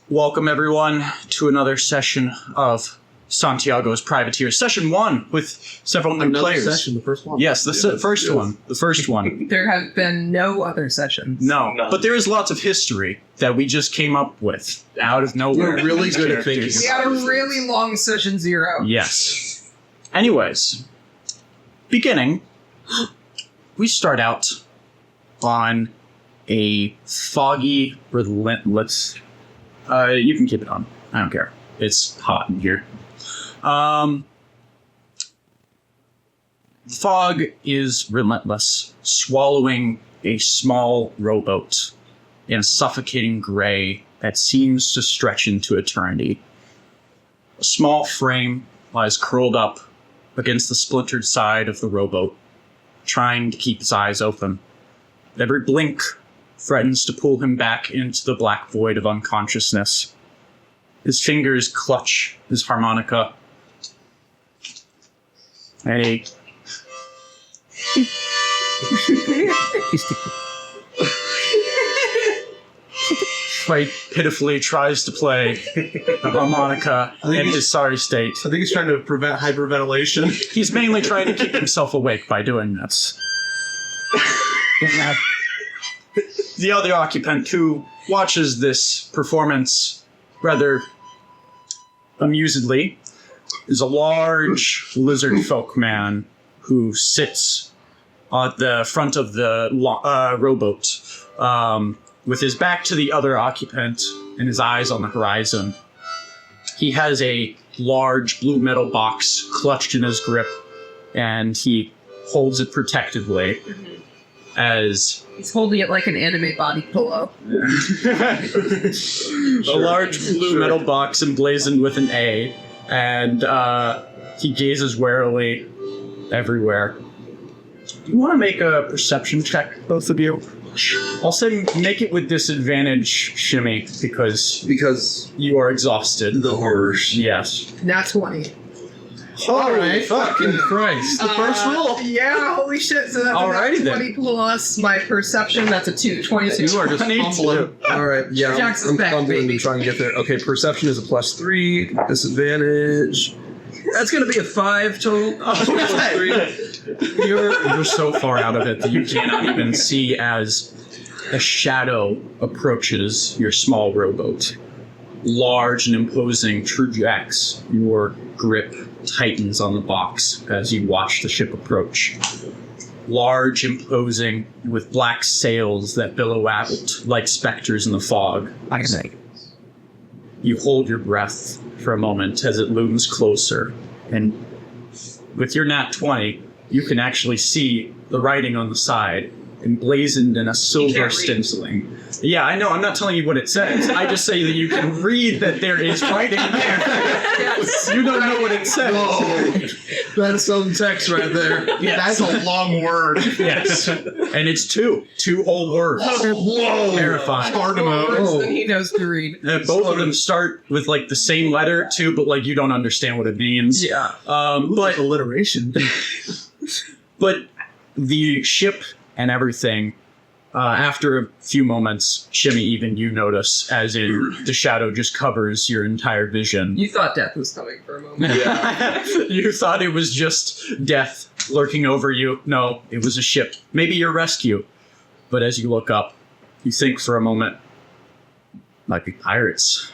Welcome, everyone, to another session of Santiago's Privateers. Session 1 with several new players. Session, the first one. Yes, the first one. The first one. There have been no other sessions. No, but there is lots of history that we just came up with out of nowhere. We're really good at thinking. We had a really long session 0. Yes. Anyways, beginning, we start out on a foggy, relentless... you can keep it on. I don't care. It's hot in here. The fog is relentless, swallowing a small rowboat in a suffocating gray that seems to stretch into eternity. A small frame lies curled up against the splintered side of the rowboat, trying to keep his eyes open. Every blink threatens to pull him back into the black void of unconsciousness. His fingers clutch his harmonica, and he quite pitifully tries to play the harmonica in his sorry state. I think he's trying to prevent hyperventilation. He's mainly trying to keep himself awake by doing this. The other occupant, who watches this performance rather amusedly, is a large lizard folk man who sits at the front of the rowboat with his back to the other occupant and his eyes on the horizon. He has a large blue metal box clutched in his grip, and he holds it protectively as... He's holding it like an anime body pillow. A large blue metal box emblazoned with an A, and he gazes warily everywhere. Do you want to make a perception check, both of you? I'll say make it with disadvantage, Shimmy, because you are exhausted. The horrors. Yes. Nat 20. Alright. Fucking Christ. The first roll. Yeah, holy shit. So that's Alrighty a then. 20 plus my perception. That's a 2. 22. You are just fumbling. Alright, yeah. Jackson's I'm back, fumbling baby. and trying to get there. Okay, perception is a +3. Disadvantage. That's going to be a 5 total. +3. You're so far out of it that you cannot even see as a shadow approaches your small rowboat. Large and imposing Trujax, your grip tightens on the box as you watch the ship approach. Large, imposing, with black sails that billow out like specters in the fog. I can say. You hold your breath for a moment as it looms closer, and with your nat 20, you can actually see the writing on the side, emblazoned in a silver stenciling. Yeah, I know, I'm not telling you what it says. I just say that you can read that there is writing there. Yes. You don't know what it says. Whoa. That's some text right there. Yes. That's a long word. Yes. And it's two whole words. Whoa. Terrifying. Hard to know. Worse Oh. than he knows to read. Both of them start with like the same letter too, but like you don't understand what it means. Yeah. But Alliteration. But the ship and everything, after a few moments, Shimmy, even you notice, as the shadow just covers your entire vision. You thought death was coming for a moment. You thought it was just death lurking over you. No, it was a ship. Maybe your rescue. But as you look up, you think for a moment, might be pirates.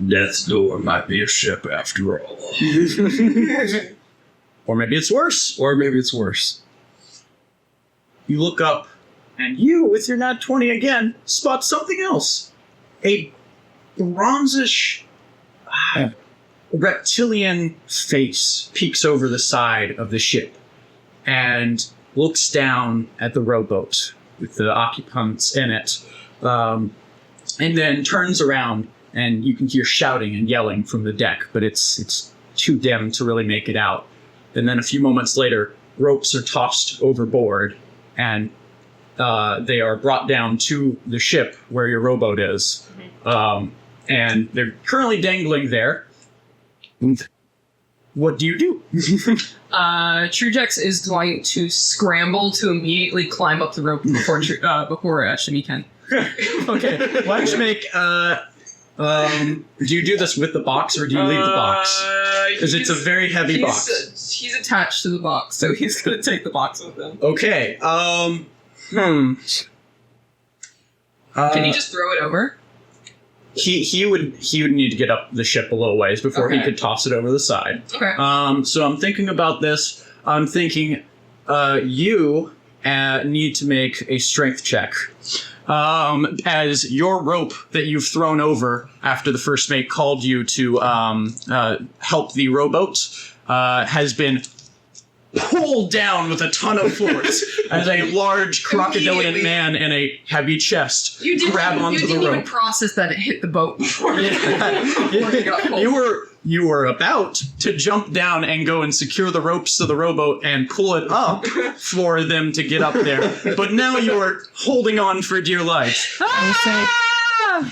Death's door might be a ship after all. Or maybe it's worse. Or maybe it's worse. You look up, and you, with your nat 20 again, spot something else. A bronzish, reptilian face peeks over the side of the ship and looks down at the rowboat with the occupants in it, and then turns around, and you can hear shouting and yelling from the deck, but it's too dim to really make it out. And then a few moments later, ropes are tossed overboard, and they are brought down to the ship where your rowboat is. And they're currently dangling there. What do you do? Trujex is going to scramble to immediately climb up the rope before Shimmy can. Okay, why don't you make Do you do this with the box or do you leave the box? Because it's a very heavy box. He's attached to the box, so he's gonna take the box with him. Okay. Can you just throw it over? He would need to get up the ship a little ways before he could toss it over the side. Okay. So I'm thinking about this. I'm thinking you need to make a strength check. As your rope that you've thrown over after the first mate called you to help the rowboat has been pulled down with a ton of force as a large crocodilian man in a heavy chest grab onto the didn't even rope. process that it hit the boat before. You were about to jump down and go and secure the ropes to the rowboat and pull it up for them to get up there. But now you are holding on for dear life.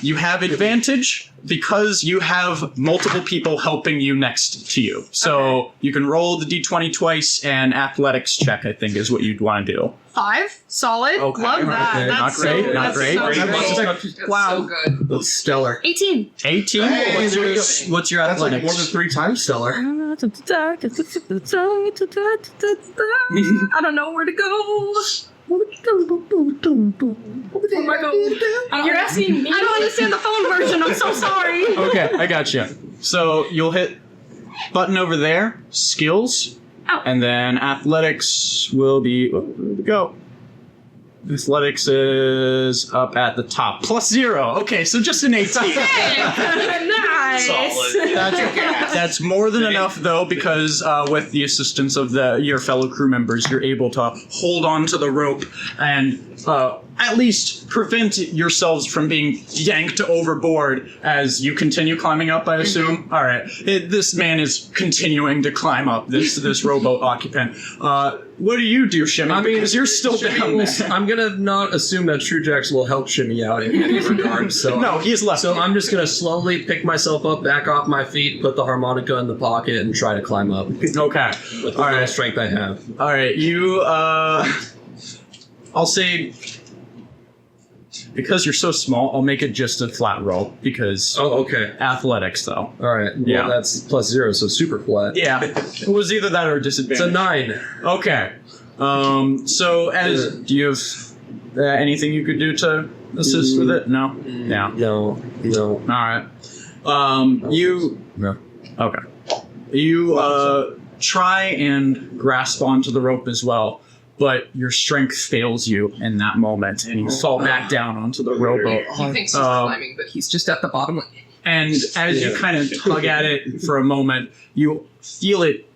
You have advantage because you have multiple people helping you next to you. So you can roll the d20 twice and athletics check, I think, is what you'd want to do. 5? Solid? Okay. Love that. Okay. That's Not great, so, not that's great. So Great. wow. So good. That's stellar. 18. 18? What's your That's like athletics? more than 3 times stellar. I don't know where to go. You're asking me? I don't understand the phone version. I'm so sorry. Okay, I got you. So you'll hit button over there, skills, and then athletics will be. Go. Athletics is up at the top. +0. Okay, so just an 18. Nice. That's more than enough, though, because with the assistance of your fellow crew members, you're able to hold on to the rope and at least prevent yourselves from being yanked overboard as you continue climbing up, I assume? All right. This man is continuing to climb up, this rowboat occupant. What do you do, Shimmy? I mean, because you're still down there. I'm gonna not assume that Truejax will help Shimmy out in any regard. So No, he's left. So I'm just gonna slowly pick myself up, back off my feet, put the harmonica in the pocket, and try to climb up with Okay. the All little right. strength I have. All right. You, I'll say, because you're so small, I'll make it just a flat roll because Oh, okay. athletics, though. All right. Well, Yeah. that's +0, so super flat. Yeah, it was either that or a disadvantage. It's a 9. Okay. So, do you have anything you could do to assist with it? No. Yeah. No. All right. You. No. Okay. You try and grasp onto the rope as well, but your strength fails you in that moment, and you fall back down onto the rowboat. He thinks he's climbing, but he's just at the bottom. And as you kind of tug at it for a moment, you feel it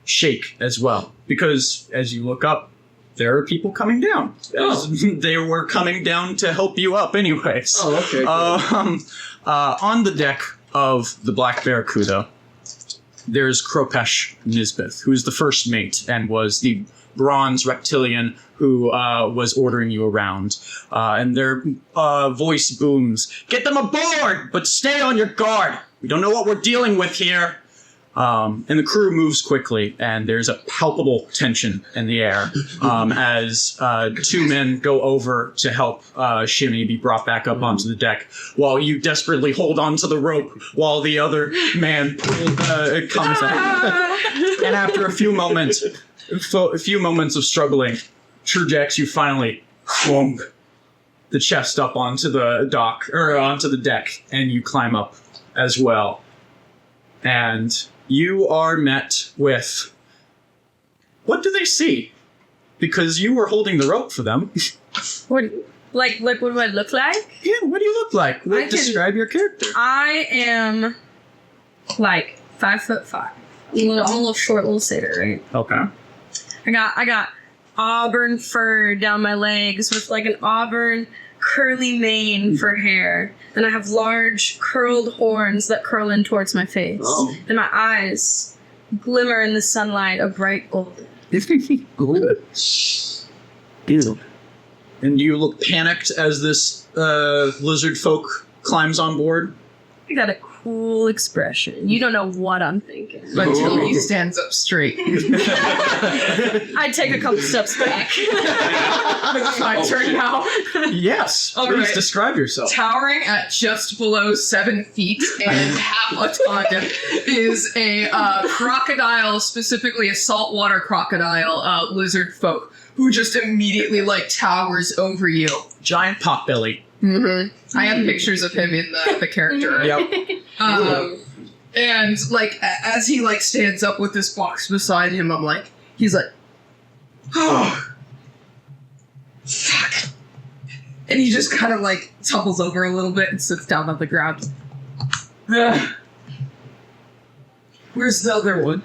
shake as well. Because as you look up, there are people coming down. They were coming down to help you up anyways. Oh, okay. On the deck of the Black Barracuda, there's Kropesh Nisbeth, who's the first mate and was the bronze reptilian who was ordering you around. And their voice booms, "Get them aboard, but stay on your guard. We don't know what we're dealing with here." And the crew moves quickly, and there's a palpable tension in the air as 2 men go over to help Shimmy be brought back up onto the deck, while you desperately hold onto the rope while the other man comes out. And after a few moments of struggling, Truejax, you finally swung the chest up onto the dock, or onto the deck, and you climb up as well. And you are met with... What do they see? Because you were holding the rope for them. What, what do I look like? Yeah, what do you look like? Describe your character. I am like 5'5". I'm a little short, little satyr, right? Okay. I got auburn fur down my legs with like an auburn curly mane for hair. And I have large curled horns that curl in towards my face. Oh. And my eyes glimmer in the sunlight a bright gold. And you look panicked as this lizard folk climbs on board. I got a cool expression. You don't know what I'm thinking. Until he stands up straight. I take a couple steps back. My turn now. Yes. All Please right. describe yourself. Towering at just below 7 feet and half a ton is a crocodile, specifically a saltwater crocodile lizard folk, who just immediately towers over you. Giant potbelly. Mm-hmm. I have pictures of him in the character. Yep. And as he stands up with this box beside him, he's like, oh, fuck. And he just kind of tumbles over a little bit and sits down on the ground. Where's the other one?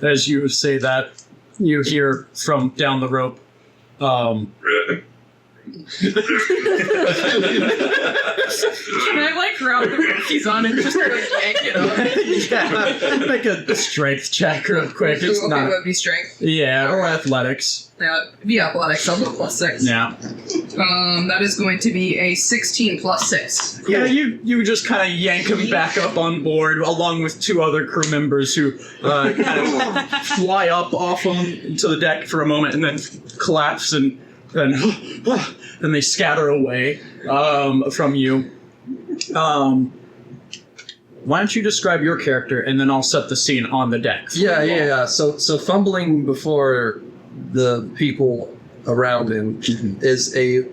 As you say that, you hear from down the rope, Can I grab the rope he's on and just yank it up? yeah, make a strength check real quick. It's Okay, not, would be strength. yeah, or athletics. Yeah, be athletics. I'll go +6. Yeah. That is going to be a 16 plus 6. Yeah, you just kind of yank him back up on board, along with 2 other crew members who kind of fly up off onto the deck for a moment and then collapse and they scatter away from you. Why don't you describe your character and then I'll set the scene on the deck. Yeah. So fumbling before the people around him is a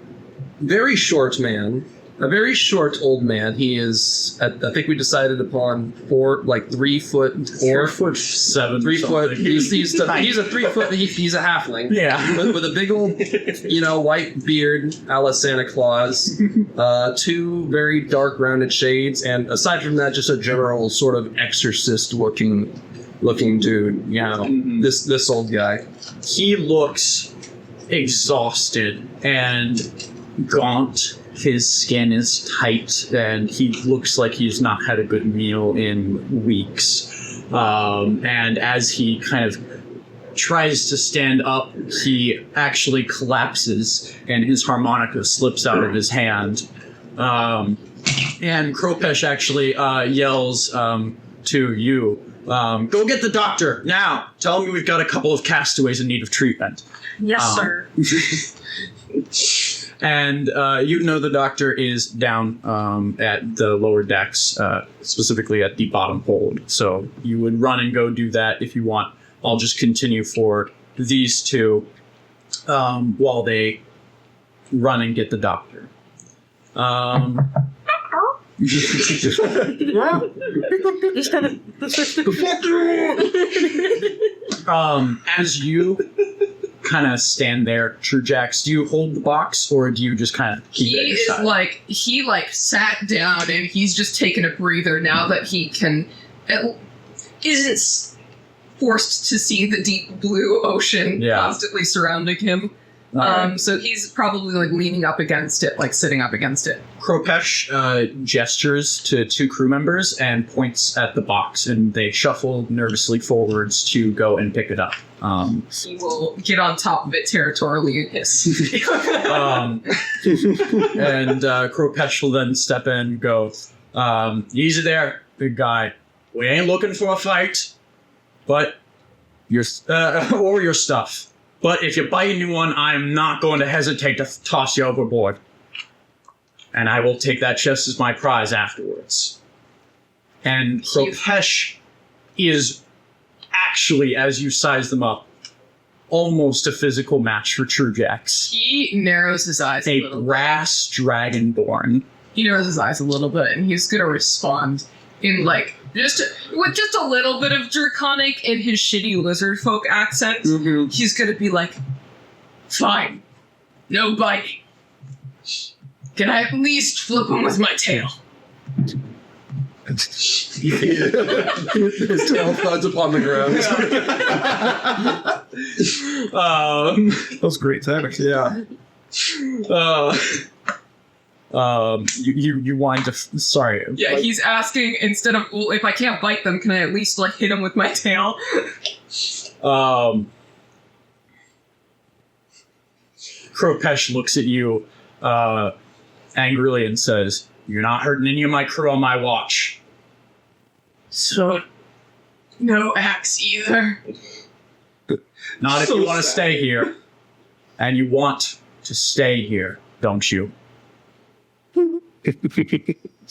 very short man, a very short old man. He is, I think we decided upon 3 foot 4. 4'7". 3 foot. He's a 3 foot. He's a halfling. Yeah. with a big old, white beard, a la Santa Claus. 2 very dark rounded shades, and aside from that, just a general sort of exorcist looking dude. This old guy. He looks exhausted and gaunt. His skin is tight, and he looks like he's not had a good meal in weeks. And as he kind of tries to stand up, he actually collapses, and his harmonica slips out of his hand. And Kropesh actually yells to you, go get the doctor, now! Tell him we've got a couple of castaways in need of treatment. Yes, sir. And the doctor is down at the lower decks, specifically at the bottom hold. So you would run and go do that if you want. I'll just continue for these 2 while they run and get the doctor. As you kind of stand there, Trujax, do you hold the box or do you just kind of keep it at your side? He sat down and he's just taking a breather now that he isn't forced to see the deep blue ocean constantly surrounding him. Right. So he's probably leaning up against it, sitting up against it. Kropesh gestures to 2 crew members and points at the box, and they shuffle nervously forwards to go and pick it up. He will get on top of it territorially and hiss. And Kropesh will then step in and go, easy there, big guy. We ain't looking for a fight, but your stuff. But if you buy a new one, I'm not going to hesitate to toss you overboard. And I will take that just as my prize afterwards. And Kropesh is actually, as you size them up, almost a physical match for Trujax. He narrows his eyes a A little brass dragonborn. He narrows his eyes a little bit, and he's gonna respond in just a little bit of draconic in his shitty lizard folk accent. Mm-hmm. He's gonna be like, "Fine, no biting. Can I at least flip him with my tail?" His tail thuds upon the ground. Those great timing. Yeah. You wind to sorry. Yeah, he's asking instead of, well, if I can't bite them, can I at least hit him with my tail? Kropesh looks at you angrily and says, "You're not hurting any of my crew on my watch. So, no axe either. Not if So you want to sad. stay here. And you want to stay here, don't you? He's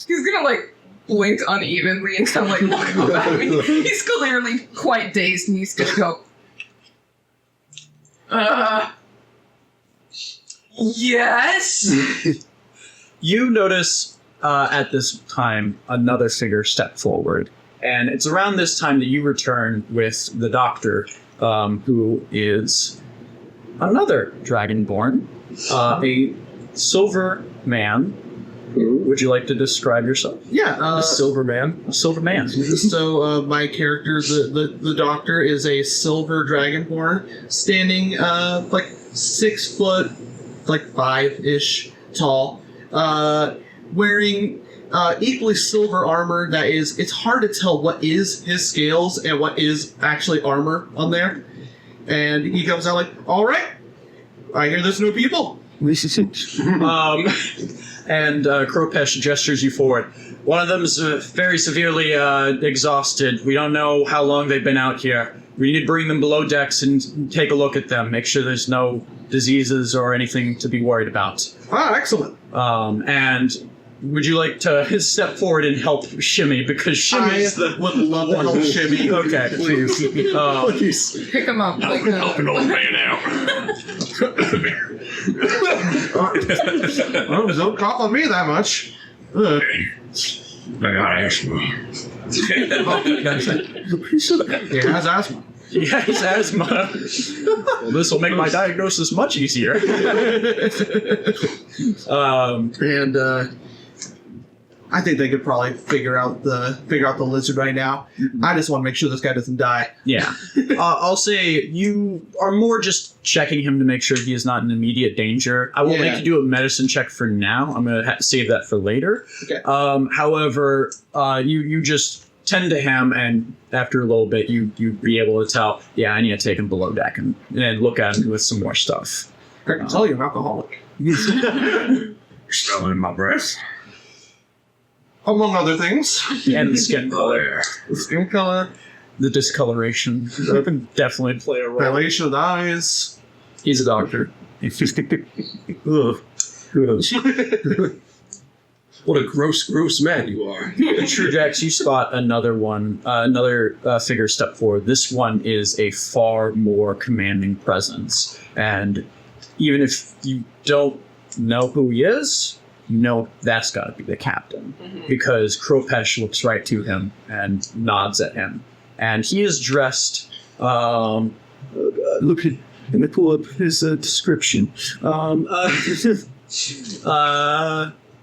gonna like blink unevenly and kind of like look up at me. He's clearly quite dazed and he's gonna go, yes? You notice at this time another figure step forward. And it's around this time that you return with the doctor, who is another dragonborn, a silver man. Would you like to describe yourself? Yeah, Silver man. A silver man. so my character, the doctor, is a silver dragonborn, standing like 6 foot, like 5-ish tall, wearing equally silver armor that is, it's hard to tell what is his scales and what is actually armor on there. And he comes out like, all right, I hear there's no people. And Kropesh gestures you forward. One of them's very severely exhausted. We don't know how long they've been out here. We need to bring them below decks and take a look at them. Make sure there's no diseases or anything to be worried about. Ah, excellent. And would you like to step forward and help Shimmy? Because Shimmy's I the... would love to help Shimmy. Okay. Please. Pick him up. Like, An old man out. Oh, don't call on me that much. Ugh. I gotta ask you. He has asthma. He has asthma. Well, this will make my diagnosis much easier. And I think they could probably figure out the lizard right now. I just want to make sure this guy doesn't die. Yeah. I'll say you are more just checking him to make sure he is not in immediate danger. I will make you do a medicine check for now. I'm going to save that for later. Okay. However, you just tend to him, and after a little bit, you'd be able to tell, yeah, I need to take him below deck and look at him with some more stuff. I can tell you're an alcoholic. Smelling my breath. Among other things. And the skin color. Skin color, The discoloration definitely play a role. dilation of the eyes. He's a doctor. Ugh. What a gross man you are. True, Jax, you spot another one, another figure step forward. This one is a far more commanding presence. And even if you don't know who he is, you know that's got to be the captain. Because Kropesh looks right to him and nods at him. And he is dressed, look at, let me pull up his description.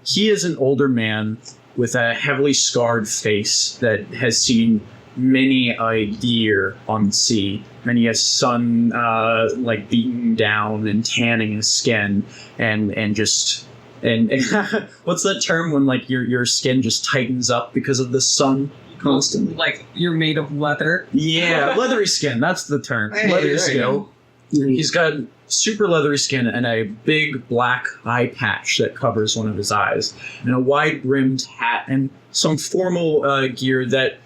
He is an older man with a heavily scarred face that has seen many a year on the sea. Many a sun like beaten down and tanning his skin and what's that term when like your skin just tightens up because of the sun constantly? like you're made of leather. Yeah, leathery skin. That's the term. Hey, Leathery there you skin. go. He's got super leathery skin and a big black eye patch that covers one of his eyes, and a wide-brimmed hat and some formal gear that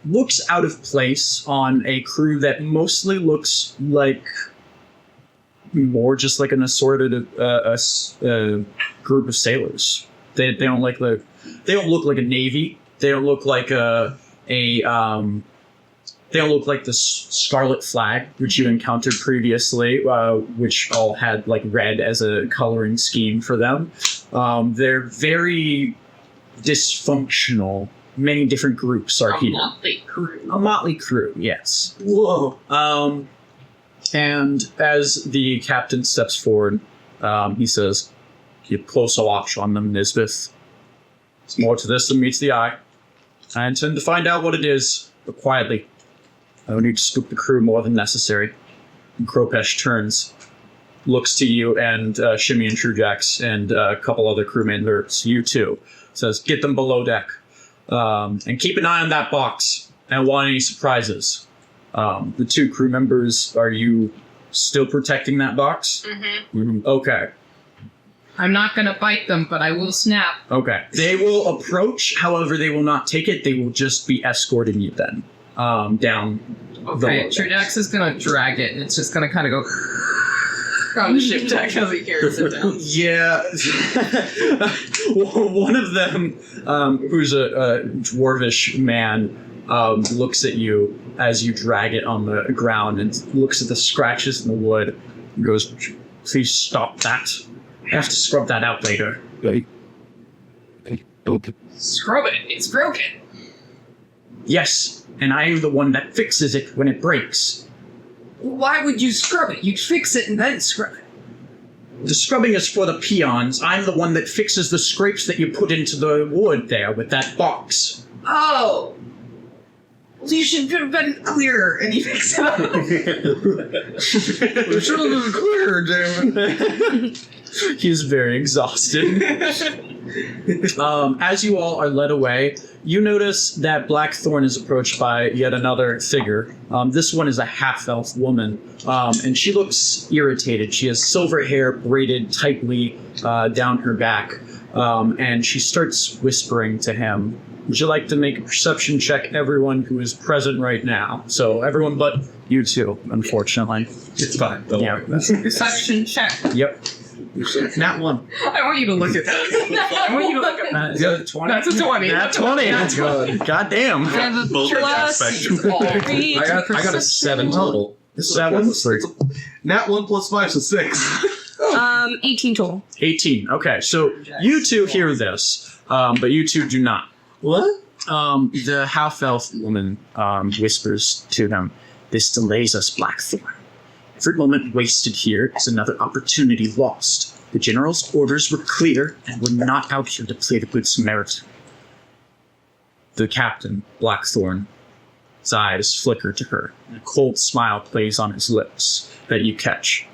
looks out of place on a crew that mostly looks like more just like an assorted group of sailors. They don't like they don't look like a navy. They don't look like they don't look like the Scarlet Flag, which you encountered previously, which all had like red as a coloring scheme for them. They're very dysfunctional. Many different groups are here. A motley crew, yes. Whoa. And as the captain steps forward, he says, "Keep close watch on them, Nisbeth. There's more to this than meets the eye. I intend to find out what it is, but quietly. I don't need to scoop the crew more than necessary." And Kropesh turns, looks to you and Shimmy and Truejax and a couple other crew members, you too. Says, "Get them below deck. And keep an eye on that box. I don't want any surprises." The two crew members, are you still protecting that box? Mm-hmm. Okay. I'm not gonna bite them, but I will snap. Okay. They will approach, however, they will not take it. They will just be escorting you then down Okay, the Trudex is gonna drag it, and it's just gonna kind of go on the ship deck as he carries it down. Yeah. One of them, who's a dwarvish man, looks at you as you drag it on the ground and looks at the scratches in the wood and goes, "Please stop that. I have to scrub that out later." Scrub it, it's broken. Yes, and I am the one that fixes it when it breaks. Why would you scrub it? You'd fix it and then scrub it. The scrubbing is for the peons. I'm the one that fixes the scrapes that you put into the wood there with that box. Oh. Well, you should have been clearer, and he fixed it up. We should have been clear, Damon. He's very exhausted. As you all are led away, you notice that Blackthorn is approached by yet another figure. This one is a half-elf woman, and she looks irritated. She has silver hair braided tightly down her back, and she starts whispering to him. Would you like to make a perception check, everyone who is present right now? So everyone but you two, unfortunately. It's fine. Yeah. Perception check. Yep. Nat 1. I want you to look at that. I want you to look at that. Is that a 20? That's a 20. That's 20. That's good. God damn. And Both are plus spectrum. 3 I got a 7 total. 7? Nat 1 plus 5, so 6. 18 total. 18. Okay, so you two hear this, but you two do not. What? The half-elf woman whispers to them, "This delays us, Blackthorn. Every moment wasted here is another opportunity lost. The General's orders were clear, and we're not out here to play the Good Samaritan." The captain, Blackthorn, his eyes flicker to her, and a cold smile plays on his lips that you catch.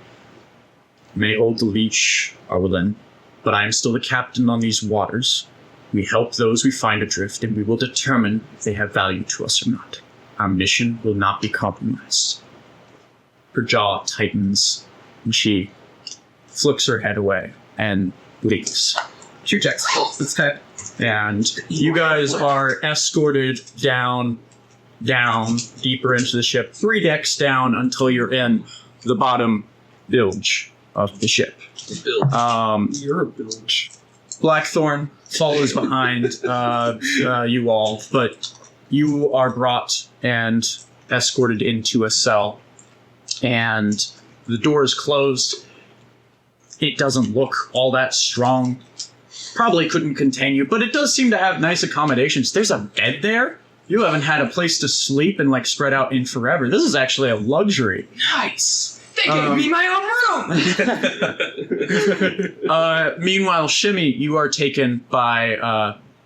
"You may hold the leash, Arwelin, but I am still the captain on these waters. We help those we find adrift, and we will determine if they have value to us or not. Our mission will not be compromised." Her jaw tightens, and she flicks her head away and leaves. Trudex holds its head. And you guys are escorted down, deeper into the ship, 3 decks down until you're in the bottom bilge of the ship. You're a bilge. Blackthorn follows behind you all, but you are brought and escorted into a cell, and the door is closed. It doesn't look all that strong. Probably couldn't contain you, but it does seem to have nice accommodations. There's a bed there. You haven't had a place to sleep and like spread out in forever. This is actually a luxury. Nice. They gave me my own room. Meanwhile, Shimmy, you are taken by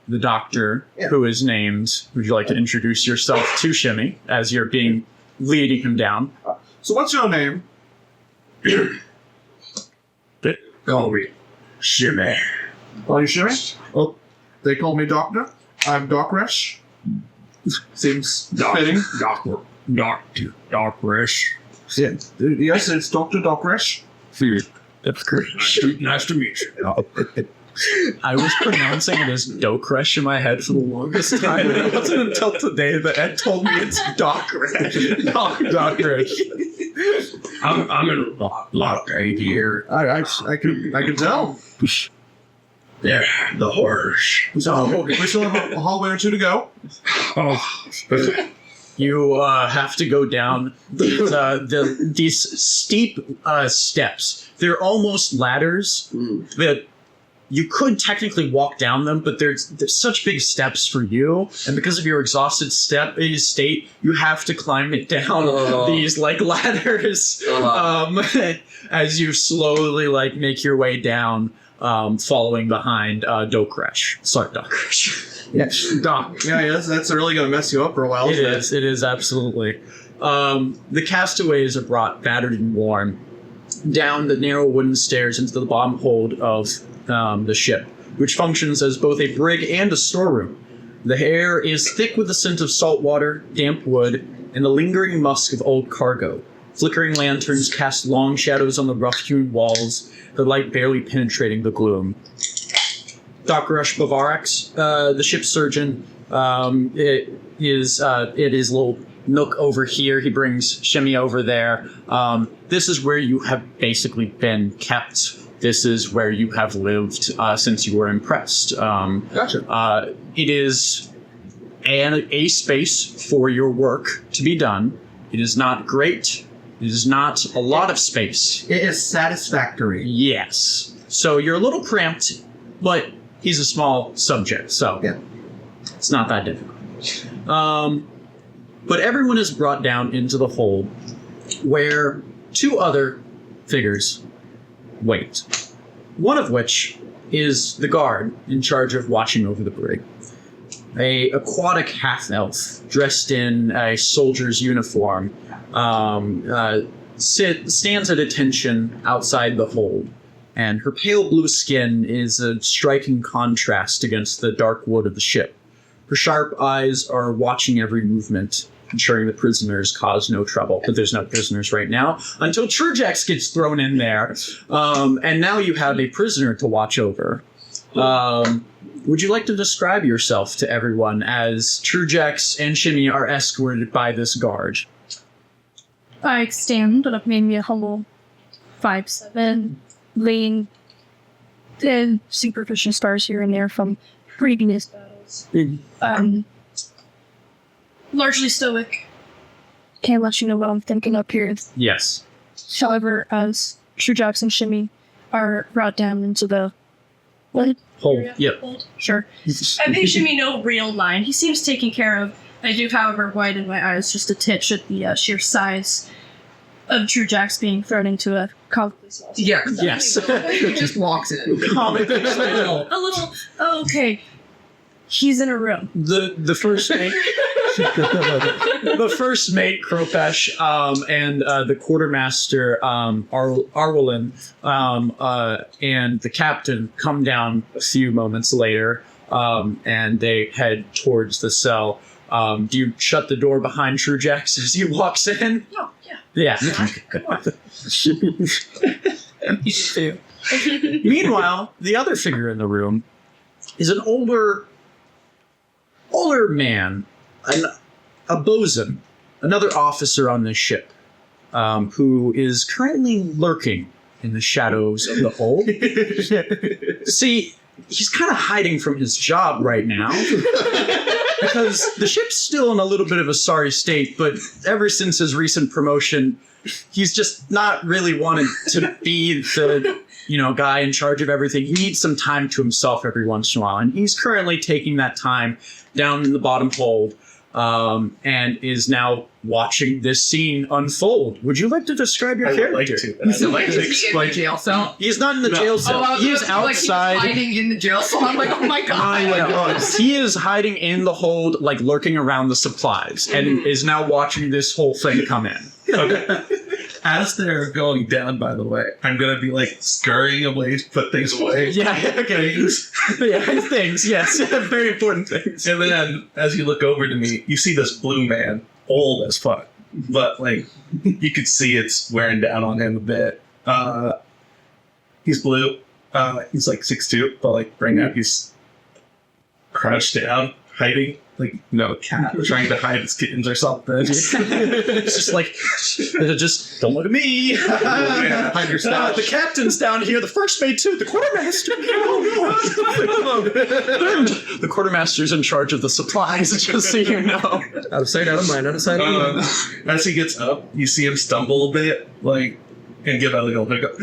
the doctor, who is named. Would you like to introduce yourself to Shimmy as you're leading him down? So what's your name? Call me Shimmy. Are you Shimmy? Oh, they call me Doctor. I'm Doc Resh. Seems fitting. Doctor Resh. Yeah. Yes, it's Dr. Doc Resh. That's great. Nice to meet you. I was pronouncing it as Dokresh in my head for the longest time, and it wasn't until today that Ed told me it's Dokresh. Dokresh. I'm in a lot of here. I can tell. Yeah, the horrors. So we still have a hallway or two to go. Oh, You have to go down these steep steps. They're almost ladders that you could technically walk down them, but there's such big steps for you, and because of your exhausted state, you have to climb it down these like ladders as you slowly like make your way down, following behind Dokresh. Sorry, Dokresh. Yes, Doc. Yeah, that's really going to mess you up for a while. It is absolutely. The castaways are brought, battered and worn, down the narrow wooden stairs into the bottom hold of the ship, which functions as both a brig and a storeroom. The air is thick with the scent of salt water, damp wood, and the lingering musk of old cargo. Flickering lanterns cast long shadows on the rough-hewn walls, the light barely penetrating the gloom. Dr. Rush Bavarax, the ship's surgeon, it is little nook over here. He brings Shimmy over there. This is where you have basically been kept. This is where you have lived since you were impressed. Gotcha. It is a space for your work to be done. It is not great. It is not a lot of space. It is satisfactory. Yes. So you're a little cramped, but he's a small subject, so Yeah. it's not that difficult. But everyone is brought down into the hold, where two other figures wait. One of which is the guard in charge of watching over the brig. A aquatic half-elf dressed in a soldier's uniform stands at attention outside the hold, and her pale blue skin is a striking contrast against the dark wood of the ship. Her sharp eyes are watching every movement, ensuring the prisoners cause no trouble. But there's no prisoners right now until Trujax gets thrown in there, and now you have a prisoner to watch over. Would you like to describe yourself to everyone as Trujax and Shimmy are escorted by this guard? I stand up maybe a humble 5'7", lean, and superficial scars here and there from previous battles. Largely stoic. Can't let you know what I'm thinking up here. Yes. However, as Trujax and Shimmy are brought down into the what? Hold. Yep. Sure. I pay Shimmy no real mind. He seems taken care of. I do, however, widen my eyes just a titch at the sheer size of Trujax being thrown into a comically small. Yeah. Yes. He just walks in. A little. Oh, okay. He's in a room. The first mate, the first mate Kropesh, and the quartermaster Arwelin, and the captain come down a few moments later, and they head towards the cell. Do you shut the door behind Trujax as he walks in? Oh, yeah. Yeah. Meanwhile, the other figure in the room is an older man, a bosun, another officer on this ship, who is currently lurking in the shadows of the hold. See, he's kind of hiding from his job right now. Because the ship's still in a little bit of a sorry state, but ever since his recent promotion, he's just not really wanted to be the, guy in charge of everything. He needs some time to himself every once in a while, and he's currently taking that time down in the bottom hold, and is now watching this scene unfold. Would you like to describe your character? Like to. I'd like to Is he in explain. the jail cell? He's not in the jail cell. I was He is like, he's outside. hiding in the jail cell. I'm like, oh my god. He is hiding in the hold, like lurking around the supplies, and is now watching this whole thing come in. As they're going down, by the way, I'm gonna be like scurrying away to put things away. Yeah, okay. Yeah, things, yes. Very important things. And then, as you look over to me, you see this blue man, old as fuck, but like you could see it's wearing down on him a bit. He's blue. He's like 6'2", but like right now he's crouched down, hiding. Like, cat trying to hide his kittens or something. It's just like, just don't look at me. Hide your stash. The captain's down here. The first mate too. The quartermaster. The quartermaster's in charge of the supplies. Just so you know. Out of sight, out of mind, out of sight, out of mind. As he gets up, you see him stumble a bit, like, and give out a little bit. Go,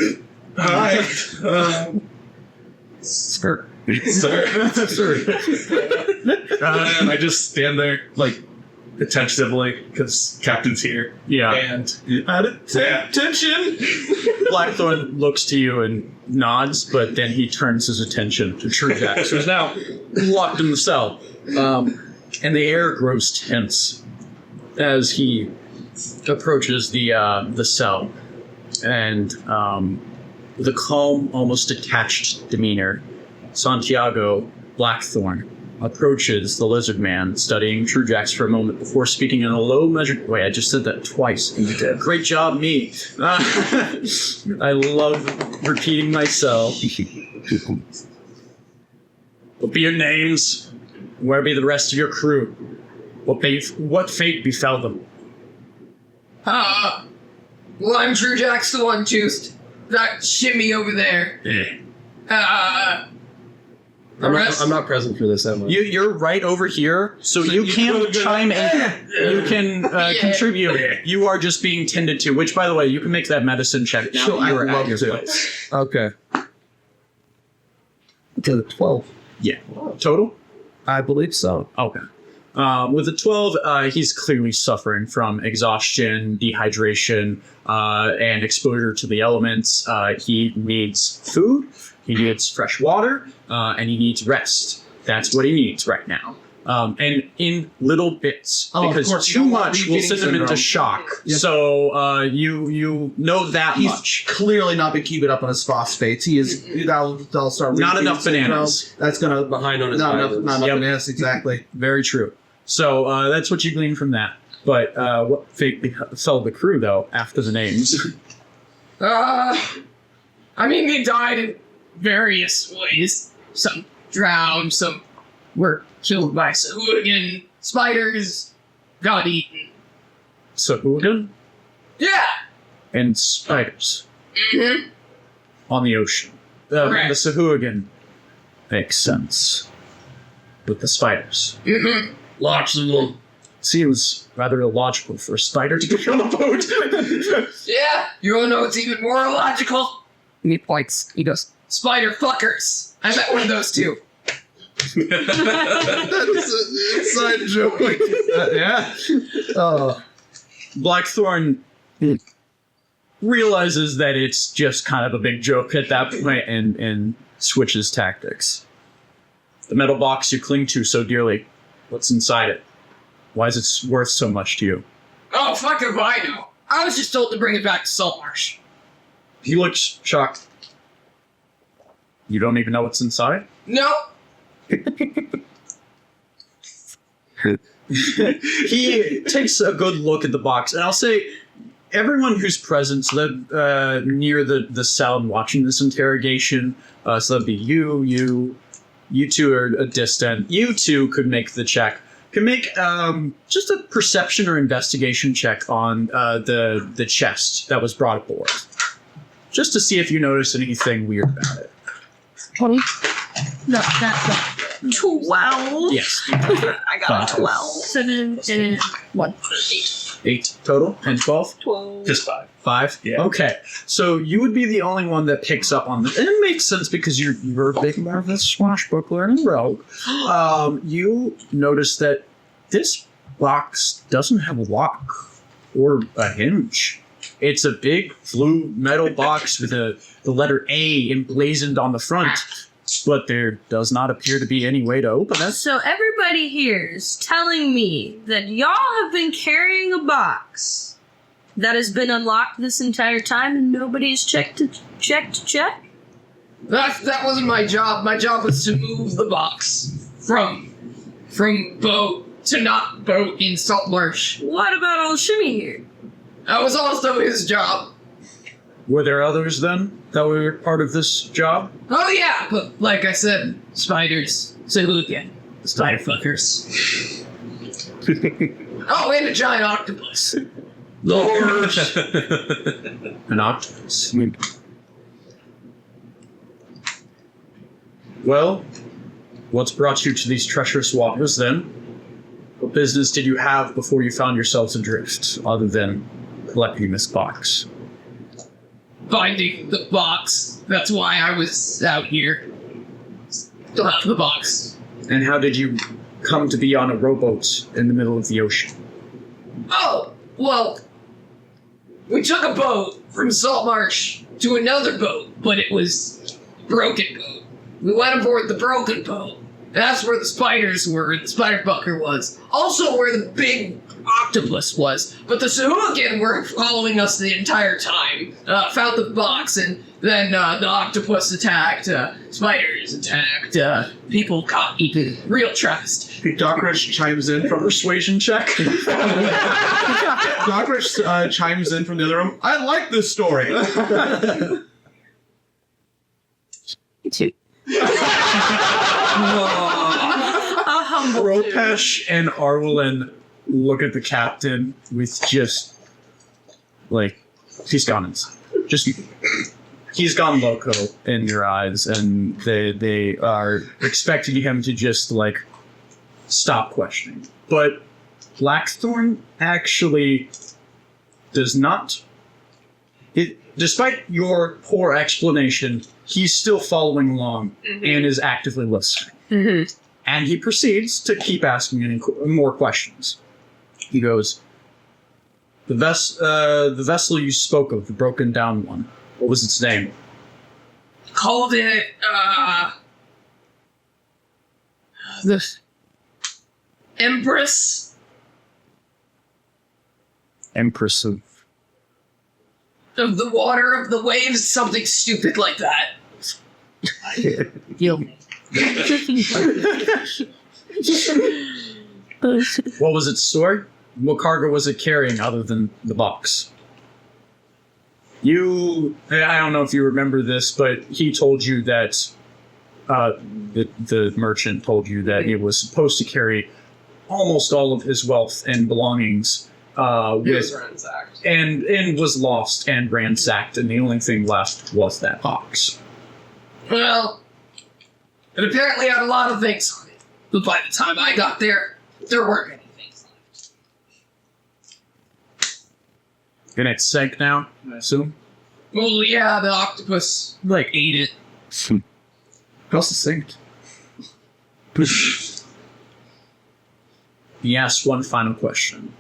hi, Sir. sir. And I just stand there, like, attentively, because Captain's here. Yeah. And attention. Blackthorn looks to you and nods, but then he turns his attention to Trujax, who's now locked in the cell. And the air grows tense as he approaches the cell. And with a calm, almost detached demeanor, Santiago, Blackthorn, approaches the lizard man, studying Truejax for a moment before speaking in a low measured... Wait, I just said that twice. You did. Great job, me. I love repeating myself. What be your names? Where be the rest of your crew? What fate befell them? Well, I'm Truejax the One-Toothed. That shimmy over there. Yeah. I'm not present for this, am I? You're right over here, so you can chime in. You can contribute. You are just being tended to, which, by the way, you can make that medicine check now. Sure, You are I would at love your to. place. Okay. To 12. Yeah. Total? I believe so. Okay. With a 12, he's clearly suffering from exhaustion, dehydration, and exposure to the elements. He needs food, he needs fresh water, and he needs rest. That's what he needs right now. And in little bits, Oh, of because course, you too don't want much will repeating send him into syndrome. shock. Yep. So you know that He's much. clearly not been keeping up on his phosphates. He is. That'll start. Not repeating enough bananas. syndrome. That's gonna Behind on his not enough. vitamins. Not enough Yep. bananas. Exactly. Very true. So that's what you glean from that. But what fate befell the crew, though, after the names? I mean, they died in various ways. Some drowned, some were killed by hooligan spiders, got eaten. Sahuagin Yeah! and spiders Mm-hmm. on the ocean. Correct. The Sahuagin makes sense. With the spiders. Mm-hmm. Lots of them. Seems rather illogical for a spider to be on a boat. Yeah, you wanna know what's even more illogical? He points. He goes, spider fuckers. I met one of those too. Side joke. Yeah. Oh. Blackthorn realizes that it's just kind of a big joke at that point and switches tactics. The metal box you cling to so dearly, what's inside it? Why is it worth so much to you? Oh, fuck if I know. I was just told to bring it back to Saltmarsh. He looks shocked. You don't even know what's inside? No. He takes a good look at the box, and I'll say, everyone who's present, so that near the sound watching this interrogation, so that'd be you two are distant. You two could make the check. Can make just a perception or investigation check on the chest that was brought aboard, just to see if you notice anything weird about it. 20? No, that's 12. Yes, I got a 12. 7 and 1. 8 total and 12. 12. Just 5. 5? Yeah. Okay. So you would be the only one that picks up on this. And it makes sense because you're a big Marvelous swashbuckler and rogue. You notice that this box doesn't have a lock or a hinge. It's a big blue metal box with the letter A emblazoned on the front. But there does not appear to be any way to open it. So everybody here is telling me that y'all have been carrying a box that has been unlocked this entire time and nobody's checked to check? That wasn't my job. My job was to move the box from boat to not boat in Saltmarsh. What about old Shimmy here? That was also his job. Were there others then that were part of this job? Oh yeah, but like I said, spiders. Say look again. Spider fuckers. Oh, and a giant octopus. Lord. An octopus. Well, what's brought you to these treacherous waters then? What business did you have before you found yourselves adrift, other than collecting this box? Finding the box. That's why I was out here. Still have the box. And how did you come to be on a rowboat in the middle of the ocean? Oh, well, we took a boat from Saltmarsh to another boat, but it was a broken boat. We went aboard the broken boat, That's where the spiders were, the spider bunker was. Also where the big octopus was. But the Sahuagin were following us the entire time. Found the box, and then the octopus attacked, spiders attacked, people got eaten real fast. Doc Rush chimes in from Persuasion check. Doc Rush chimes in from the other room. I like this story. Two. A humble two. Ropesh and Arwelin look at the captain with just like he's gone inside. Just he's gone loco in your eyes, and they are expecting him to just like stop questioning. But Blackthorn actually does not. Despite your poor explanation, he's still following along and is actively listening. Mm-hmm. And he proceeds to keep asking more questions. He goes, the vessel you spoke of, the broken down one, what was its name? Called it, the Empress Empress of... of the Water of the Waves, something stupid like that. What was its story? What cargo was it carrying other than the box? I don't know if you remember this, but he told you that the merchant told you that he was supposed to carry almost all of his wealth and belongings was ransacked. and was lost and ransacked, and the only thing left was that box. Well, it apparently had a lot of things on it. But by the time I got there, there weren't any things left. And it's sank now, I assume? Well, yeah, the octopus, like, ate it. How succinct. He asks one final question.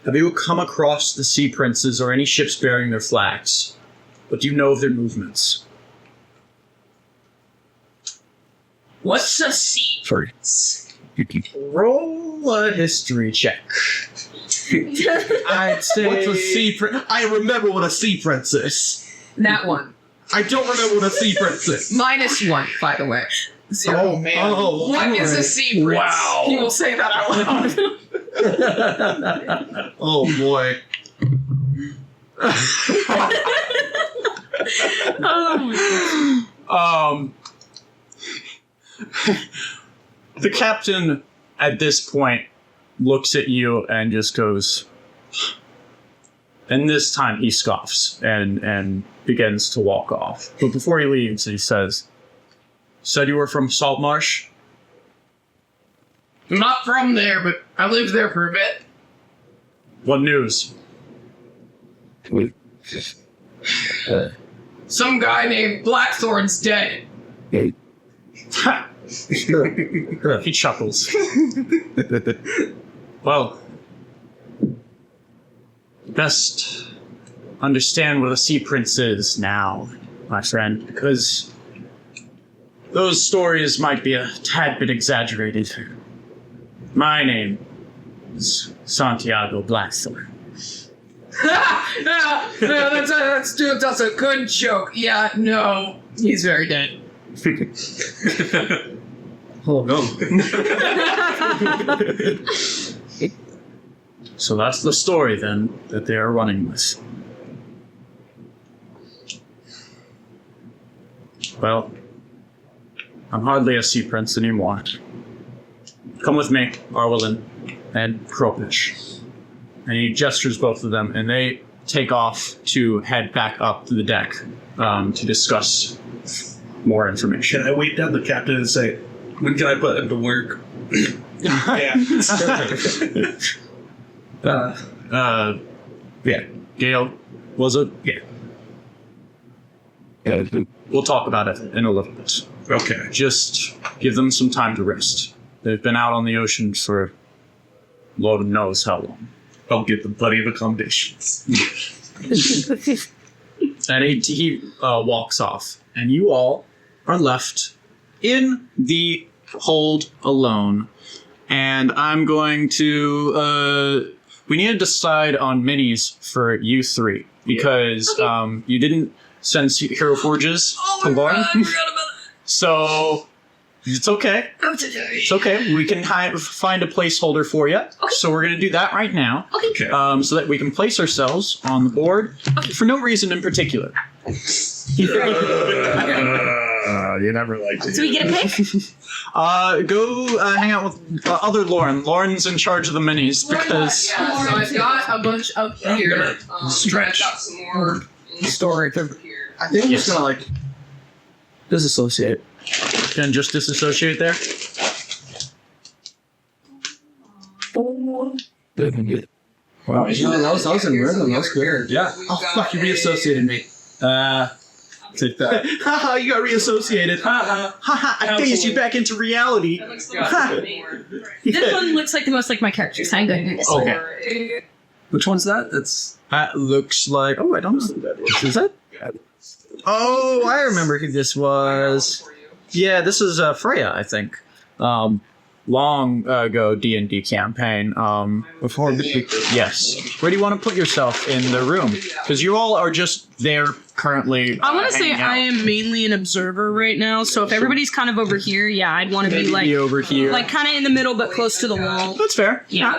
Have you come across the sea princes or any ships bearing their flags? But do you know of their movements? What's a sea prince? Roll a history check. I'd say... What's a sea prince? I remember what a sea prince is. That one. I don't remember what a sea prince is. -1, by the way. Zero. Oh, man. Oh, What is a sea prince? Wow. He will say that out loud. Oh, boy. The captain, at this point, looks at you and just goes... And this time he scoffs and begins to walk off. But before he leaves, he says, said you were from Saltmarsh? I'm not from there, but I lived there for a bit. What news? Some guy named Blackthorn's dead. He chuckles. Well, best understand what a sea prince is now, my friend, because those stories might be a tad bit exaggerated. My name is Santiago Blackthorn. That's a good joke. Yeah, no, he's very dead. Oh no. So that's the story then that they are running with. Well, I'm hardly a sea prince anymore. Come with me, Arwelin and Kropish. And he gestures both of them, and they take off to head back up to the deck to discuss more information. Can I wait down the captain and say, when can I put him to work? Yeah. Yeah. Gale, was it? Yeah. We'll talk about it in a little bit. Okay. Just give them some time to rest. They've been out on the ocean for Lord knows how long. I'll give them plenty of accommodations. And he walks off. And you all are left in the hold alone. And I'm going to... we need to decide on minis for you three. Because you didn't send Hero Forges to Lauren. I forgot about that. So... It's okay. It's okay. We can find a placeholder for you. Okay. So we're going to do that right now. Okay. So that we can place ourselves on the board for no reason in particular. You never liked it. Do we get a pick? Go hang out with other Lauren. Lauren's in charge of the minis because... So I've got a bunch up here. Stretch. I've got some more in storage over here. I think I'm just gonna like disassociate. Can just disassociate there. Wow, that was in rhythm. That was good. Yeah. Oh fuck! You reassociated me. Take that. Haha! You got reassociated. Haha! I phased you back into reality. This one looks like the most like my characters. I'm going to do this. Okay. Which one's that? That's That looks like... Oh, I don't know who that is. Is that... Oh, I remember who this was. Yeah, this is Freya, I think. Long ago D&D campaign. Before... Yes. Where do you want to put yourself in the room? Because you all are just there currently. I want to say hanging out. I am mainly an observer right now, so if everybody's kind of over here, yeah, I'd want to be like... Be over here. Like kind of in the middle, but close to the wall. That's fair. Yeah.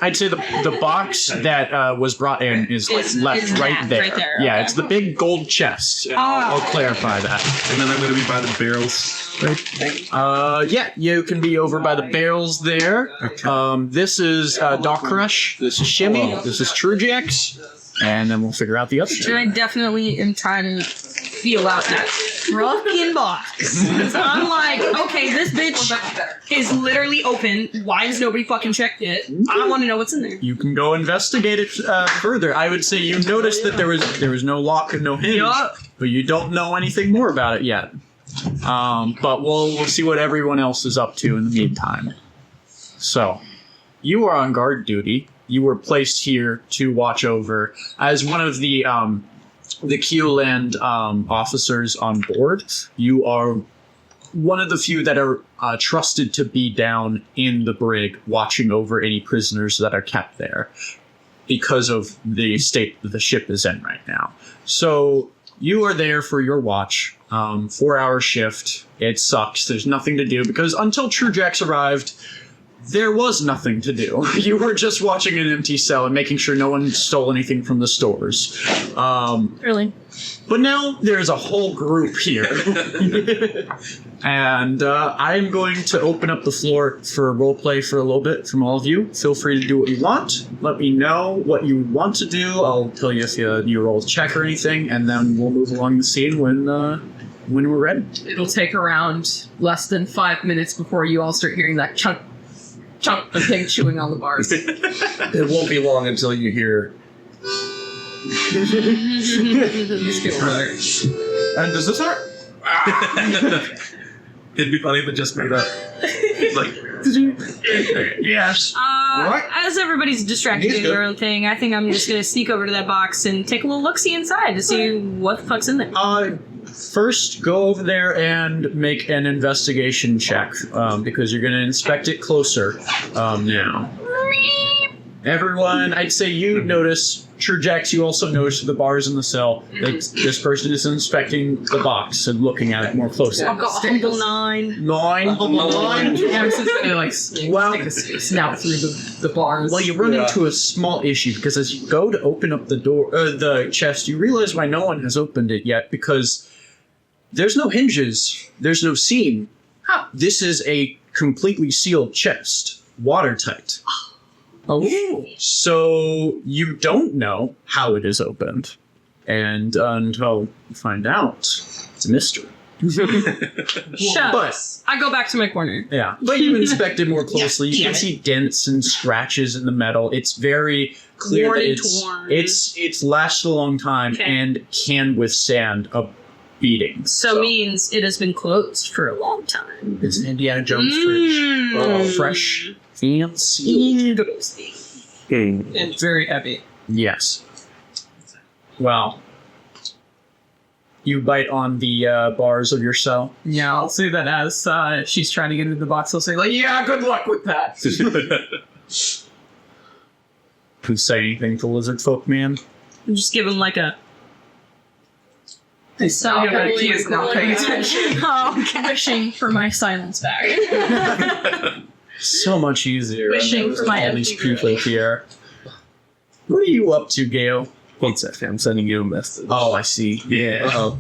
I'd say the box that was brought in is like left is right that, there. right there, Yeah, okay. it's the big gold chest. I'll clarify that. And then I'm going to be by the barrels. Yeah, you can be over by the barrels there. This is Doc Crush. This is Shimmy. This is Trujax. And then we'll figure out the other And two. I definitely am trying to feel out that fucking box. I'm like, okay, this bitch is literally open. Why has nobody fucking checked it? I want to know what's in there. You can go investigate it further. I would say you noticed that there was no lock and no hinge, but you don't know anything more about it yet. But we'll see what everyone else is up to in the meantime. So, you are on guard duty. You were placed here to watch over as one of the Keeland officers on board. You are one of the few that are trusted to be down in the brig, watching over any prisoners that are kept there because of the state that the ship is in right now. So you are there for your watch. 4-hour shift. It sucks. There's nothing to do because until Trujax arrived, there was nothing to do. You were just watching an empty cell and making sure no one stole anything from the stores. Really? But now there's a whole group here. And I'm going to open up the floor for roleplay for a little bit from all of you. Feel free to do what you want. Let me know what you want to do. I'll tell you if you roll a check or anything, and then we'll move along the scene when we're ready. It'll take around less than 5 minutes before you all start hearing that chunk of him chewing on the bars. it won't be long until you hear. And does this hurt? It'd be funny if it just made up. Like, Yes. What? As everybody's distracted He's doing their good. own thing, I think I'm just gonna sneak over to that box and take a little look-see inside to see what the fuck's in there. First, go over there and make an investigation check, because you're going to inspect it closer now. Everyone, I'd say you notice, Trujax, you also notice the bars in the cell. That this person is inspecting the box and looking at it more closely. I've got a humble 9. 9? Ham's just gonna like Well- take a snout through the bars. Well, you run into a small issue because as you go to open up the door, the chest, you realize why no one has opened it yet because there's no hinges, there's no seam. This is a completely sealed chest, watertight. Oh, So you don't know how it is opened, and until you find out, it's a mystery. Shut. But I go back to my corner. yeah, but you inspect it more closely. You can see dents and scratches in the metal. It's very clear Worn that and it's torn. it's lasted a long time Okay. and can withstand a beating. So means it has been closed for a long time. It's an Indiana Jones fridge, fresh, fancy. and very heavy. Yes. Well, You bite on the bars of your cell. Yeah, I'll say that as she's trying to get into the box. I'll say, like, yeah, good luck with that. Who say anything to Lizard Folk Man? Just give him like a. He is not paying attention. Oh, okay. Wishing for my silence back. So much easier. Wishing for my all these empty room. people here. What are you up to, Gale? One second, I'm sending you a message. Oh, I see. Yeah. Oh,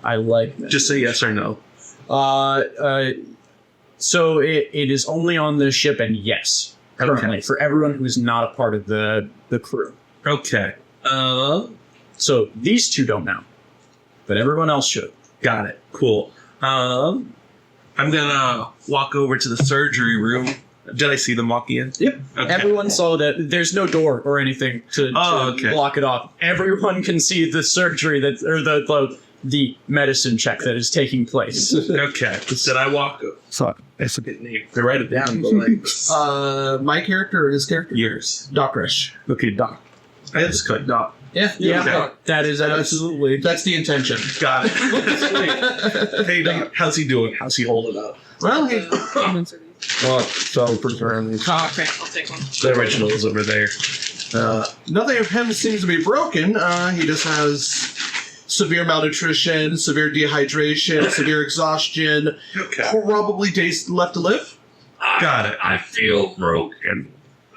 I like that. Just say yes or no. So it is only on the ship, and yes, currently for everyone who's not a part of the crew. Okay. So these two don't know, but everyone else should. Got it. Cool. I'm gonna walk over to the surgery room. Did I see them walking in? Yep. Okay. Everyone saw that. There's no door or anything to okay. block it off. Everyone can see the surgery the medicine check that is taking place. Okay. Did I walk? Sorry, I forget name. They write it down, but like My character or his character? years. Doctorish. Okay, Doc. I just cut Doc. Yeah. Yeah, that is absolutely. That's the intention. Got it. Sweet. Hey, Doc. How's he doing? How's he holding up? Well, hey, Well, so preserve these. Oh, okay, I'll take one. The original is over there. nothing of him seems to be broken. He just has severe malnutrition, severe dehydration, severe exhaustion, Okay. probably days left to live. Got it. I feel broken.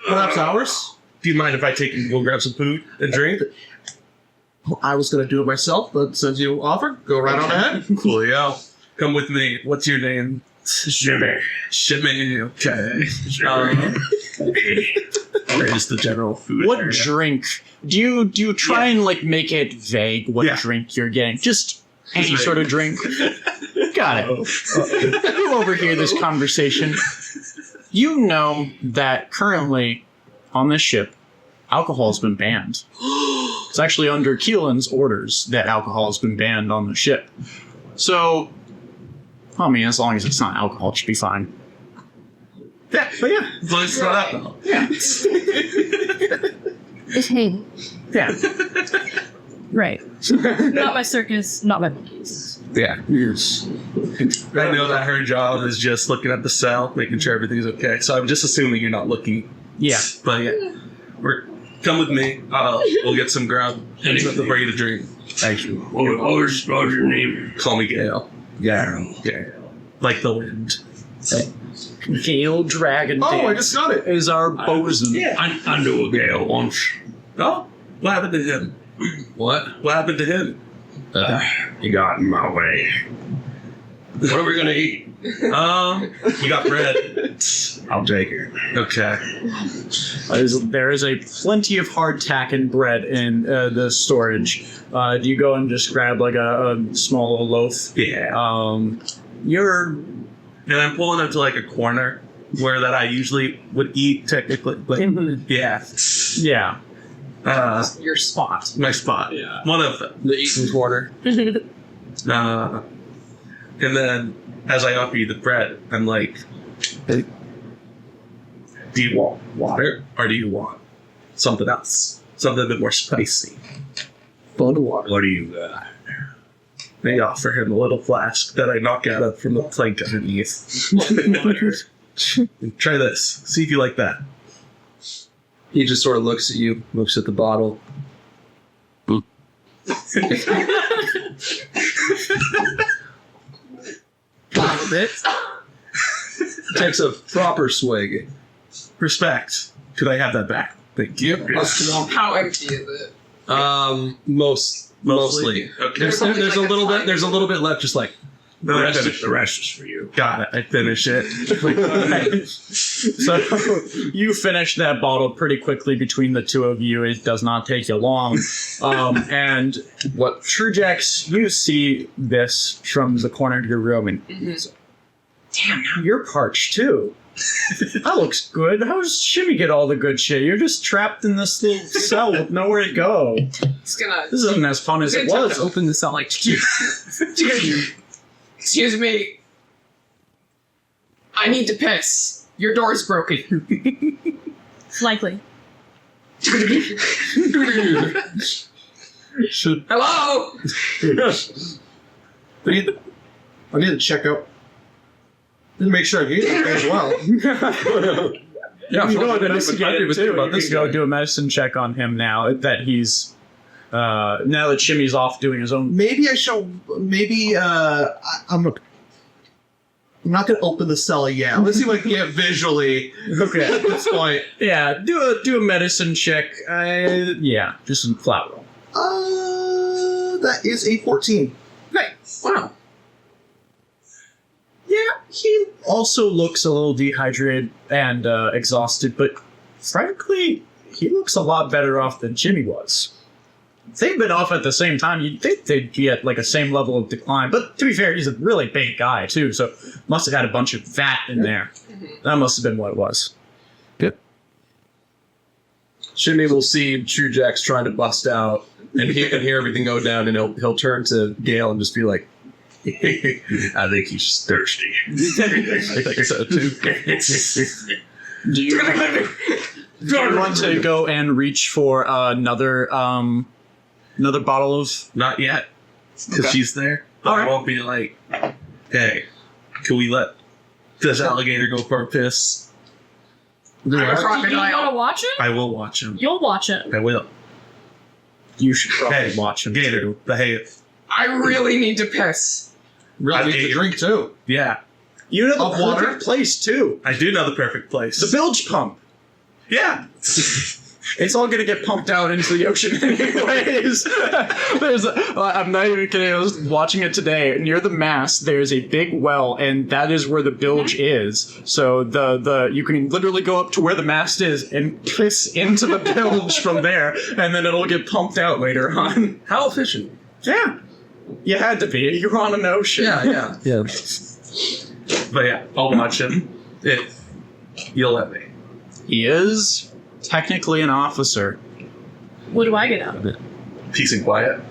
Perhaps hours. Do you mind if I take and go grab some food and drink? I was going to do it myself, but since you offered, go right on ahead. Coolio. Come with me. What's your name? Shimmy. Shimmy. Okay. There's the general food. What area. drink? Do you try and like make it vague what drink you're getting? Just any vague. sort of drink. Got it. You overhear this conversation. You know that currently on this ship, alcohol has been banned. It's actually under Keelan's orders that alcohol has been banned on the ship. So, I mean, as long as it's not alcohol, it should be fine. Yeah, but yeah. As long as it's not alcohol. Yeah. It's Hayden. Yeah. Right. Not my circus, not my monkeys. Yeah. Yes. I know that her job is just looking at the cell, making sure everything's okay. So I'm just assuming you're not looking. Yeah. But yeah. Come with me. We'll get some grub and something for you to drink. Thank you. What's your name? Call me Gale. Gale. Like the wind. Gale Dragon Oh, I Dance just got it. is our bosun. I knew a Gale once. Oh, what happened to him? What? What happened to him? You got in my way. What are we gonna eat? You got bread. I'll take it. Okay. There is a plenty of hardtack and bread in the storage. Do you go and just grab like a small little loaf? Yeah. You're And I'm pulling up to like a corner where that I usually would eat technically. Like, yeah. yeah. Your spot. My spot. Yeah. One of them. The eating corner. And then as I offer you the bread, I'm like, hey, do you want water or do you want something else? Something a bit more spicy. Bottle of water. What do you got? They offer him a little flask that I knock out of from the plank underneath. Try this. See if you like that. He just sort of looks at you, looks at the bottle. A bit. Takes a proper swig. Respect. Could I have that back? Thank you. How empty is it? Mostly. Okay. There's a little bit. There's a little bit left. Just like The rest is for you. Got it. I finish it. So you finish that bottle pretty quickly between the two of you. It does not take you long. And what? Truejax, you see this from the corner of your room, and damn, now you're parched too. That looks good. How does Shimmy get all the good shit? You're just trapped in this little cell with nowhere to go. It's gonna. This isn't as fun as it It's gonna was. open this out like. Excuse me. I need to piss. Your door's broken. It's likely. Hello. I need to check out. Need to make sure I get it as well. Yeah, You know, I didn't even think about this. Go do a medicine check on him now that he's now that Chimmy's off doing his own. Maybe I shall. Maybe I'm not gonna open the cell yet. Let's see what I can get visually Okay. at this point. Yeah, do a medicine check. Yeah, just some flat roll. That is a 14. Nice. Wow. Yeah, he also looks a little dehydrated and exhausted, but frankly, he looks a lot better off than Jimmy was. If they've been off at the same time, you'd think they'd be at like a same level of decline. But to be fair, he's a really big guy too, so must have had a bunch of fat in there. That must have been what it was. Jimmy will see True Jack's trying to bust out, and he can hear everything go down, and he'll turn to Gale and just be like, I think he's thirsty. I think so too. Do you want to go and reach for another bottle of? Not yet, because she's there. All right. I won't be like, hey, can we let this alligator go for a piss? I'm a You want to crocodile. watch it? I will watch him. You'll watch it. I will. You should probably Hey, watch him. Gator, behave. I really need to piss. Really I need ate to it. drink too. Yeah, You know the Of water? perfect place too. I do know the perfect place. The bilge pump. Yeah. It's all gonna get pumped out into the ocean anyways. I'm not even kidding. I was watching it today. Near the mast, there's a big well, and that is where the bilge is. So the you can literally go up to where the mast is and piss into the bilge from there, and then it'll get pumped out later on. How efficient? Yeah, you had to be. You're on an ocean. Yeah. But yeah, I'll watch him. If you'll let me. He is technically an officer. What do I get out of it? Peace and quiet.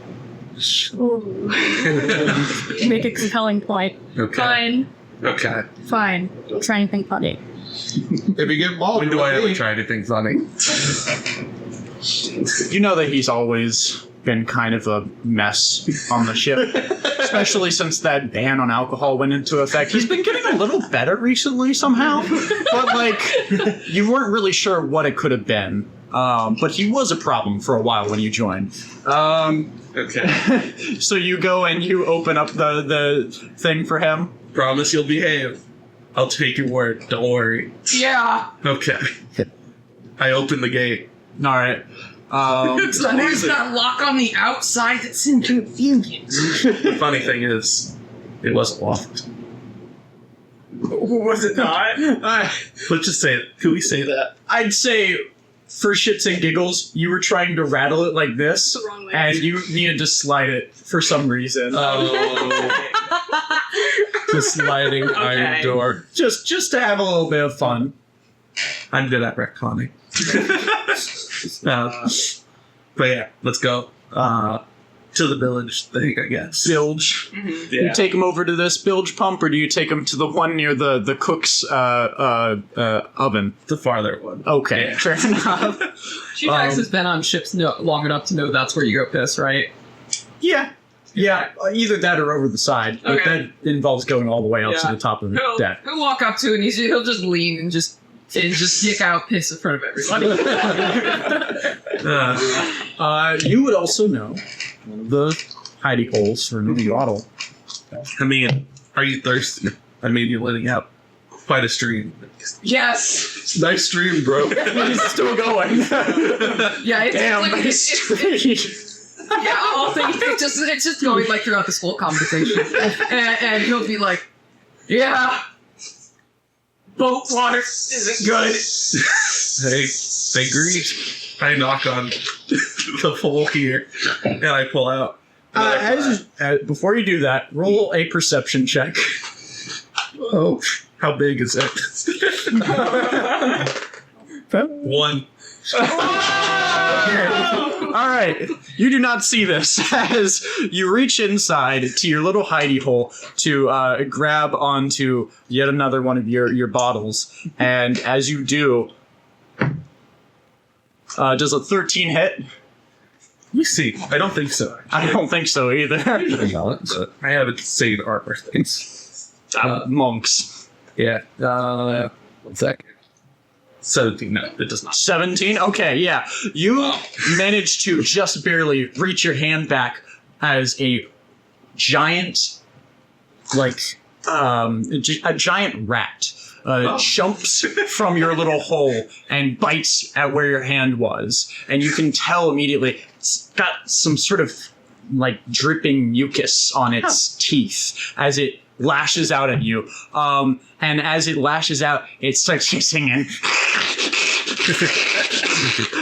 Make a compelling point. Okay. Fine. Okay. Fine. Try anything funny. If you get involved, When do I ever try anything funny? You know that he's always been kind of a mess on the ship, especially since that ban on alcohol went into effect. He's been getting a little better recently somehow, but like you weren't really sure what it could have been. But he was a problem for a while when you joined. Okay. So you go and you open up the thing for him. Promise you'll behave. I'll take your word. Don't worry. Yeah. Okay. I open the gate. All right. There's that lock on the outside that's inconvenient. The funny thing is, it wasn't locked. Was it not? Let's just say it. Can we say that? I'd say, for shits and giggles, you were trying to rattle it like this, The wrong way. and you needed to slide it for some reason. The sliding iron door. Just to have a little bit of fun. I'm good at retconning. But yeah, let's go to the village thing, I guess. Bilge. You take him over to this bilge pump, or do you take him to the one near the cook's oven? The farther one. Okay, Yeah. fair enough. G-Max has been on ships long enough to know that's where you go piss, right? Yeah. Either that or over the side, but Okay. that involves going all the way up Yeah. to the top of the deck. He'll walk up to it and he'll just lean and just dick out piss in front of everybody. You would also know one of the hidey holes for a new bottle. I mean, are you thirsty? I mean, you're letting out quite a stream. Yes. Nice stream, bro. He's still going. Yeah. It's Damn, like, yeah, I'll think it's just going like throughout this whole conversation, and he'll be like, "Yeah, boat water isn't good." Hey, they agree. I knock on the pole here, and I pull out. Before you do that, roll a perception check. Oh, how big is it? 1. All right, you do not see this as you reach inside to your little hidey hole to grab onto yet another one of your bottles, and as you do, does a 13 hit? me see. I don't think so. I don't think so either. I haven't seen armor things. Monks. Yeah. 1 second. 17. No, it does not. 17? Okay, yeah. You managed to just barely reach your hand back as a giant, a giant rat jumps from your little hole and bites at where your hand was. And you can tell immediately it's got some sort of dripping mucus on its teeth as it lashes out at you. And as it lashes out, it starts singing.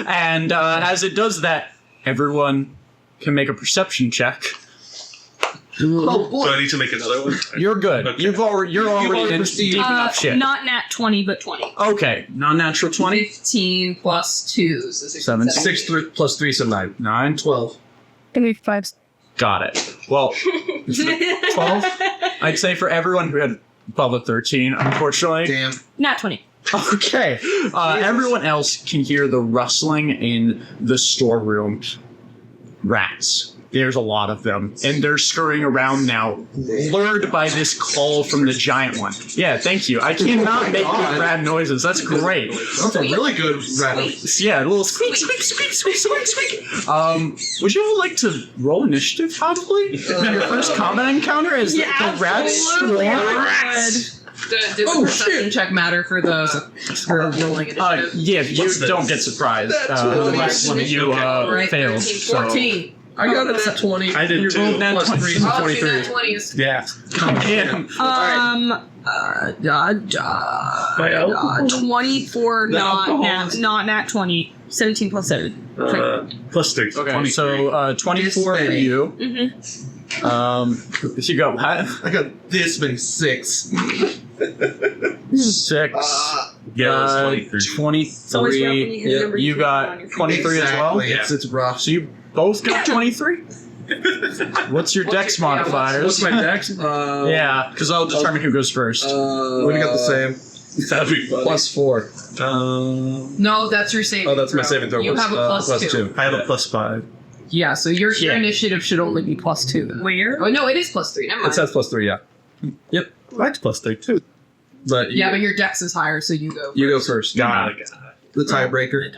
And as it does that, everyone can make a perception check. Oh boy. Do I need to make another one? You're good. Okay. You're already in deep enough shit. Not nat 20, but 20. Okay, non-natural 20. 15 plus 2. So 7, 6 plus 3, so 9. 9, 12. Give me 5. got it. Well, 12. I'd say for everyone who had above a 13, unfortunately. Damn. Nat 20. Okay. Everyone else can hear the rustling in the storeroom. Rats. There's a lot of them, and they're scurrying around now, lured by this call from the giant one. Yeah, thank you. I cannot make good rat noises. That's great. That's a really good rat. Yeah, a little squeak, squeak, squeak, squeak, squeak, squeak. Would you all like to roll initiative, probably? Your first combat encounter is the rats swarm? Does the perception check matter for rolling initiative? Yeah, you don't get surprised unless one of you failed. 14. I got it at 20. I did You too. rolled nat Plus 20. 3 is Oh, 23. 20s. Yeah. Damn. 24, not nat 20. 17 plus 7. Plus 3. Okay, 23. so 24 for you. You got what? I got this many 6. 6. Yeah, it was 23. It's always rough when you 23. hit a number You you can't got on your 23 as well? Exactly. It's rough. So you both got 23? What's your dex modifiers? What's my dex? Yeah, because I'll determine who goes first. We got the same. That'd be funny. Plus 4. No, that's your saving Oh, that's my throw. saving throw. You have a plus 2. I have a plus 5. Yeah, so your Yeah. initiative should only be plus 2. Then. Where? Oh, no, it is plus 3. Never It mind. says plus 3, yeah. Yep. Mine's plus 3 too. But Yeah, but your dex is higher, so you go. you go first. Got The tiebreaker.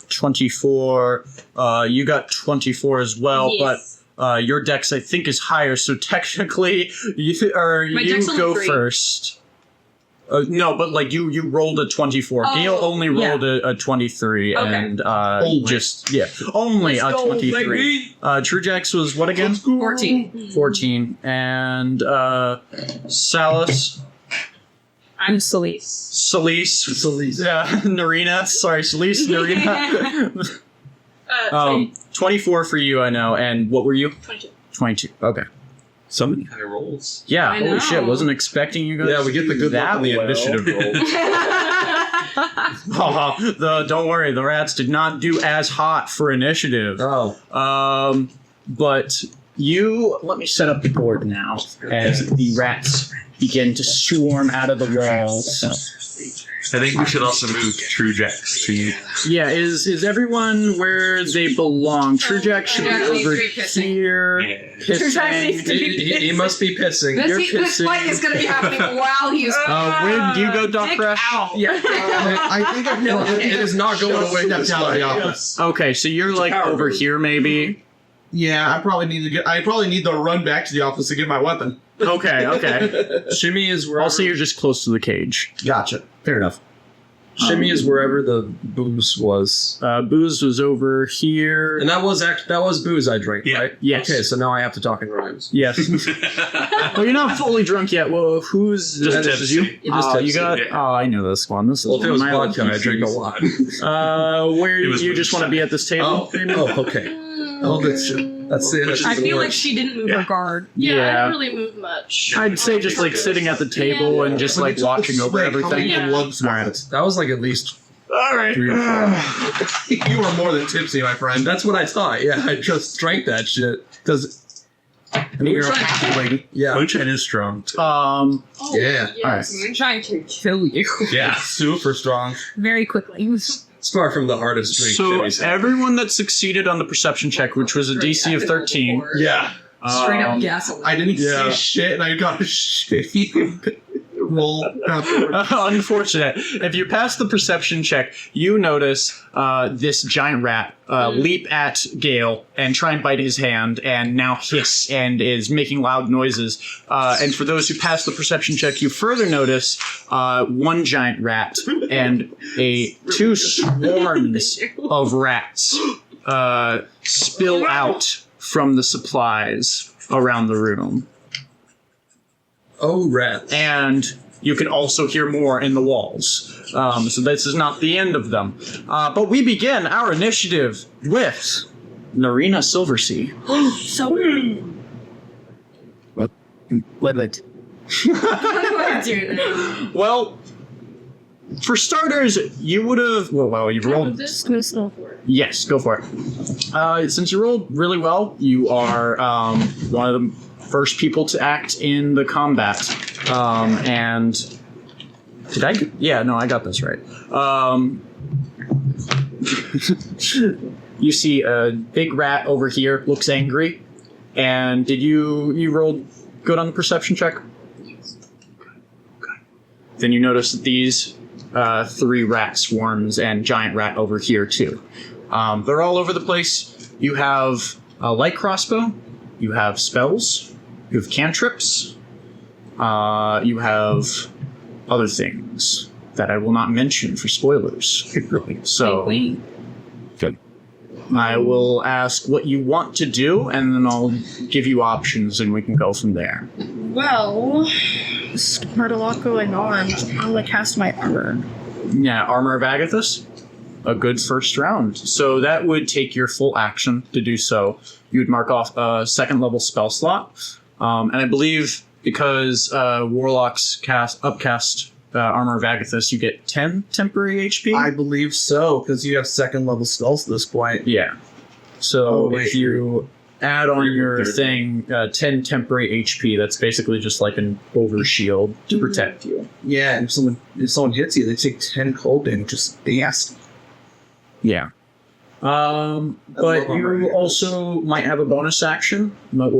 24. You got 24 as well, Yes. but your dex I think is higher, so technically you dex only go 3. first. No, but you rolled a 24. Oh, Gail only rolled a 23, Okay. and Only. only Let's a go, 23. Truejax was what again? 14. 14, and Salis, I'm Celise. Celise, yeah, Narina. Sorry, Celise, Narina. 24 for you, I know. And what were you? 22. 22. Okay. So many high rolls. Yeah. I Holy know. shit! Wasn't expecting you guys. Yeah, we get the good that luck on the well. initiative roll. Don't worry, the rats did not do as hot for initiative. Oh. But you let me set up the board now as the rats begin to swarm out of the walls. I think we should also move True Jacks to you. Yeah, is everyone where they belong? Truejack should be Truejack needs over to be pissing. here. Yeah. Truejack needs to Pissing. He must be pissing. This fight is going to be happening while he's. Where do you go, Doc Fresh? Yeah. I think I know. It is not going away. Stepped out of the office. Okay, so you're like over here, maybe. Yeah, I probably need to run back to the office to get my weapon. Okay. Shimmy is wherever. Also, you're just close to the cage. Gotcha. Fair enough. Shimmy is wherever the booze was, Booze was over here. and that was booze I drank, Yeah. right? Yes. Okay, so now I have to talk in rhymes. Yes. Well, you're not fully drunk yet. Well, who's Just this is you? tipsy. Just Oh, you tipsy, got. yeah. Oh, I know this one. This is Well, if one it was of my vodka, old I drink a PCs. lot. Where It was you just want to be at this table? Oh, okay. Oh, that's That's it. I feel like she didn't move her guard. Yeah, I Yeah. didn't really move much. I'd say just like sitting at the table and just like watching over everything. Yeah. that was like at least All right. 3 or 4. You were more than tipsy, my friend. That's what I thought. Yeah, I just drank that shit because Yeah. Moonshine is strong. Yeah. Yes, I'm trying to kill you Yeah, super strong. very quickly. It's far from the hardest drink. So Jimmy's had. everyone that succeeded on the perception check, which was a DC of 13. Yeah. Straight up gasoline. I didn't Yeah. see shit, and I got a shitty roll. Unfortunate. If you pass the perception check, you notice this giant rat leap at Gale and try and bite his hand, and now hiss and is making loud noises. And for those who pass the perception check, you further notice one giant rat and two swarms of rats spill out from the supplies around the room. Oh, rats. And you can also hear more in the walls. So this is not the end of them. But we begin our initiative with Narina Silversea. So What? Well, for starters, you would have... Well, you rolled... just gonna snow for it. Yes, go for it. Since you rolled really well, you are one of the first people to act in the combat. And did I? Yeah, no, I got this right. You see a big rat over here, looks angry. And did you rolled good on the perception check? Then you notice that these 3 rat swarms and giant rat over here too. They're all over the place. You have a light crossbow. You have spells. You have cantrips. You have other things that I will not mention for spoilers. So Good. I will ask what you want to do, and then I'll give you options, and we can go from there. Well, there's quite a lot going on. I'll cast my armor. Yeah, Armor of Agathis. A good first round. So that would take your full action to do so. You would mark off a 2nd level spell slot. And I believe because Warlocks upcast Armor of Agathis, you get 10 temporary HP? I believe so, because you have 2nd level spells at this point. Yeah. So Oh, wait. if you add on your thing 10 temporary HP, that's basically just like an overshield to protect you. Yeah, and if someone hits you, they take 10 cold damage. Just nasty. Yeah. But you also might have a bonus action. Might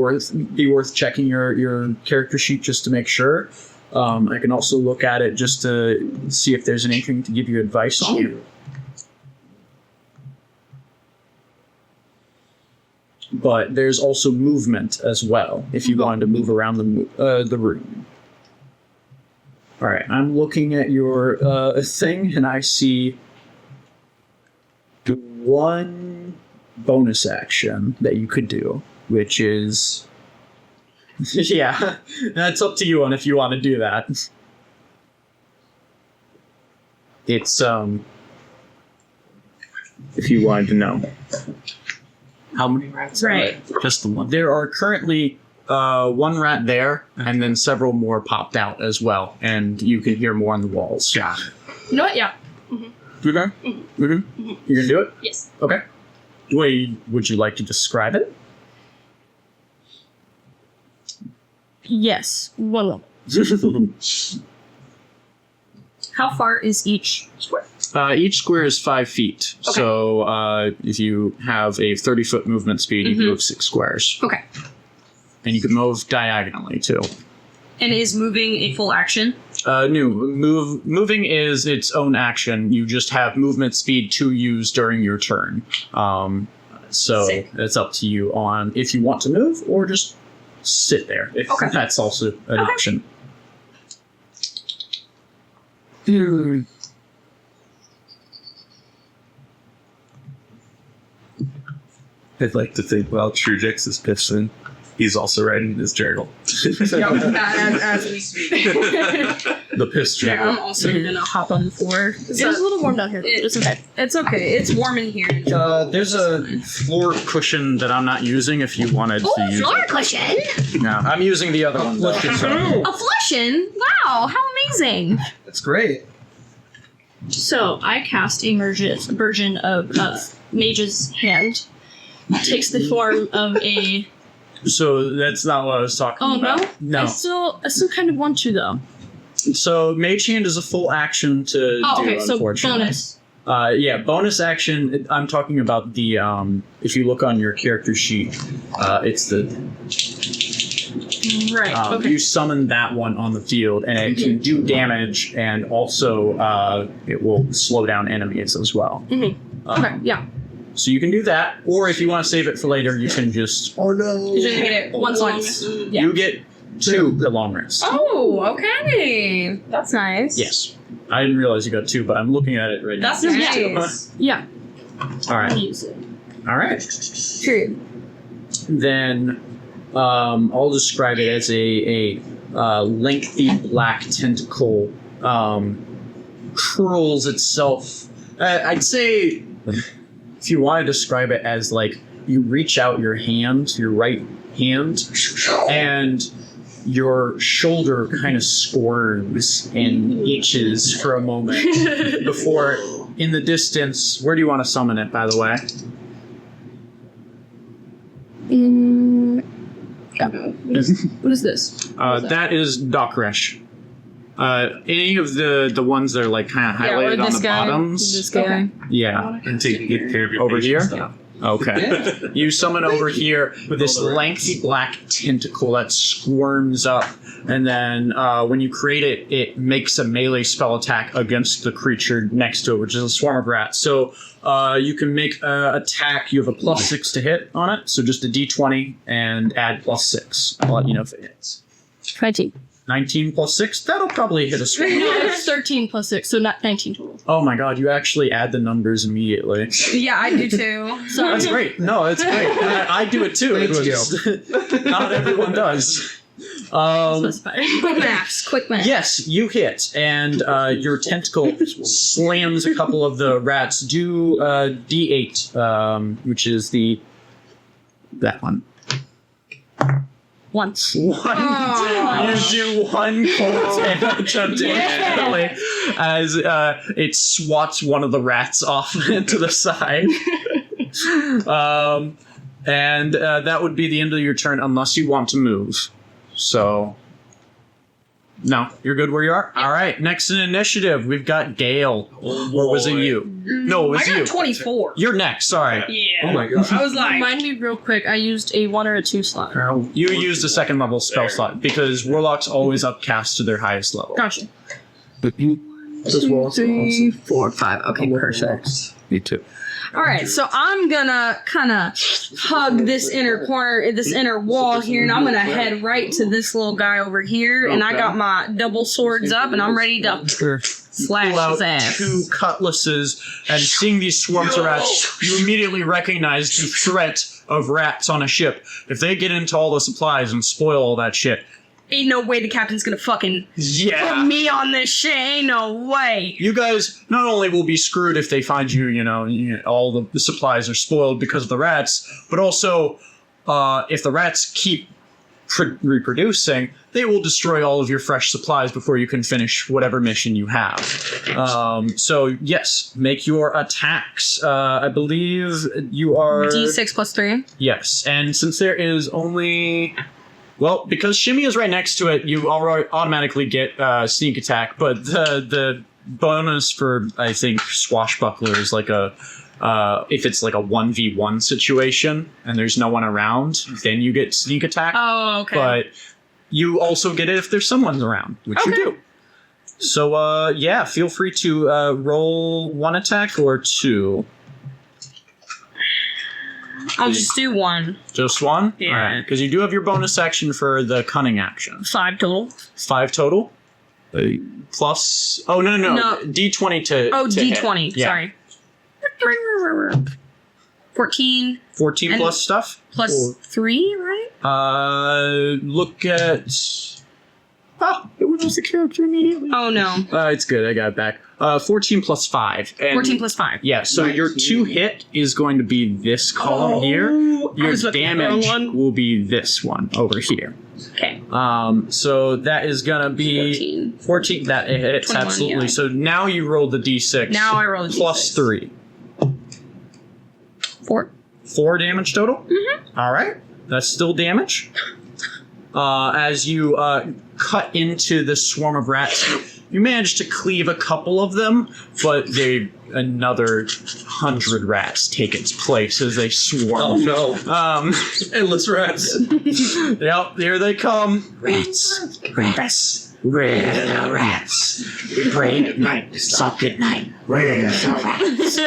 be worth checking your character sheet just to make sure. I can also look at it just to see if there's anything to give you advice on. But there's also movement as well, if you wanted to move around the room. All right, I'm looking at your thing, and I see one bonus action that you could do, which is... yeah, that's up to you on if you want to do that. It's, if you wanted to know. How many rats are Right. there? Just the one. There are currently 1 rat there, and then several more popped out as well, and you can hear more on the walls. Yeah. You know what? Yeah. You okay? You're gonna do it? Yes. Okay. Would you like to describe it? Yes. One level. How far is each square? Each square is 5 feet. Okay. So if you have a 30-foot movement speed, you can move 6 squares. Okay. And you can move diagonally, too. And is moving a full action? Moving is its own action. You just have movement speed to use during your turn. So Sick. it's up to you on if you want to move or just sit there. If Okay. that's also an option. I'd like to think while Trujix is pissing, he's also writing his journal. As we speak. The piss journal. I'm also gonna hop on the floor. It's a little warm down here. It's okay. It's okay. It's warm in here. There's a floor cushion that I'm not using if you wanted to use Floor it. cushion? No, I'm using the other one. though. A flushin? Wow, how amazing. That's great. So I cast a version of Mage's Hand. Takes the form of a So that's not what I was talking Oh about. no? I still kind of want to though. So Mage Hand is a full action to Oh, do, okay. So unfortunately. bonus. Yeah, bonus action. I'm talking about the. If you look on your character sheet, it's the. Right. Okay. You summon that one on the field, and it can do damage, and also it will slow down enemies as well. Okay. Yeah. So you can do that, or if you want to save it for later, you can just. Oh no! You just get it once. Yeah. You get 2 the long rest. Oh, okay. That's nice. Yes. I didn't realize you got 2, but I'm looking at it right That's now. nice. Yeah. All right. I'll use it. All right. Period. Then I'll describe it as a lengthy black tentacle curls itself. I'd say if you want to describe it as like you reach out your hand, your right hand, and your shoulder kind of squirms and itches for a moment before in the distance. Where do you want to summon it, by the way? What is this? That is Dokresh. Any of the ones that are like kind of highlighted on the bottoms. This guy. Yeah. And take good care of your Over patients here? now. Okay. You summon over here with this lengthy black tentacle that squirms up, and then when you create it, it makes a melee spell attack against the creature next to it, which is a swarm of rats. So you can make an attack. You have a +6 to hit on it, so just a d20 and add +6. I'll let you know if it hits. 20. 19 + 6, that'll probably hit a straight. No, it's 13 plus 6, so not 19 total. Oh my god, you actually add the numbers immediately. Yeah, I do too. So That's great. No, that's great. I do it too. Not everyone does. Quick math. Yes, you hit, and your tentacle slams a couple of the rats. Do D8, which is that one. Once. You do 1 cold damage unfortunately, as it swats one of the rats off to the side. And that would be the end of your turn unless you want to move. So, no, you're good where you are? All right, next in initiative, we've got Gale. Or was it you? No, it was I you. got 24. You're next, sorry. Yeah. Oh my god! I was like, Remind me real quick, I used a 1 or a 2 slot. You used a 2nd level spell slot because Warlocks always upcast to their highest level. Gotcha. This wall. 3, 4, 5. Okay, perfect. Me too. Alright, so I'm gonna kind of hug this inner corner, this inner wall here, and I'm gonna head right to this little guy over here, and I got my double swords up, and I'm ready to slash Pull his out ass. 2 cutlasses, and seeing these swarms of rats, you immediately recognize the threat of rats on a ship. If they get into all the supplies and spoil all that shit, Ain't no way the captain's gonna fucking yeah. put me on this shit. Ain't no way. You guys not only will be screwed if they find you, all the supplies are spoiled because of the rats, but also if the rats keep reproducing, they will destroy all of your fresh supplies before you can finish whatever mission you have. So yes, make your attacks. I believe you are D6 plus 3. Yes, and since there is only. Well, because Shimmy is right next to it, you automatically get sneak attack, but the bonus for, I think, Swashbuckler is like if it's like a 1v1 situation and there's no one around, then you get sneak attack. Oh, okay. But you also get it if there's someone around, which you do. So, yeah, feel free to roll 1 attack or 2. I'll just do 1. Just 1? Yeah. Alright, because you do have your bonus action for the cunning action. 5 total. 5 total? Plus... Oh, no. No. D20 to Oh, to D20. hit. Yeah. Sorry. 14 14 And- plus stuff? plus 3, right? Look at... Oh, it was the character immediately. Oh, no. It's good, I got it back. 14 plus 5. And 14 plus 5. Yeah, so your 2 hit is going to be this column here. Your was looking at the wrong damage one. will be this one over here. Okay. So that is gonna be 14. That hits 21, absolutely. yeah. So now you roll the d6. Now I roll the plus D6. 3. 4. 4 damage total. Mm-hmm. All right. That's still damage. As you cut into the swarm of rats, you manage to cleave a couple of them, but another 100 rats take its place as they swarm. Oh no. Endless rats. Yep, here they come. Rats, rats, rats. We pray at night, stop at night. Rats, rats.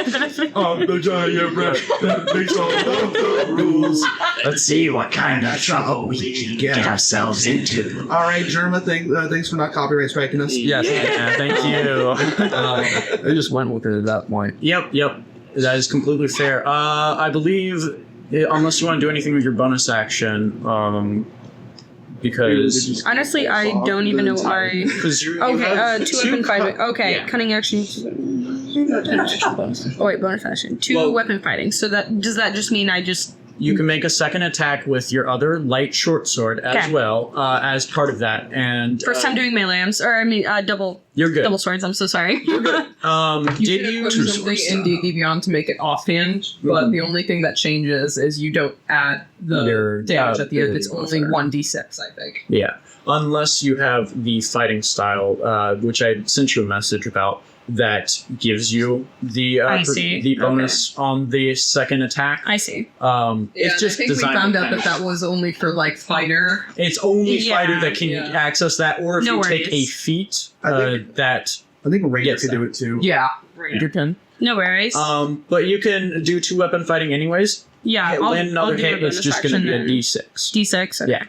I'm the giant rat that makes all the rules. Let's see what kind of trouble we can get ourselves into. All right, Germa, thanks for not copyright striking us. Yes. Yeah, thank you. I just went with it at that point. Yep. That is completely fair. I believe, unless you want to do anything with your bonus action, because Honestly, I don't even know what my. you Okay, have two weapon fighting. Okay, yeah. cunning action. Oh wait, bonus action. Two Well- weapon fighting. So does that just mean I just? You can make a second attack with your other light short sword as Okay. well as part of that. And First time doing melee. Double. you're good. Double swords. I'm so sorry. You Did could you? put something in D&D Beyond to make it offhand, but the only thing that changes is you don't add the Your- damage at the end. the It's only modifier. 1d6, I think. Yeah, unless you have the fighting style, which I sent you a message about, that gives you the I see. the bonus on the second attack. I see. It's just I think we designed found to out that kind of- that was only for like fighter. It's only Yeah, fighter that can yeah. access that, or if No you take a worries. feat I that I think Ranger Yes, could do it too. Yeah. you can. No worries. But you can do 2 weapon fighting anyways. yeah, Hit, land another do hit. a It's bonus just going to be a action. d6. D6. Okay. Yeah.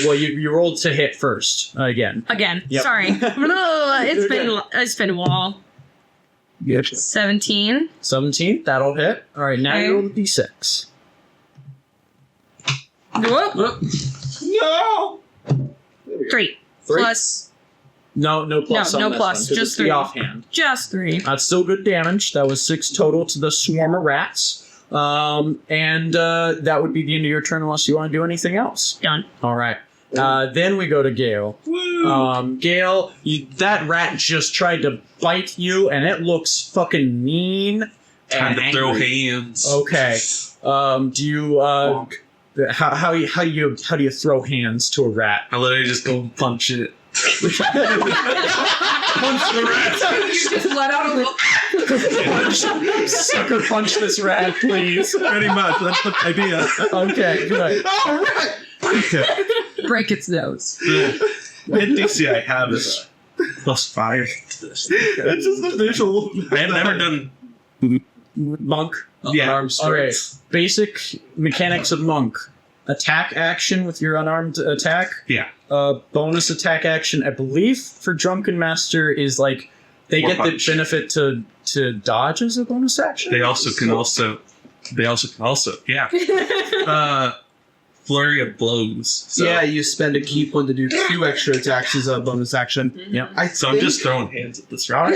Well, you rolled to hit first again. Again. Yep. Sorry. It's been a while. Yes. 17. 17. That'll hit. All right. Now Okay. you roll a d6. Whoop. No. 3. Three? Plus No plus. No, on no this plus, one, 'cause just it's the 3. offhand. just 3. That's still good damage. That was 6 total to the swarm of rats. And that would be the end of your turn unless you want to do anything else. Done. All right. Then we go to Gale. Gale, that rat just tried to bite you, and it looks fucking mean. Time and to throw angry. hands. Okay. Do you? How do you throw hands to a rat? I literally just go punch it. Punch the rat. You just let out a little. Sucker punch this rat, please. Pretty much. That's the idea. Okay, good. Okay. Break its nose. The hit DC I have is +5. It's just the visual. I have never done. Monk. Yeah. Unarmed All right. strikes. Basic mechanics of monk. Attack action with your unarmed attack. Yeah. Bonus attack action, I believe, for Drunken Master is like they More get punch. the benefit to dodge as a bonus action. They also can yeah. Flurry of blows. So, Yeah, you spend a key point to do 2 extra attacks as a bonus action. Yep. so I'm just throwing hands at this round.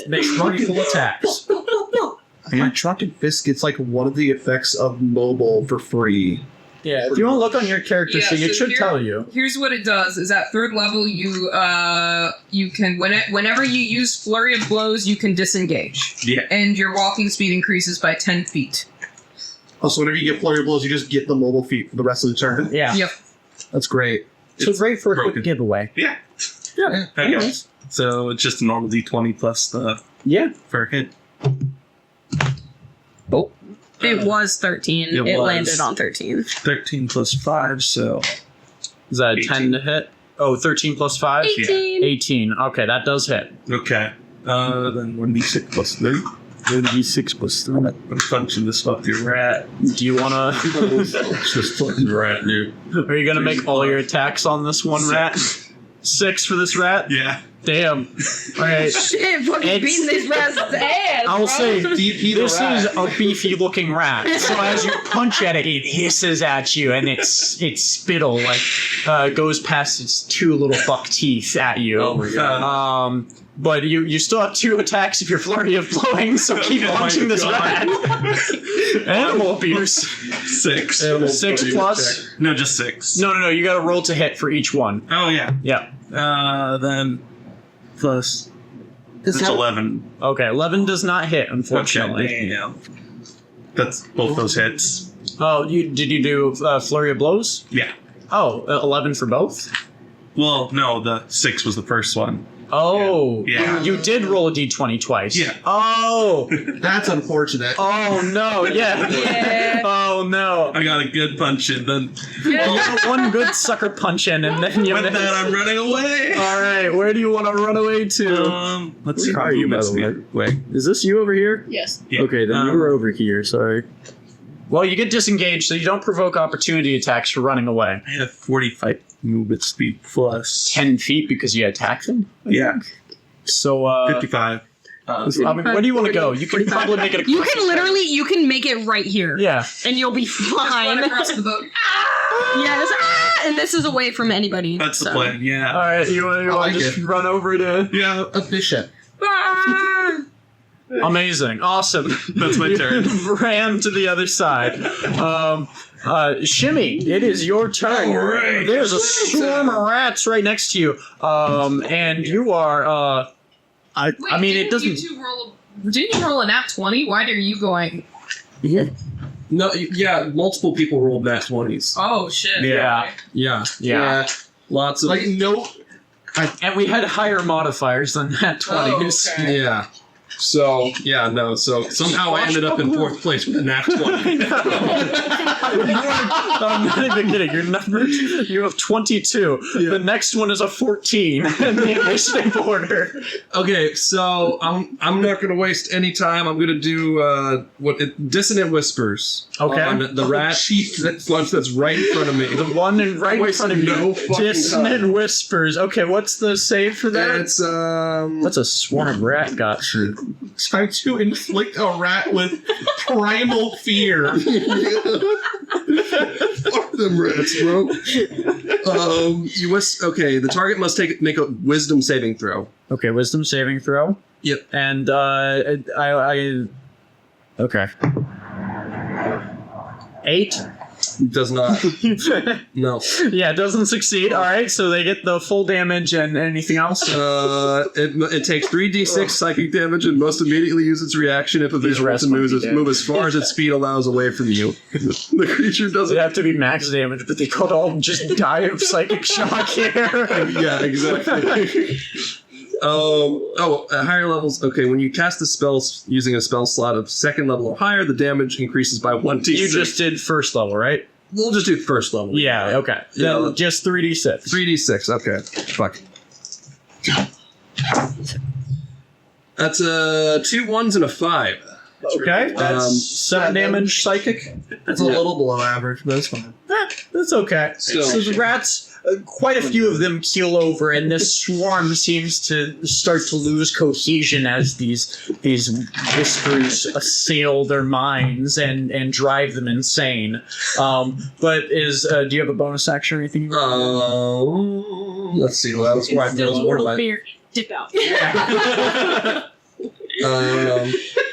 Make multiple attacks. My Drunken Fist gets like one of the effects of mobile for free. Yeah, if you want to look on your character sheet, it so should tell you. Here's what it does: is at 3rd level, you can whenever you use flurry of blows, you can disengage, Yeah. and your walking speed increases by 10 feet. Also, whenever you get flurry of blows, you just get the mobile feat for the rest of the turn. Yeah. Yep. That's great. So great for a broken. quick giveaway. Yeah. Yeah. Okay. So it's just a normal D20 plus the Yeah. for a hit. Oh. It was 13. It It was. landed on 13. 13 plus 5, so Is that a 18. 10 to hit? Oh, 13 plus 5? 18. 18. Okay, that does hit. okay. Then 1d6 plus 3. 1d6 plus 3. I'm punching this fucking rat. Do you want to... It's this fucking rat, dude. Are you going to make all your attacks on this one rat? 6 for this rat? Yeah. Damn. All right. Shit, fucking It's- beating this rat's ass. I'll bro. say DP the this rat. is a beefy looking rat. So as you punch at it, it hisses at you, and its spittle goes past its 2 little buck teeth at you. Oh my god. But you still have 2 attacks if you're flurry of blowing, so keep Oh my punching this God. rat. Animal abuse. 6. 6 plus. No, just 6. No. You got to roll to hit for each one. Oh, yeah. Yeah. Then plus. It's 11. Okay. 11 does not hit, Okay, unfortunately. damn. That's both those hits. Oh, did you do flurry of blows? Yeah. Oh, 11 for both? Well, no, the 6 was the first one. Oh, Yeah. You did roll a d20 twice. Yeah. Oh, That's unfortunate. oh no, yeah. Yeah. Oh no. I got a good punch in, then You got one good sucker punch in, and then you with that I'm running away. All right, where do you want to run away to? Let's see. How are you, by the way? Is this you over here? Yes. Yeah. Okay, then you were over here, sorry. Well, you get disengaged, so you don't provoke opportunity attacks for running away. I have 45 movement speed plus 10 feet because you attacked him? Yeah. So, 55. I mean, where do you want to go? You can probably make it You across can literally, you can make it right here. Yeah. And you'll be fine. Across the boat. Yes. And this is away from anybody. That's the so. plan. Yeah. All right, you want like to just it. run over to... Yeah. A bishop. Ah! Amazing. Awesome. That's my turn. Ran to the other side. Shimmy, it is your turn. All right. There's a swarm of rats right next to you. And you are, I mean, it doesn't... Didn't you roll a nat 20? Why are you going? No, yeah, multiple people rolled nat 20s. Oh, shit. Yeah. Yeah, Yeah. lots of Like, no. And we had higher modifiers than that 20s. Oh, okay. yeah. So yeah, no. So somehow I ended up in 4th place with a nat 20. I'm not even kidding. Your number, you have 22. Yeah. The next one is a 14 in the initiative order. Okay, so I'm not going to waste any time. I'm going to do dissonant whispers. Okay. On the rat that's right in front of me. The one right in front of you. No fucking Dissonant time. whispers. Okay, what's the save for that? It's What's a swarm rat got? Try to inflict a rat with primal fear. Fuck them rats, bro. Okay, the target must make a wisdom saving throw. Okay, wisdom saving throw. Yep. And I okay. 8. Does not. No. Yeah, it doesn't succeed. All right, so they get the full damage and anything else. It takes 3d6 psychic damage and must immediately use its reaction if These it rats to must be dead. move as far as its speed allows away from you. The creature They doesn't. have to be max damage, but they could all just die of psychic shock here. Yeah, exactly. At higher levels. Okay, when you cast the spells using a spell slot of 2nd level or higher, the damage increases by 1d6. You just did first level, right? We'll just do 1st level. Yeah, okay. Yeah. Then just 3d6. 3d6. Okay. Fuck. That's 2 1s and a 5. Okay, that's 7 damage psychic. It's a little below average, but it's fine. That's okay. Still. So the rats, quite a few of them keel over, and this swarm seems to start to lose cohesion as these whispers assail their minds and drive them insane. But do you have a bonus action or anything? Let's see. Well, that's why I feel Still more a like. beer. Dip out.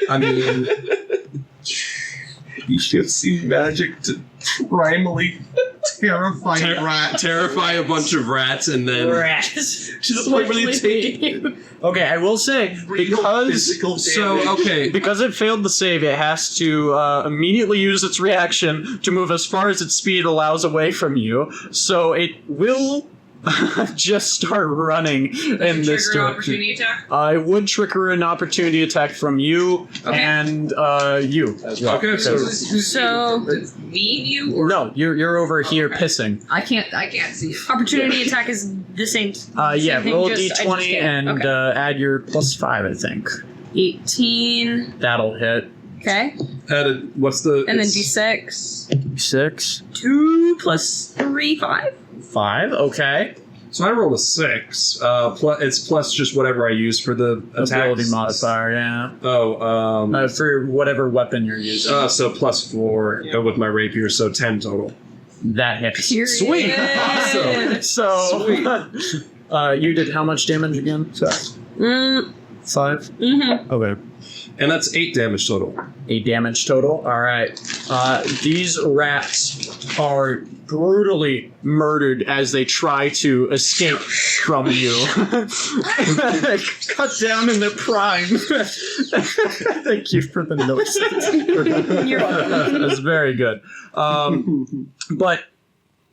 I mean, You should see magic to primally terrify a rat. terrify a bunch of rats and then. Rats. Just literally take Okay, I will say, because physical So, damage. okay. because it failed the save, it has to immediately use its reaction to move as far as its speed allows away from you. So it will just start running in this Trigger direction. opportunity attack? I would trigger an opportunity attack from you and you as well. Okay, so. So, Me, you, or No, you're over here Okay. pissing. I can't see it. opportunity attack is the same. Yeah, same thing, roll a just- I d20 just get- and okay. add your +5, I think. 18. That'll hit. Okay. What's the. And then it's- d6. 6, 2 plus 3, 5. 5, okay. So I rolled a 6. It's plus just whatever I use for the Ability attacks. modifier, yeah. Oh, For whatever weapon you're using. so +4 with my rapier, so 10 total. That hits. Period. Sweet. Awesome. So, you did how much damage again? 5? Mm-hmm. Okay. And that's 8 damage total. 8 damage total. All right. These rats are brutally murdered as they try to escape from you. Cut down in their prime. Thank you for the noise. That's very good. But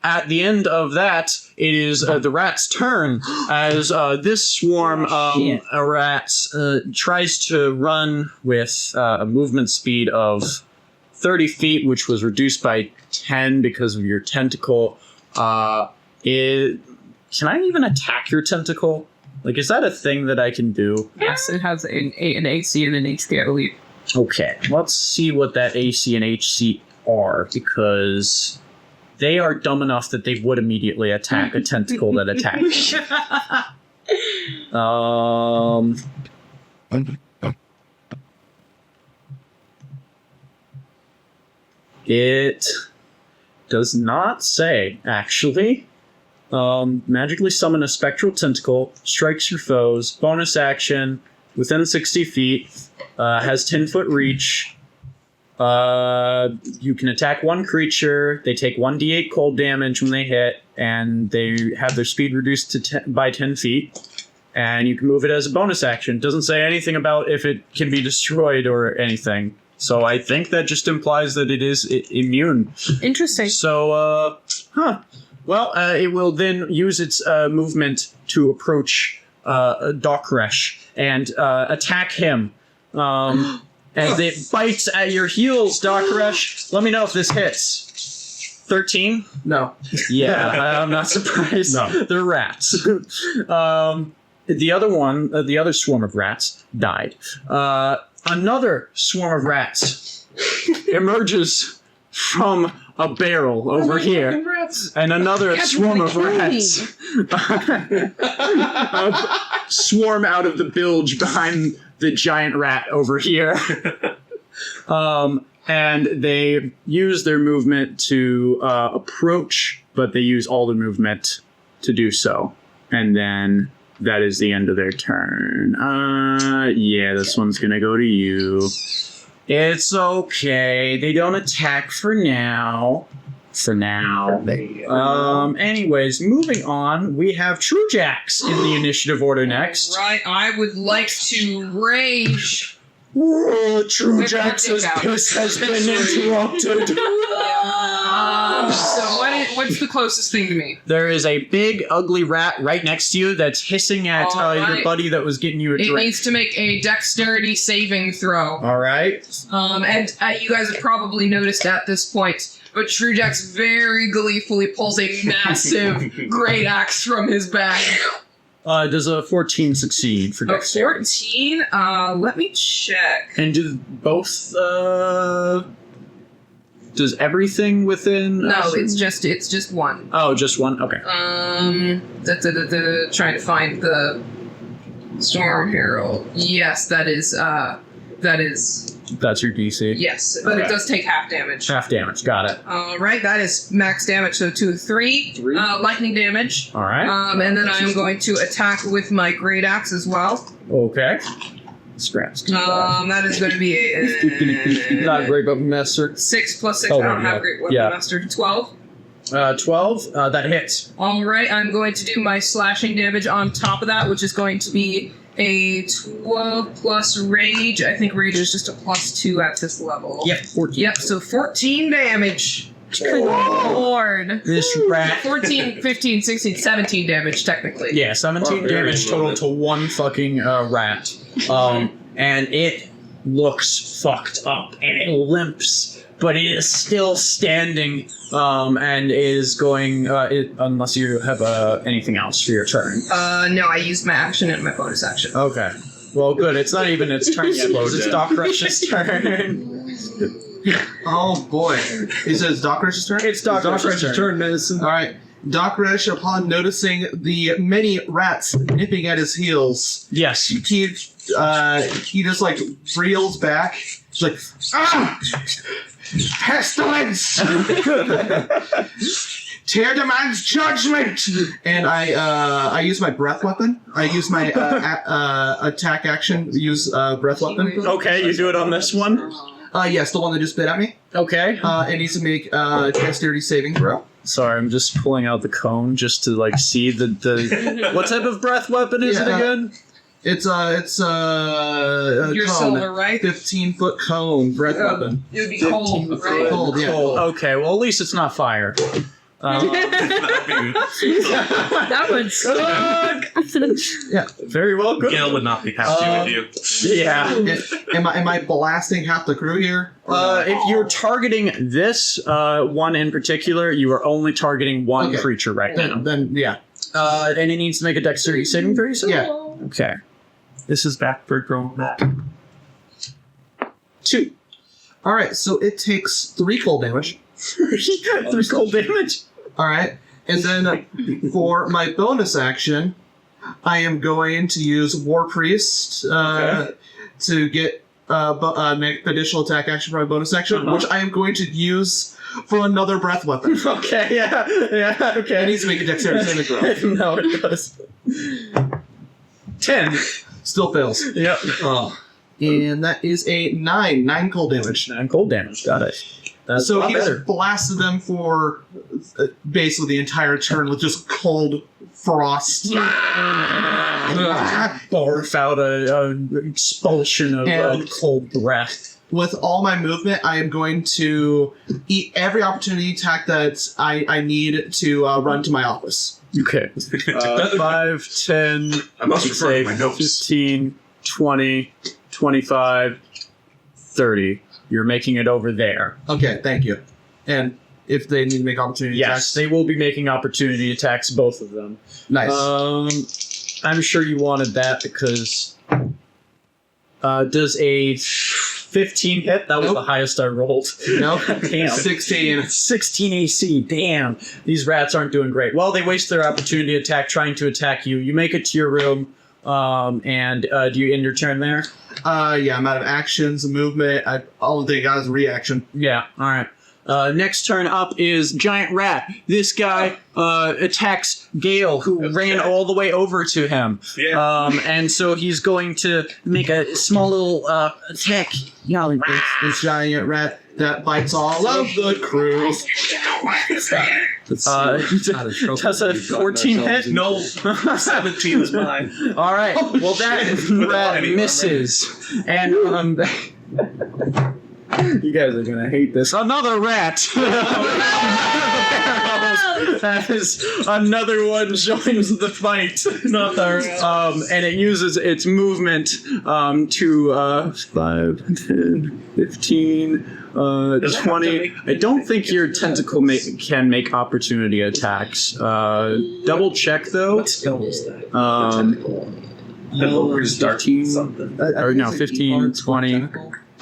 at the end of that, it is the rat's turn as this swarm of rats tries to run with a movement speed of 30 feet, which was reduced by 10 because of your tentacle. Can I even attack your tentacle? Like, is that a thing that I can do? Yes, it has an AC and an HP, I believe. Okay, let's see what that AC and HC are, because they are dumb enough that they would immediately attack a tentacle that attacks. It does not say, actually. Magically summon a spectral tentacle, strikes your foes, bonus action, within 60 feet, has 10-foot reach. You can attack one creature, they take 1d8 cold damage when they hit, and they have their speed reduced to by 10 feet. And you can move it as a bonus action. Doesn't say anything about if it can be destroyed or anything. So I think that just implies that it is immune. Interesting. So, Well, it will then use its movement to approach Dokresh and attack him. As it bites at your heels, Dokresh. Let me know if this hits. 13? No. Yeah, I'm not surprised. No. They're rats. The other one, the other swarm of rats, died. Another swarm of rats emerges from a barrel over here. And another swarm of rats swarm out of the bilge behind the giant rat over here. And they use their movement to approach, but they use all the movement to do so. And then that is the end of their turn. Yeah, this one's gonna go to you. It's okay. They don't attack for now. Anyways, moving on, we have Truejax in the initiative order next. Right, I would like to rage. Whoa, Truejax's piss has been interrupted. So what's the closest thing to me? There is a big, ugly rat right next to you that's hissing at your buddy that was getting you a It drink. needs to make a dexterity saving throw. All right. And you guys have probably noticed at this point, but Truejax very gleefully pulls a massive great axe from his bag. Does a 14 succeed for dexterity? 14? Let me check. And do both, does everything within... No, it's just one. Oh, just one? Okay. Trying to find the Storm Herald. Yes, that is... That's your DC? Yes, but it does take half damage. Half damage, got it. Alright, that is max damage, so 2 of 3. Lightning damage. Alright. And then I'm going to attack with my great axe as well. Okay. Scraps. That is going to be a... Not great, but master. 6 plus 6, Oh, I don't yeah. have great weapon Yeah. master. 12. 12, that hits. Alright, I'm going to do my slashing damage on top of that, which is going to be a 12 plus rage. I think rage is just a +2 at this level. Yep, 14. Yep, so 14 damage. Good lord. This rat... 14, 15, 16, 17 damage, technically. Yeah, 17 damage total to one fucking rat. And it looks fucked up, and it limps, but it is still standing, and is going, unless you have anything else for your turn. No, I used my action and my bonus action. Okay. Well, good. It's not even its turn yet, because it's Dokrush's turn. Oh boy. He says Dockresh's turn? It's Dokrush's turn. medicine. Alright. Dokresh, upon noticing the many rats nipping at his heels, Yes. he just like reels back. He's like, pestilence! Tear demands judgment! And I use my breath weapon. I use my attack action. Use breath weapon. Okay, you do it on this one? Yes, the one that just bit at me. Okay. It needs to make a dexterity saving throw. Sorry, I'm just pulling out the cone just to like see the what type of breath weapon is it again? It's a Your cone. silver, right? 15-foot cone breath weapon. It would be cold, right? Cold, yeah. Oh, okay, well at least it's not fire. That would suck. Very well, good. Gil would not be happy with you. Yeah. Am I blasting half the crew here? If you're targeting this one in particular, you are only targeting one Okay. creature right now. Then yeah. And it needs to make a dexterity saving throw, you said? Yeah. Okay. This is back for growing back. 2. All right, so it takes 3 cold damage. 3 cold damage. All right, and then for my bonus action, I am going to use War Priest to get make additional attack action for my bonus action, which I am going to use for another breath weapon. Okay, yeah, okay. It needs to make a dexterity saving throw. No, it does. 10. Still fails. Yep. Oh. And that is a 9 cold damage. 9 cold damage. Got it. That's So a lot he better. blasted them for basically the entire turn with just cold frost. Barf out an expulsion of And- cold breath. With all my movement, I am going to eat every opportunity attack that I need to run to my office. Okay. 5, 10, I must let's refer say to my notes. 15, 20, 25, 30. You're making it over there. Okay, thank you. And if they need to make opportunity Yes, attacks, they will be making opportunity attacks, both of them. nice. I'm sure you wanted that because does a 15 hit? That was Nope. the highest I rolled. no, Damn. 16. 16 AC. Damn. These rats aren't doing great. Well, they waste their opportunity attack trying to attack you. You make it to your room, and do you end your turn there? Yeah, I'm out of actions, movement. All they got is reaction. Yeah, alright. Next turn up is Giant Rat. This guy attacks Gale, who ran all the way over to him. Yeah. And so he's going to make a small little attack. This giant rat that bites all of the crew. Does a 14 hit? No, 17 is mine. All right. Well, that rat misses, and you guys are gonna hate this. Another rat. That is another one joins the fight. Not the and it uses its movement to 5, 10, 15, 20. I don't think your tentacle can make opportunity attacks. Double check though. What spell is that? The lowers dark 15, something. or no, 15, 20.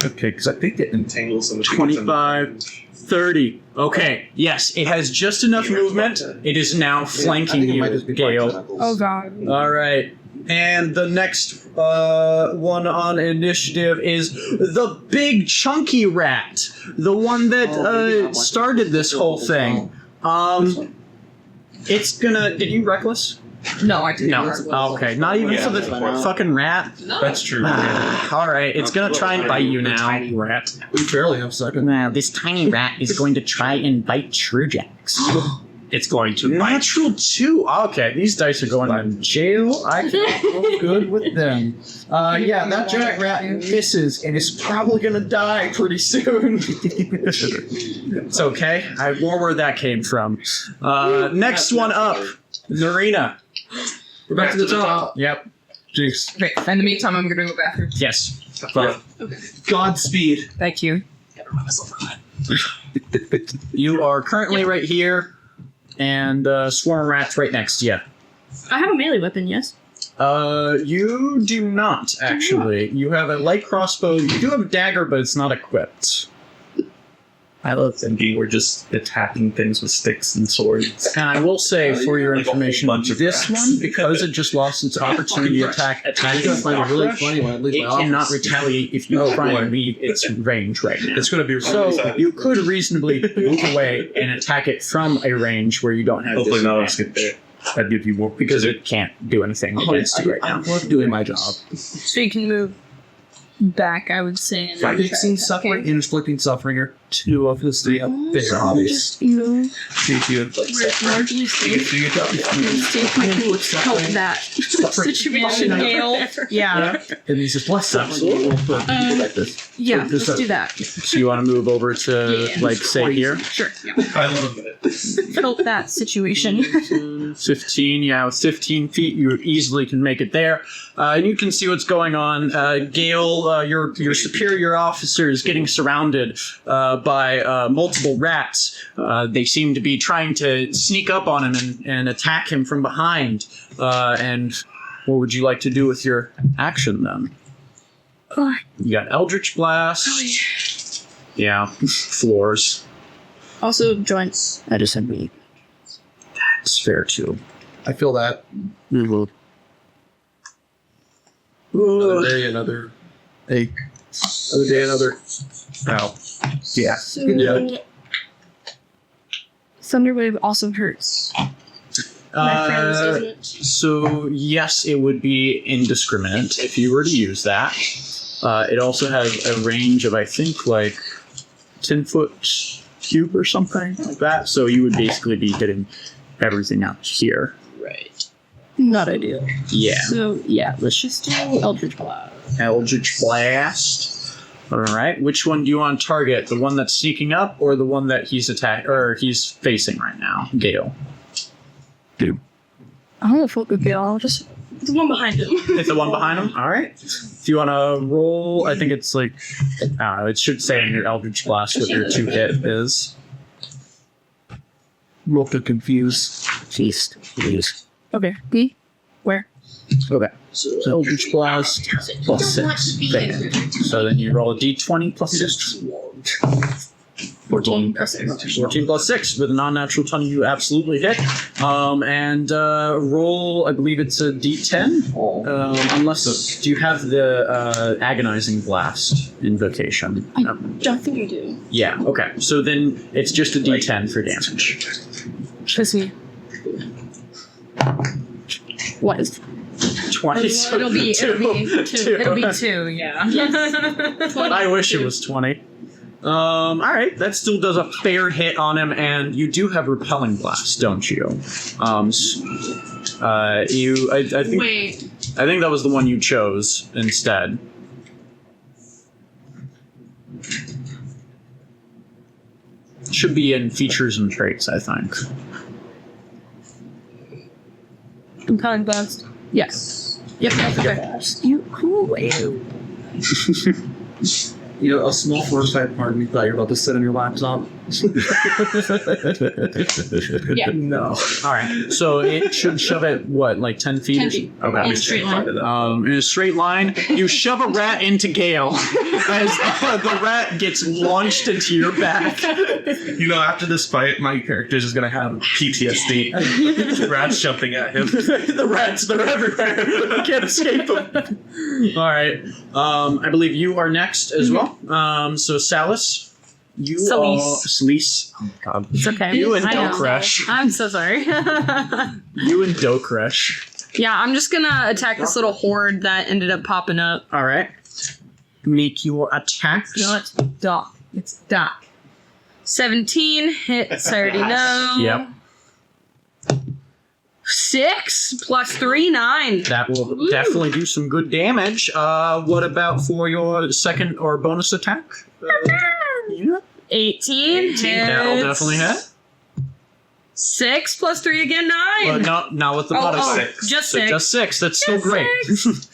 Okay, because I think it entangles them. 25, 30. Okay, yes, it has just enough movement. It is now flanking you, Gale. Oh god. All right. And the next one on initiative is the big chunky rat, the one that started this whole thing. It's gonna. Did you reckless? No, I didn't. No. Oh, okay, not even for the fucking rat. That's true. All right, it's gonna try and bite you now, rat. We barely have second. Now, this tiny rat is going to try and bite Truejax. It's going to bite. Natural 2. Okay, these dice are going to jail. I can roll good with them. Yeah, that giant rat misses and is probably going to die pretty soon. It's okay. I have more where that came from. Next one up, Narina. We're back to the top. Yep. Jinx. Okay, in the meantime, I'm gonna go bathroom. Yes. Godspeed. Thank you. You are currently right here, and Swarm Rat's right next to you. I have a melee weapon, yes? You do not, actually. You have a light crossbow. You do have a dagger, but it's not equipped. I love thinking we're just attacking things with sticks and swords. And I will say, for your Like a whole information, bunch of this rats. one, because it just lost its opportunity attack, I just find it really funny when I leave it my office. cannot retaliate if you try and leave its range right now. It's going to be So you could reasonably move away and attack it from a range where you don't have hopefully not us disadvantage. get there. That'd give you more Because it can't do anything against you right now. I love doing my job. So you can move back, I would say. And then Fixing suffering, inflicting suffering. Two of the three big hobbies. You You we're largely safe. Safe my boots. Help that situation, Gail. Yeah. And these are plus like this. Yeah, let's do that. So you want to move over to, like, say here? Sure. Yeah. I love it. Help that situation. 15, yeah, with 15 feet, you easily can make it there. And you can see what's going on. Gale, your superior officer is getting surrounded by multiple rats. They seem to be trying to sneak up on him and attack him from behind. And what would you like to do with your action then? You got Eldritch Blast. Yeah, floors. Also, joints. I just said me. That's fair too. I feel that. Mm-hmm. Another day, another ache. Another day, another. Ow. Yeah. So, Yeah. Thunderwave also hurts. My friends, doesn't it? So yes, it would be indiscriminate if you were to use that. It also has a range of, I think, like 10-foot cube or something like that. So you would basically be hitting everything out here. Right. Not ideal. Yeah. So, yeah, let's just do Eldritch Blast. Eldritch Blast. All right. Which one do you want to target? The one that's sneaking up, or the one that he's he's facing right now? Gale. I don't know if we'll go. I'll just. The one behind him. It's the one behind him. All right. If you want to roll, I think it's like, I don't know. It should say in your Eldritch Blast what your 2-hit is. Roll to confuse. Feast, please. Okay. B? Where? Okay. So Eldritch Blast plus 6. Fair. So then you roll a d20 plus 6. 14 plus 6 with a non-natural 20 you absolutely hit. And roll, I believe it's a d10. Unless, do you have the agonizing blast invocation? I don't think I do. Yeah, okay. So then it's just a d10 for damage. Kiss me. What is 20. So it'll be 2. Two. It'll be 2, yeah. I wish it was 20. Alright, that still does a fair hit on him, and you do have Repelling Blast, don't you? I think Wait. I think that was the one you chose instead. Should be in features and traits, I think. Compelling Blast. Yes. Yep. Okay. You cool. You know, a small foresight part of me thought you were about to sit on your laptop. Yeah. No. Alright, so it should shove it, what, like 10 feet? 10 feet. Okay. In a straight line. In a straight line, you shove a rat into Gale as the rat gets launched into your back. You know, after this fight, my character is going to have PTSD. Rats jumping at him. The rats, they're everywhere. You can't escape them. Alright, I believe you are next as well. So Salis, you Celise. Oh God. It's okay. You and I know. Dokresh. I'm so sorry. You and Dokresh. Yeah, I'm just gonna attack this little horde that ended up popping up. All right. Make your attacks. No, it's Doc. It's Doc. 17 hits. I already know. Yep. 6 plus 3, 9. That will definitely do some good damage. What about for your second or bonus attack? Yeah. 18 hits. That'll definitely hit. 6 plus 3 again, 9. But not with the bonus. Just So 6. just 6. That's still Just great. 6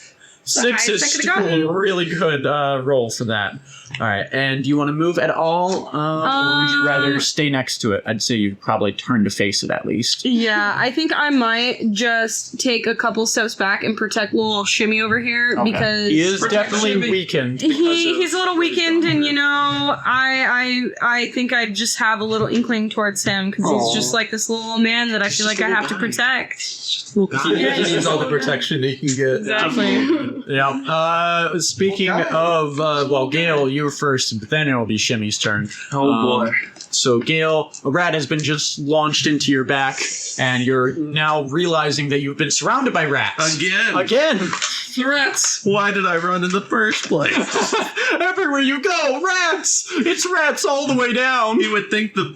highest is I could've still gotten. a really good roll for that. All right, and do you want to move at all, or would you rather stay next to it? I'd say you'd probably turn to face it at least. Yeah, I think I might just take a couple steps back and protect little Shimmy over here because He is definitely weakened. he's a little weakened, and you know, I think I just have a little inkling towards him because he's just like this little man that I feel like I have to protect. He needs all the protection he can get. Exactly. Yeah. Speaking of, well, Gale, you were first, but then it'll be Shimmy's turn. Oh boy. So, Gale, a rat has been just launched into your back, and you're now realizing that you've been surrounded by rats. Again! Threats. Why did I run in the first place? Everywhere you go, rats! It's rats all the way down. You would think the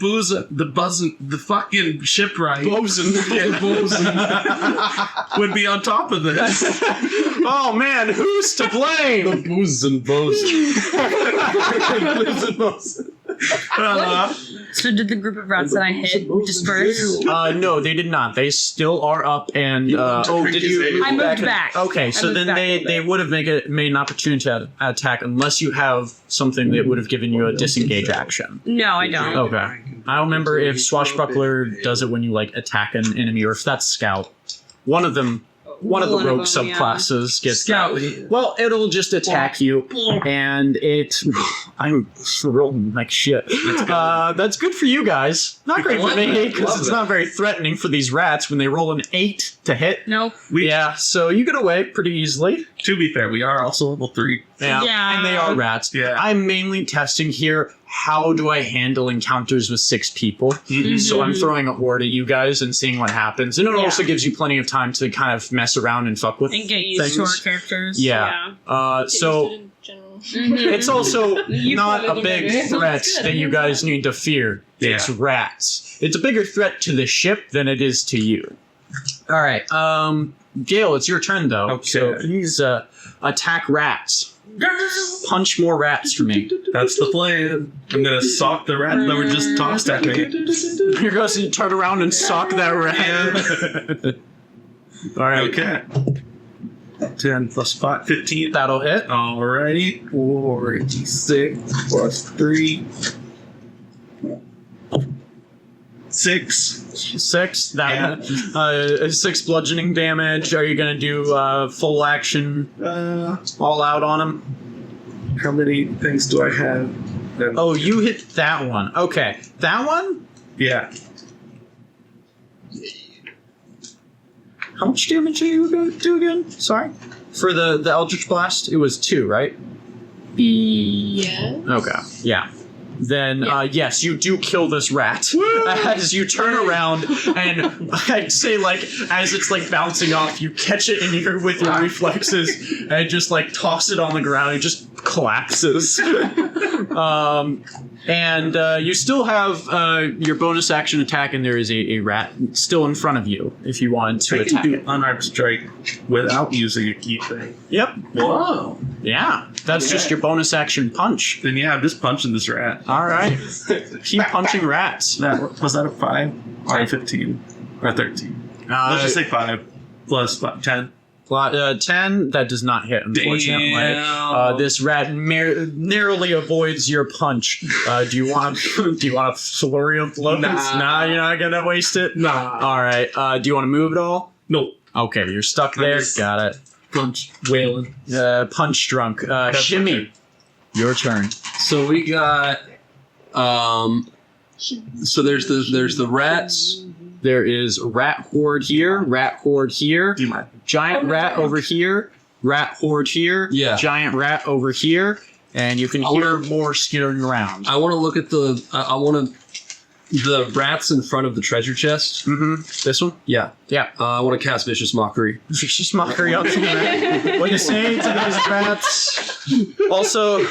fucking shipwright Bosun. would be on top of this. Oh man, who's to blame? Bosun. So did the group of rats that I hit disperse? No, they did not. They still are up and did you? I moved back. Okay, so then they would have made an opportunity to attack unless you have something that would have given you a disengage action. No, I don't. Okay. I don't remember if Swashbuckler does it when you like attack an enemy or if that's Scout. One of the rogue subclasses gets Scout. Well, it'll just attack you, and I'm rolling like shit. That's good for you guys. Not great for me because it's not very threatening for these rats when they roll an 8 to hit. No. Yeah, so you get away pretty easily. To be fair, we are also level 3. Yeah. And they are rats. Yeah. I'm mainly testing here. How do I handle encounters with 6 people? So I'm throwing a horde at you guys and seeing what happens. And it also gives you plenty of time to kind of mess around and fuck with And get used to our characters. Yeah. So it's also not a big threat that you guys need to fear. It's rats. It's a bigger threat to the ship than it is to you. All right. Gale, it's your turn though. Okay. So please attack rats. Punch more rats for me. That's the plan. I'm gonna sock the rat that were just tossed at me. You're going to turn around and sock that rat. All right. Okay. 10 plus 5, 15. That'll hit. Alrighty. 4d6 plus 3. 6. 6. That 6 bludgeoning damage. Are you going to do full action all out on him? How many things do I have? Oh, you hit that one. Okay. That one? Yeah. How much damage are you going to do again? Sorry. For the Eldritch Blast, it was 2, right? Yeah. Okay. Yeah. Then, yes, you do kill this rat. As you turn around, and I'd say, like, as it's, like, bouncing off, you catch it with your reflexes, and just, like, toss it on the ground. It just collapses. And you still have your bonus action attack, and there is a rat still in front of you, if you wanted to I attack can do it. unarmed strike without using a key thing. Yep. Whoa. Yeah. That's just your bonus action punch. Then yeah, I'm just punching this rat. All right. Keep punching rats. Was that a 5 or a 15 or 13? Let's just say 5 plus 5, 10. 10, that does not hit, unfortunately. Damn. This rat narrowly avoids your punch. Do you want a flurry of blows? Nah, you're not gonna waste it? Nah. All right. Do you want to move at all? Nope. Okay, you're stuck there. Got it. Punch. Wailing. Punch drunk. Shimmy, your turn. So we got so there's the rats. There is rat horde here, Do you mind? giant rat over here, rat horde here, Yeah. giant rat over here, and you can hear more skittering around. I want to look at the rats in front of the treasure chest. This one? Yeah. Yeah. I want to cast Vicious Mockery. Just mockery up to the rat. What you say to those rats? Also,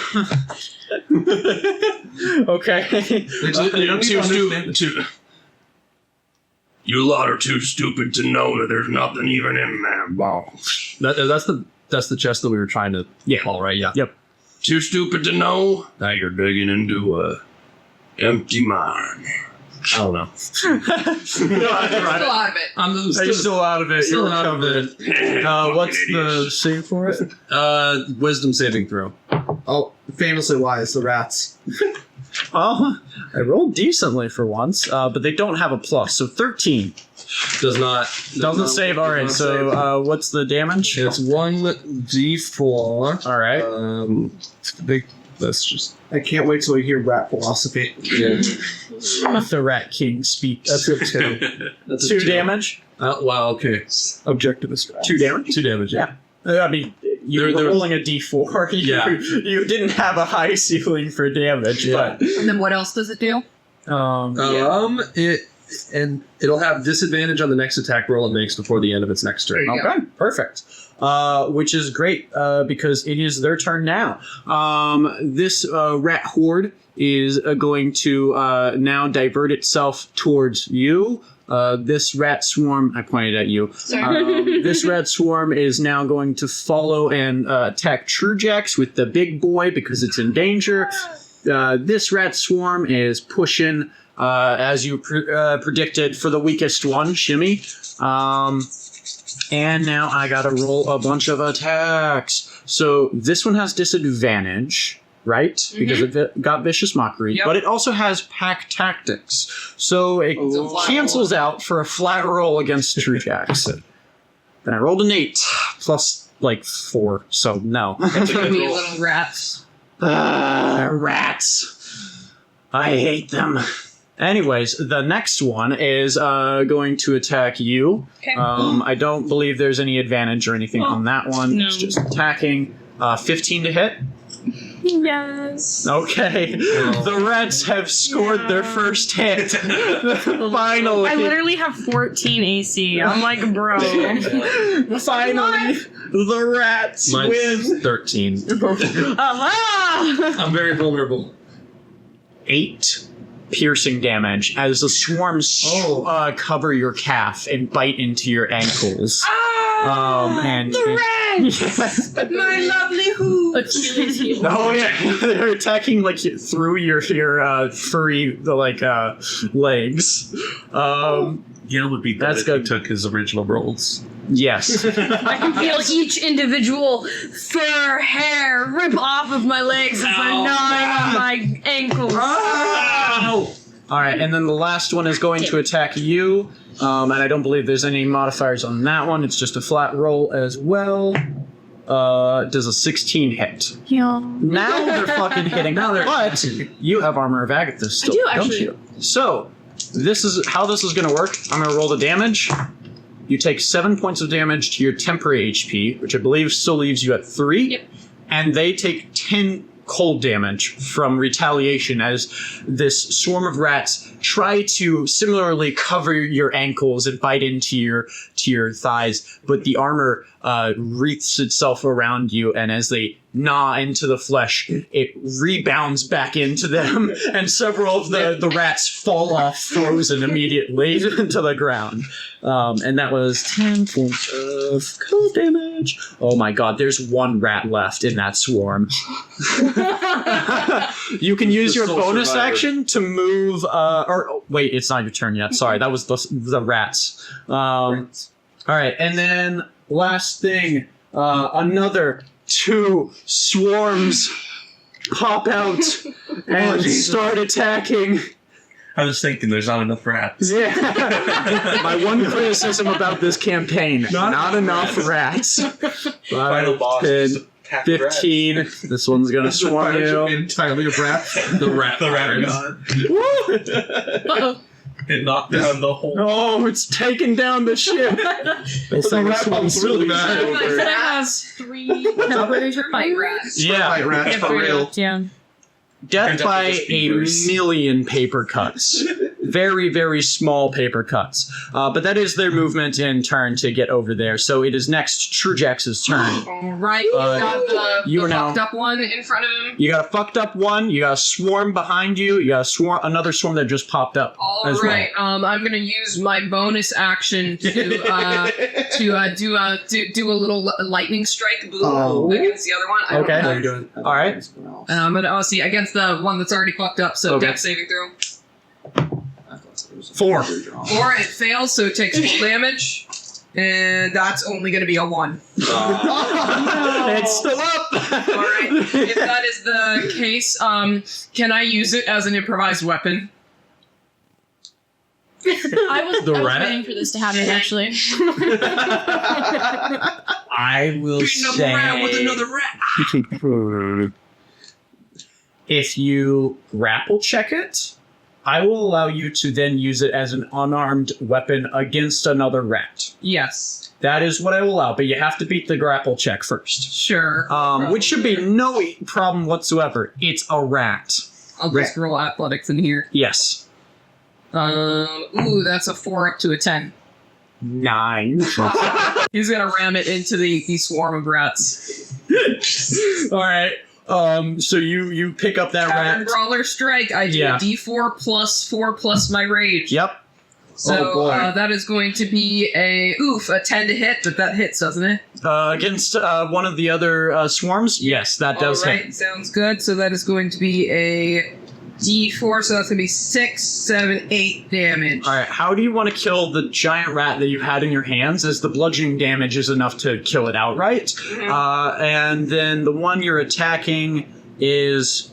okay. You lot are too stupid to know that there's nothing even in there, boss. That's the chest that we were trying to call, right? Yeah. Yep. Too stupid to know? Now you're digging into a empty mine. I don't know. Still out of it. I'm Still out of it. Still You're out of covered. What's the save for it? Wisdom saving throw. Oh, famously wise, the rats. Oh, I rolled decently for once, but they don't have a plus, so 13. Doesn't save. All right, so what's the damage? It's 1d4. All right. That's just I can't wait till we hear rat philosophy. The Rat King speak. that's a 2. That's 2 damage. Wow. Okay. Objective is 2 damage. 2 damage. Yeah. I mean, you were rolling a d4. Yeah. You didn't have a high ceiling for damage, but And then what else does it do? It'll have disadvantage on the next attack roll it makes before the end of its next turn. Okay, perfect. Which is great because it is their turn now. This rat horde is going to now divert itself towards you. This rat swarm, I pointed at you. This rat swarm is now going to follow and attack Truejax with the big boy because it's in danger. This rat swarm is pushing, as you predicted, for the weakest one, Shimmy. And now I gotta roll a bunch of attacks. So this one has disadvantage, right? Because it got Vicious Mockery. But it also has Pack Tactics. So it cancels out for a flat roll against Truejax. Then I rolled an 8 plus, 4. So no. Me little rats. Rats. I hate them. Anyways, the next one is going to attack you. Okay. I don't believe there's any advantage or anything on that one. No. It's just attacking. 15 to hit. Yes. Okay. The rats have scored their first hit. Finally. I literally have 14 AC. I'm like, bro. Finally, the rats win. Mine's 13. I'm very vulnerable. 8 piercing damage as the swarms cover your calf and bite into your ankles. The rats! My lovely hooves. Oh yeah, they're attacking through your furry legs. It would be good That's if good. he took his original rolls. Yes. I can feel each individual fur hair rip off of my legs as they're gnawing on my ankles. All right, and then the last one is going to attack you, and I don't believe there's any modifiers on that one. It's just a flat roll as well. Does a 16 hit? Yeah. Now they're fucking hitting. But you have Armor of Agathis still, do, don't actually. you? So this is how this is going to work. I'm going to roll the damage. You take 7 points of damage to your temporary HP, which I believe still leaves you at 3. Yep. And they take 10 cold damage from retaliation as this swarm of rats try to similarly cover your ankles and bite into your thighs, but the armor wreaths itself around you, and as they gnaw into the flesh, it rebounds back into them, and several of the rats fall off frozen immediately into the ground. And that was 10 points of cold damage. Oh my god, there's one rat left in that swarm. You can use your bonus action to move, wait, it's not your turn yet. Sorry, that was the rats. All right, and then last thing, another 2 swarms pop out and start attacking. I was thinking there's not enough rats. Yeah. My one criticism about this campaign, not enough rats. Final boss. 10, 15. This one's gonna swarm you. Entirely a rat. The rat god. It knocked down the whole. Oh, it's taking down the ship. The rat pump's really bad. I said I have 3 numbers for fight rats. Yeah. Fight rats for real. Yeah. Death by a million paper cuts. Very, very small paper cuts. But that is their movement in turn to get over there. So it is next Truejax's turn. All right, got you the are now- fucked up one in front of him. You got a fucked up one. You got a swarm behind you. You got another swarm that just popped up. All as right, I'm gonna use my bonus action to do a little lightning strike against the other one. I don't Okay. know. How you doing? All right. But see against the one that's already fucked up. So Okay. death saving throw. 4. 4, it fails, so it takes full damage. And that's only going to be a 1. It's still up. Alright, if that is the case, can I use it as an improvised weapon? I was rat? waiting for this to happen, actually. I will Beating up a rat with say another rat. if you grapple check it, I will allow you to then use it as an unarmed weapon against another rat. Yes. That is what I will allow, but you have to beat the grapple check first. Sure. Which should be no problem whatsoever. It's a rat. I'll just roll athletics in here. Yes. Ooh, that's a 4 up to a 10. 9. He's gonna ram it into the swarm of rats. All right. So you pick up that Pattern rat. Brawler Strike. I do Yeah. a D4 plus 4 plus my rage. Yep. So Oh, boy. that is going to be a 10 to hit, but that hits, doesn't it? Against one of the other swarms. Yes, that does All hit. right, sounds good. So that is going to be a D4, so that's going to be 6, 7, 8 damage. All right. How do you want to kill the giant rat that you had in your hands? As the bludgeoning damage is enough to kill it outright, and then the one you're attacking is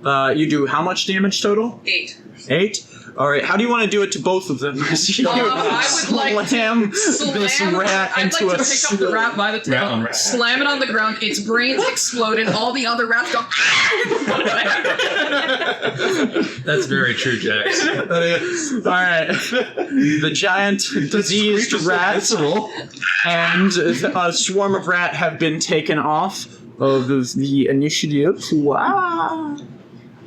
you do how much damage total? 8. 8. All right. How do you want to do it to both of them? You I would like slam to this rat I'd into like a to pick up the rat by the Rat on tail, rat. slam it on the ground, its brains explode, and all the other rats go. That's very true, Jax. All right. The giant diseased rat and a swarm of rat have been taken off of the initiative. Wow.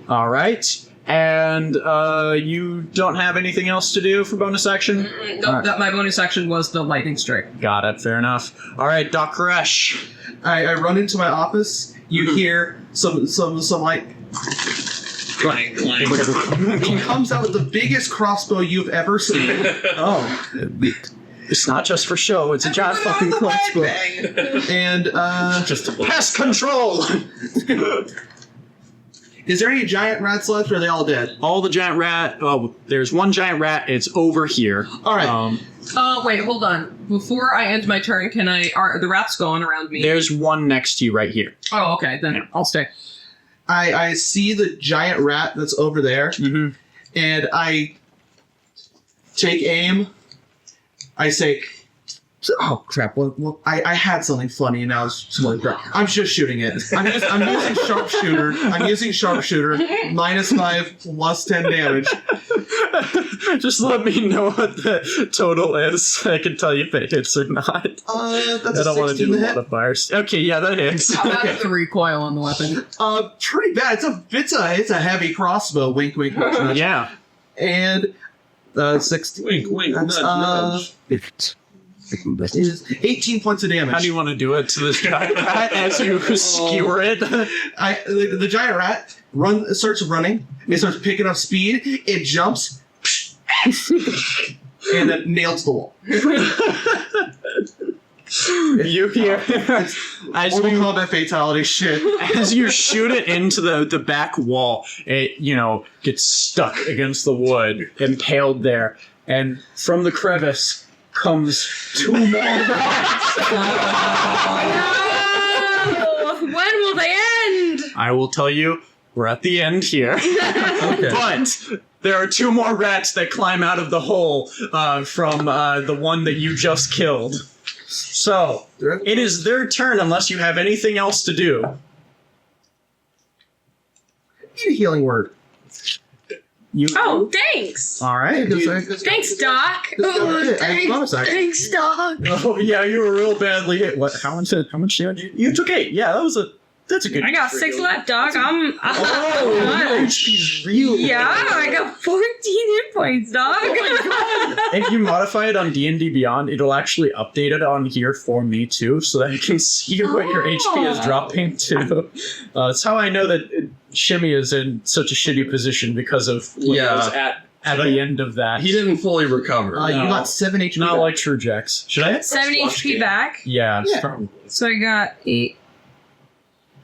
All right. And you don't have anything else to do for bonus action? No, that my bonus action was the lightning strike. Got it. Fair enough. All right, Doc Koresh. I run into my office. You hear some like. He comes out with the biggest crossbow you've ever seen. Oh. It's not just for show. It's a giant fucking crossbow. And Just pest control. is there any giant rats left, or are they all dead? All the giant rat. Oh, there's one giant rat. It's over here. All right. Wait, hold on. Before I end my turn, are the rats going around me? There's one next to you right here. Oh, okay, then I'll stay. I see the giant rat that's over there, Mm-hmm. and I take aim. I say, "Oh crap! Well, I had something funny, and now it's totally crap. I'm just shooting it. I'm using sharpshooter. I'm using sharpshooter. -5 plus 10 damage. Just let me know what the total is. I can tell you if it hits or not. That's I a don't want to 16 do to hit. modifiers. Okay, yeah, that hits. How about the recoil on the weapon? Pretty bad. It's a heavy crossbow. Wink, wink. nudge, nudge. Yeah. And 16. Wink, wink, That's, nudge, is 18 points of damage. How do you want to do it to this giant rat as you skewer it? The giant rat starts running. It starts picking up speed. It jumps, and then nails the wall. You hear as Mortal you Kombat fatality shit. as you shoot it into the back wall, it gets stuck against the wood, impaled there, and from the crevice comes 2 more rats. Oh, when will they end? I will tell you, we're at the end here. But there are 2 more rats that climb out of the hole from the one that you just killed. So, it is their turn unless you have anything else to do. Need a healing word. Oh, thanks. All right. Thanks, Doc. Oh, thanks, Doc. Oh, yeah, you were real badly hit. What? How much damage? You took 8. Yeah, that's a good. I got 6 left, Doc. Oh, your HP's real. Yeah, I got 14 hit points, Doc. If you modify it on D&D Beyond, it'll actually update it on here for me too, so that I can see what your HP is dropping to. That's how I know that Shimmy is in such a shitty position because of what he was at the end of that. He didn't fully recover. You got 7 HP. Not like True Jax. Should I? 7 HP back. Yeah. Yeah. Probably. So I got 8.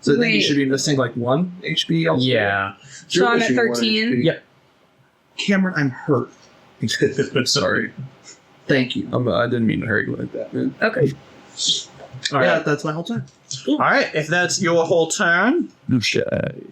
So then you Wait. should be missing like 1 HP. elsewhere. Yeah. So I'm at 13. Yep. Cameron, I'm hurt. Sorry. Thank you. I didn't mean to hurt you like that, man. Okay. All right. Yeah, that's my whole time. All right. If that's your whole turn,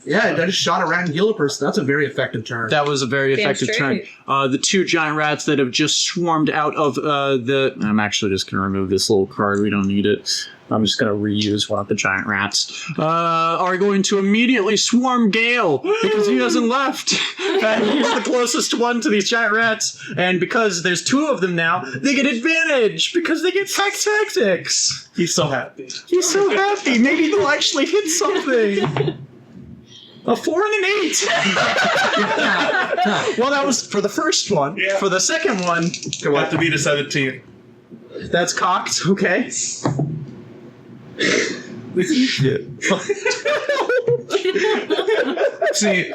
Yeah, I just shot a rat and killed a person. That's a very effective turn. that was a very Damn effective turn. straight. The 2 giant rats that have just swarmed out of the. I'm actually just going to remove this little card. We don't need it. I'm just going to reuse one of the giant rats. Are going to immediately swarm Gale because he hasn't left. And he's the closest one to these giant rats. And because there's 2 of them now, they get advantage because they get fact tactics. He's so happy. He's so happy. Maybe they'll actually hit something. A 4 and an 8. Well, that was for the first one. Yeah. For the second one, Have to beat a 17. that's cocked. Okay. See,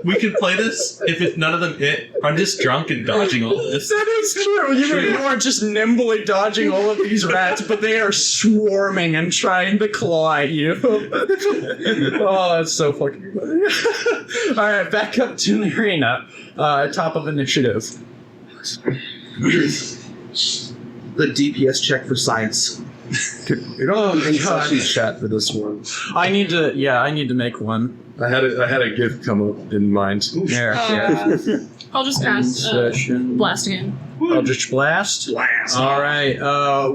we can play this if it's none of them hit. I'm just drunk and dodging all of this. That is true. You are just nimbly dodging all of these rats, but they are swarming and trying to claw at you. Oh, that's so fucking funny. All right, back up to the arena. Top of initiative. The DPS check for science. Oh my god! Chat for this one. I need to make one. I had a gift come up in mind. There. I'll just cast Session. blast again. Eldritch Blast. All right.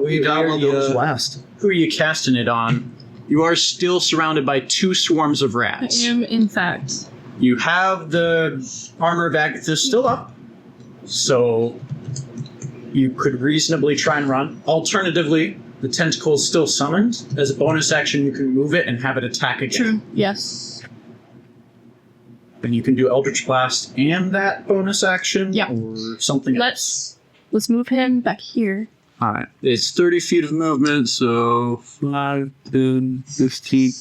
We got last. Who are you casting it on? You are still surrounded by 2 swarms of I rats. am, in fact. You have the armor of Agathis still up, so you could reasonably try and run. Alternatively, the tentacle is still summoned. As a bonus action, you can move it and have it attack again. True. Yes. Then you can do Eldritch Blast and that bonus action, Yeah. or something else. Let's move him back here. All right. It's 30 feet of movement, so 5, 10, 15,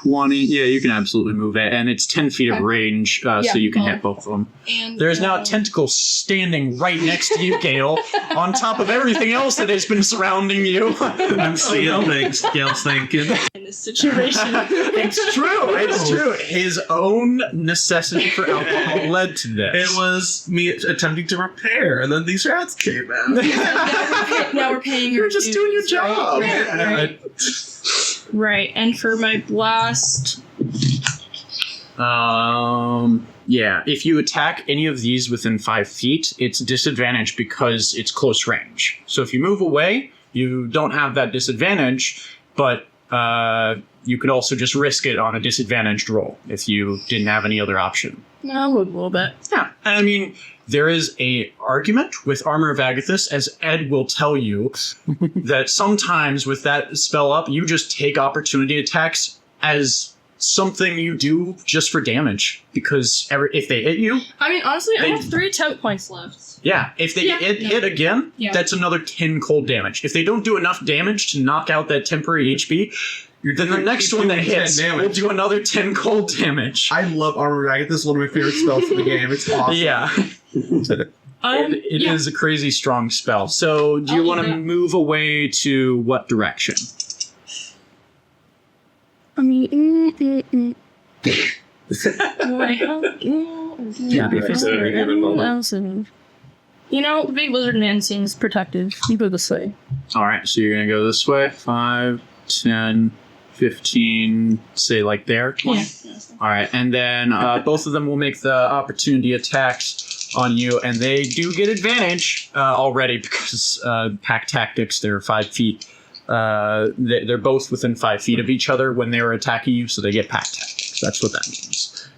20. Yeah, you can absolutely move it. And it's 10 feet of range, so you can hit both of them. And There's now a tentacle standing right next to you, Gale, on top of everything else that has been surrounding you. I'm seeing things. Gail's thinking. in this situation. It's true. It's true. His own necessity for alcohol led to this. It was me attempting to repair, and then these rats came out. now we're paying You're your just doing your dues, job. Right. Right, and for my blast, Yeah, if you attack any of these within 5 feet, it's disadvantaged because it's close range. So if you move away, you don't have that disadvantage, but you could also just risk it on a disadvantaged roll if you didn't have any other option. no, I'll move a little bit. Yeah, and I mean, there is a argument with Armor of Agathis, as Ed will tell you, that sometimes with that spell up, you just take opportunity attacks as something you do just for damage, because if they hit you, I mean, honestly, I have 3 temp points left. yeah, if they hit again, that's another 10 cold damage. If they don't do enough damage to knock out that temporary HP, then the next one that hits will do another 10 cold damage. I love Armor Racket. This is one of my favorite spells for the game. It's awesome. Yeah. It is a crazy strong spell. So do you I'll want to leave it. move away to what direction? I mean, you know, the big lizard man seems protective. You go this way. All right, so you're going to go this way. 5, 10, 15, say like there. 20. Yeah. All right, and then both of them will make the opportunity attacks on you, and they do get advantage already because pack tactics, they're 5 feet. They're both within 5 feet of each other when they're attacking you, so they get pack tactics. That's what that means.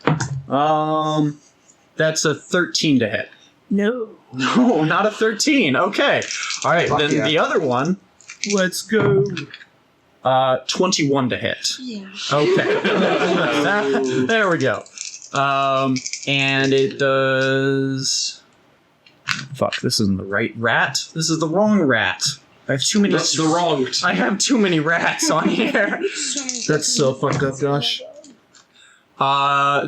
That's a 13 to hit. No. No, not a 13. Okay. All right, then the other one. Let's go. 21 to hit. Yeah. Okay. There we go. And it does. Fuck, this isn't the right rat. This is the wrong rat. I have too many. That's the wrong. I have too many rats on here. That's so fucked up, Josh.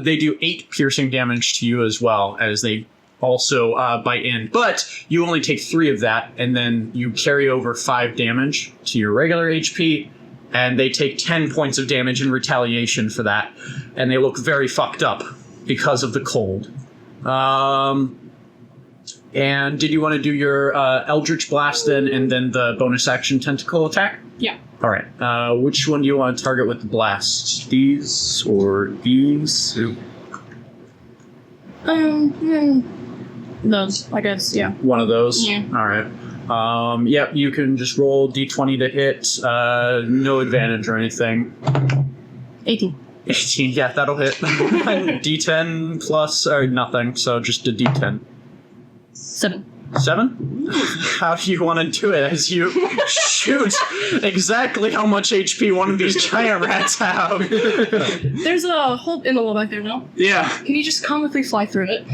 They do 8 piercing damage to you as well, as they also bite in. But you only take 3 of that, and then you carry over 5 damage to your regular HP, and they take 10 points of damage in retaliation for that. And they look very fucked up because of the cold. And did you want to do your Eldritch Blast then, and then the bonus action tentacle attack? Yeah. All right. Which one do you want to target with the blast? These or these? Those, I guess, yeah. One of those? Yeah. All right. Yep, you can just roll d20 to hit. No advantage or anything. 18. 18, yeah, that'll hit. D10 plus, or nothing, so just a D10. 7. 7? How do you want to do it? As you shoot exactly how much HP one of these giant rats have. There's a hole in the wall back there, no? Yeah. Can you just comically fly through it?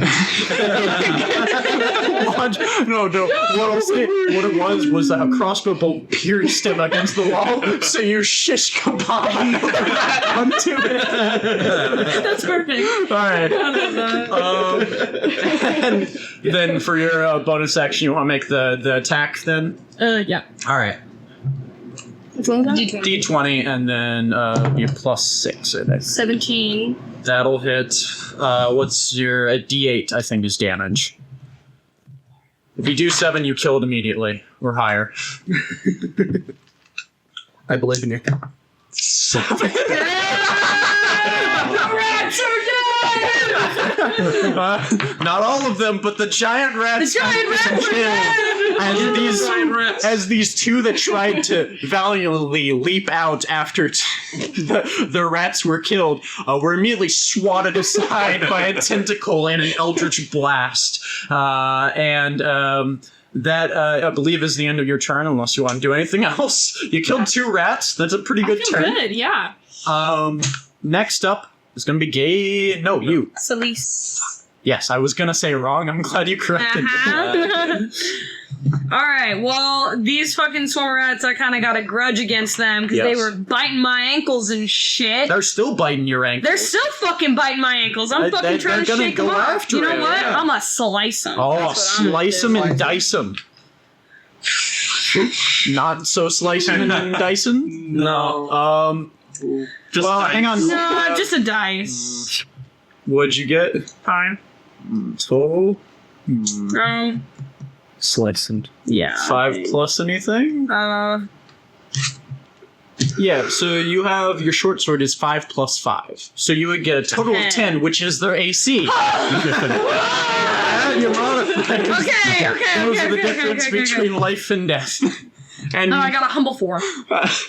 No. What it was a crossbow bolt pierced him against the wall, so you shish kebab onto it. That's perfect. All right. And then for your bonus action, you want to make the attack then? Yeah. All right. Which one was that? D20 and then you +6 in it. 17. That'll hit. What's your D8? I think is damage. If you do 7, you kill it immediately or higher. I believe in you. 7. The rats are dead! Not all of them, but the giant rats. The giant rats are dead! As these two that tried to valiantly leap out after the rats were killed were immediately swatted aside by a tentacle and an eldritch blast. That, I believe, is the end of your turn, unless you want to do anything else. You killed 2 rats. That's a pretty good turn. Good, yeah. Next up is going to be Gay. No, you. Celise. Yes, I was going to say wrong. I'm glad you corrected me. Alright, well, these fucking swarm rats, I kind of got a grudge against them because they were biting my ankles and shit. They're still biting your ankles. They're still fucking biting my ankles. I'm fucking trying to shake them off. You know what? I'm gonna slice them. Oh, slice them and dice them. Not so slicing and dicing? No. Just hang on. No, just a dice. What'd you get? Fine. Total? Slicing. Yeah. 5 plus anything? Yeah, so you have your short sword is 5 plus 5. So you would get a total of 10, which is their AC. You're modified. Okay. Those are the difference between life and death. And I got a humble 4.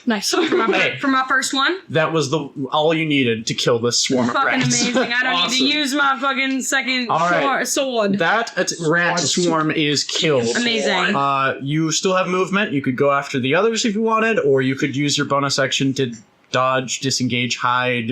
Nice. For my first one. that was all you needed to kill this swarm of Fucking rats. amazing. I don't need to use my fucking second All right. sword. That rat swarm is killed. Amazing. You still have movement. You could go after the others if you wanted, or you could use your bonus action to dodge, disengage, hide.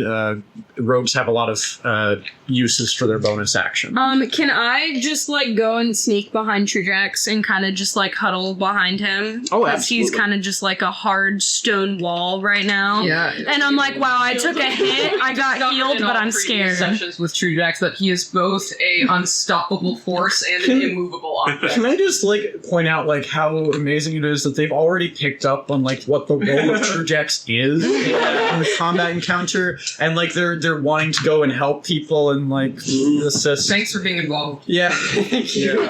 Rogues have a lot of uses for their bonus action. Can I just go and sneak behind Trujax and kind of just huddle behind him? Oh, Because he's absolutely. kind of just a hard stone wall right now. Yeah. And I'm like, wow, I took a hit, I got healed, but I'm scared. Sessions with Trujax that he is both a unstoppable force and an immovable object. Can I just point out how amazing it is that they've already picked up on what the role of Trujax is in the combat encounter, and they're wanting to go and help people and assist. Thanks for being involved. Yeah. Thank you.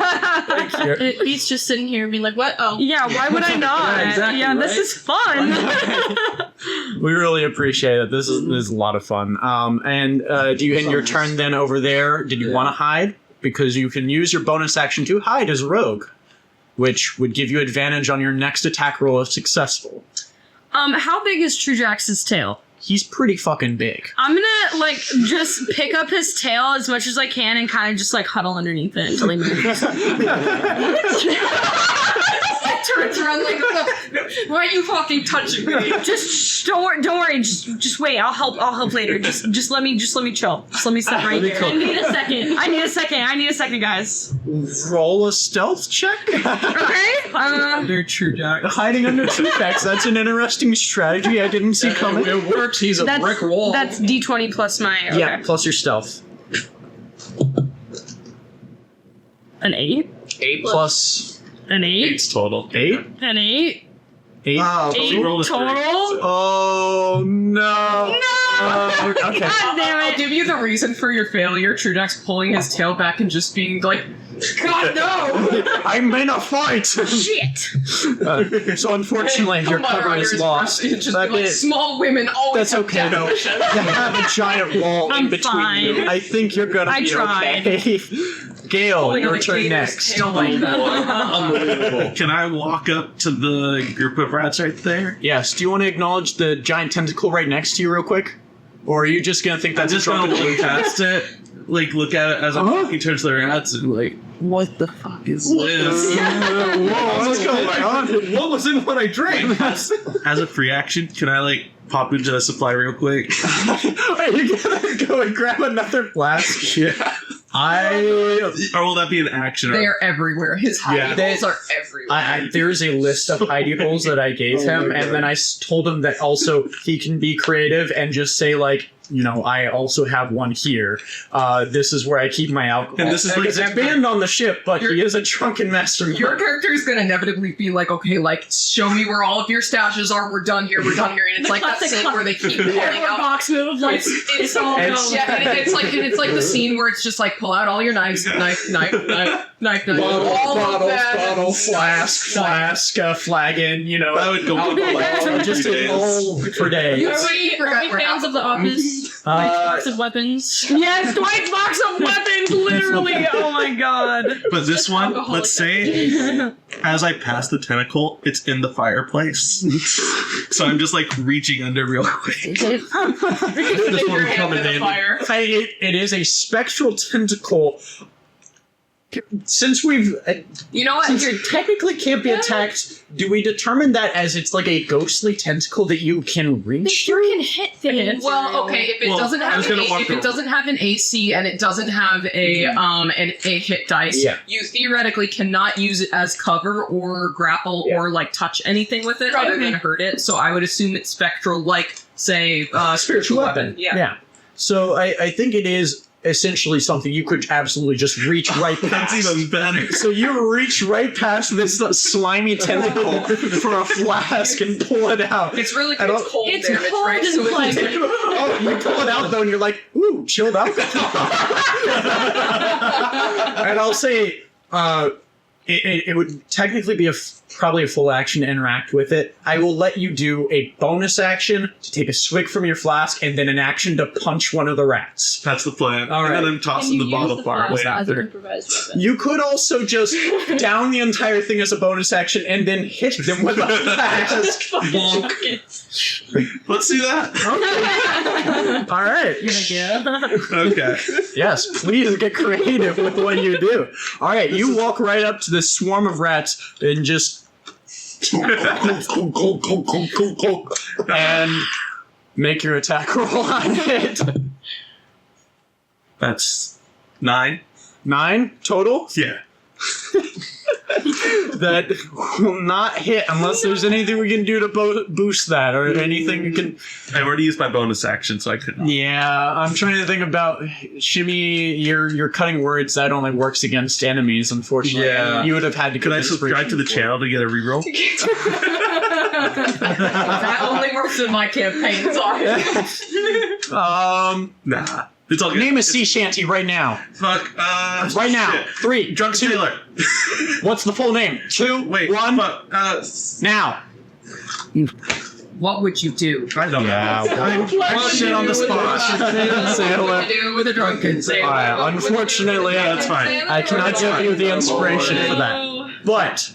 He's just sitting here and being like, what? Oh. Yeah, why would I not? Yeah, exactly, This is fun. We really appreciate it. This is a lot of fun. And do you end your turn then over there? Did you want to hide? Because you can use your bonus action to hide as a rogue, which would give you advantage on your next attack roll if successful. How big is Trujax's tail? He's pretty fucking big. I'm gonna just pick up his tail as much as I can and kind of just huddle underneath it until he moves. Turns around why are you fucking touching me? Just don't worry. Just wait. I'll help later. Just let me chill. Just let me sit right here. I need a second, guys. Roll a stealth check. Okay. Under Trujax. Hiding under Trujax. That's an interesting strategy I didn't see coming. It works. He's a brick wall. That's D20 plus my. Okay. Yeah, plus your stealth. An 8. 8 plus An 8. 8's total. 8? An 8. 8? Oh, 8 total. Oh no! No! Okay. God damn I'll it! give you the reason for your failure. Trujax pulling his tail back and just being God no! I'm in a fight! Shit! So unfortunately, your cover is lost. Just That is- small women always That's okay, have though. You have a giant wall I'm in between fine. you. I think you're gonna I be tried. okay. Gale, Pulling your a turn gator's next. tail like that. Unbelievable. Can I walk up to the group of rats right there? Yes, do you want to acknowledge the giant tentacle right next to you real quick? Or are you just gonna think I'm that's just gonna look past it. like look at it as I'm walking towards the rats and like, what the fuck is this? What's going on? What was in what I drank? As a free action, can I like pop into a supply real quick? Wait, you gotta go and grab another flask. Shit. Or will that be an action? They are everywhere. His hidey holes are everywhere. There's a list of hidey holes that I gave him, and then I told him that also he can be creative and just say like, you know, I also have one here. This is where I keep my alcohol. And this is like it's banned on the ship, but he is a drunken master. Your character is going to inevitably be like, okay, like, show me where all of your stashes are. We're done here. We're done here. And it's like that scene where they keep pulling out box move, like it's all and it's like the scene where it's just like pull out all your knives, knife, Bottle, flask, flagon. You know, that would go on like just a bowl for days. Are we fans of the office? Box of weapons. Yes, Dwight's box of weapons. Literally. Oh my god. But this one, let's say, as I pass the tentacle, it's in the fireplace. So I'm just like reaching under real quick. This one coming in. It is a spectral tentacle. Since we've, you know what? Since it technically can't be attacked, do we determine that as it's like a ghostly tentacle that you can reach? You can hit things. Well, okay, if it doesn't have an AC and it doesn't have a hit dice, you theoretically cannot use it as cover or grapple or like touch anything with it other than hurt it. So I would assume it's spectral, like say spiritual weapon. Yeah. So I think it is essentially something you could absolutely just reach right past. That's even better. So you reach right past this slimy tentacle for a flask and pull it out. It's really cold damage, right? So it's oh, you pull it out though and you're like, ooh, chilled out. And I'll say, it would technically be probably a full action to interact with it. I will let you do a bonus action to take a swig from your flask and then an action to punch one of the rats. That's the plan. All right. And then I'm tossing the bottle far away after. You could also just down the entire thing as a bonus action and then hit them with a flask. Bonk. Let's do that. Okay. All right. Okay. Yes, please get creative with what you do. All right, you walk right up to this swarm of rats and just and make your attack roll on it. That's 9. 9 total? Yeah. That will not hit unless there's anything we can do to boost that or anything you can. I already used my bonus action, so I couldn't. Yeah, I'm trying to think about Shimmy. Your cutting words that only works against enemies. Unfortunately, yeah. You would have had to. Could I subscribe to the channel to get a reroll? That only works in my campaign. Sorry. Nah. It's all good. Name a sea shanty right now. Fuck. Right now. Shit. 3. Drunk 2. sailor. What's the full name? 2. Wait. 1. Fuck. Now. What would you do? I don't know. I'm shit on the spot. Sailor. What would you do with a drunken sailor? Alright, unfortunately, that's fine. I cannot give you the inspiration for that. But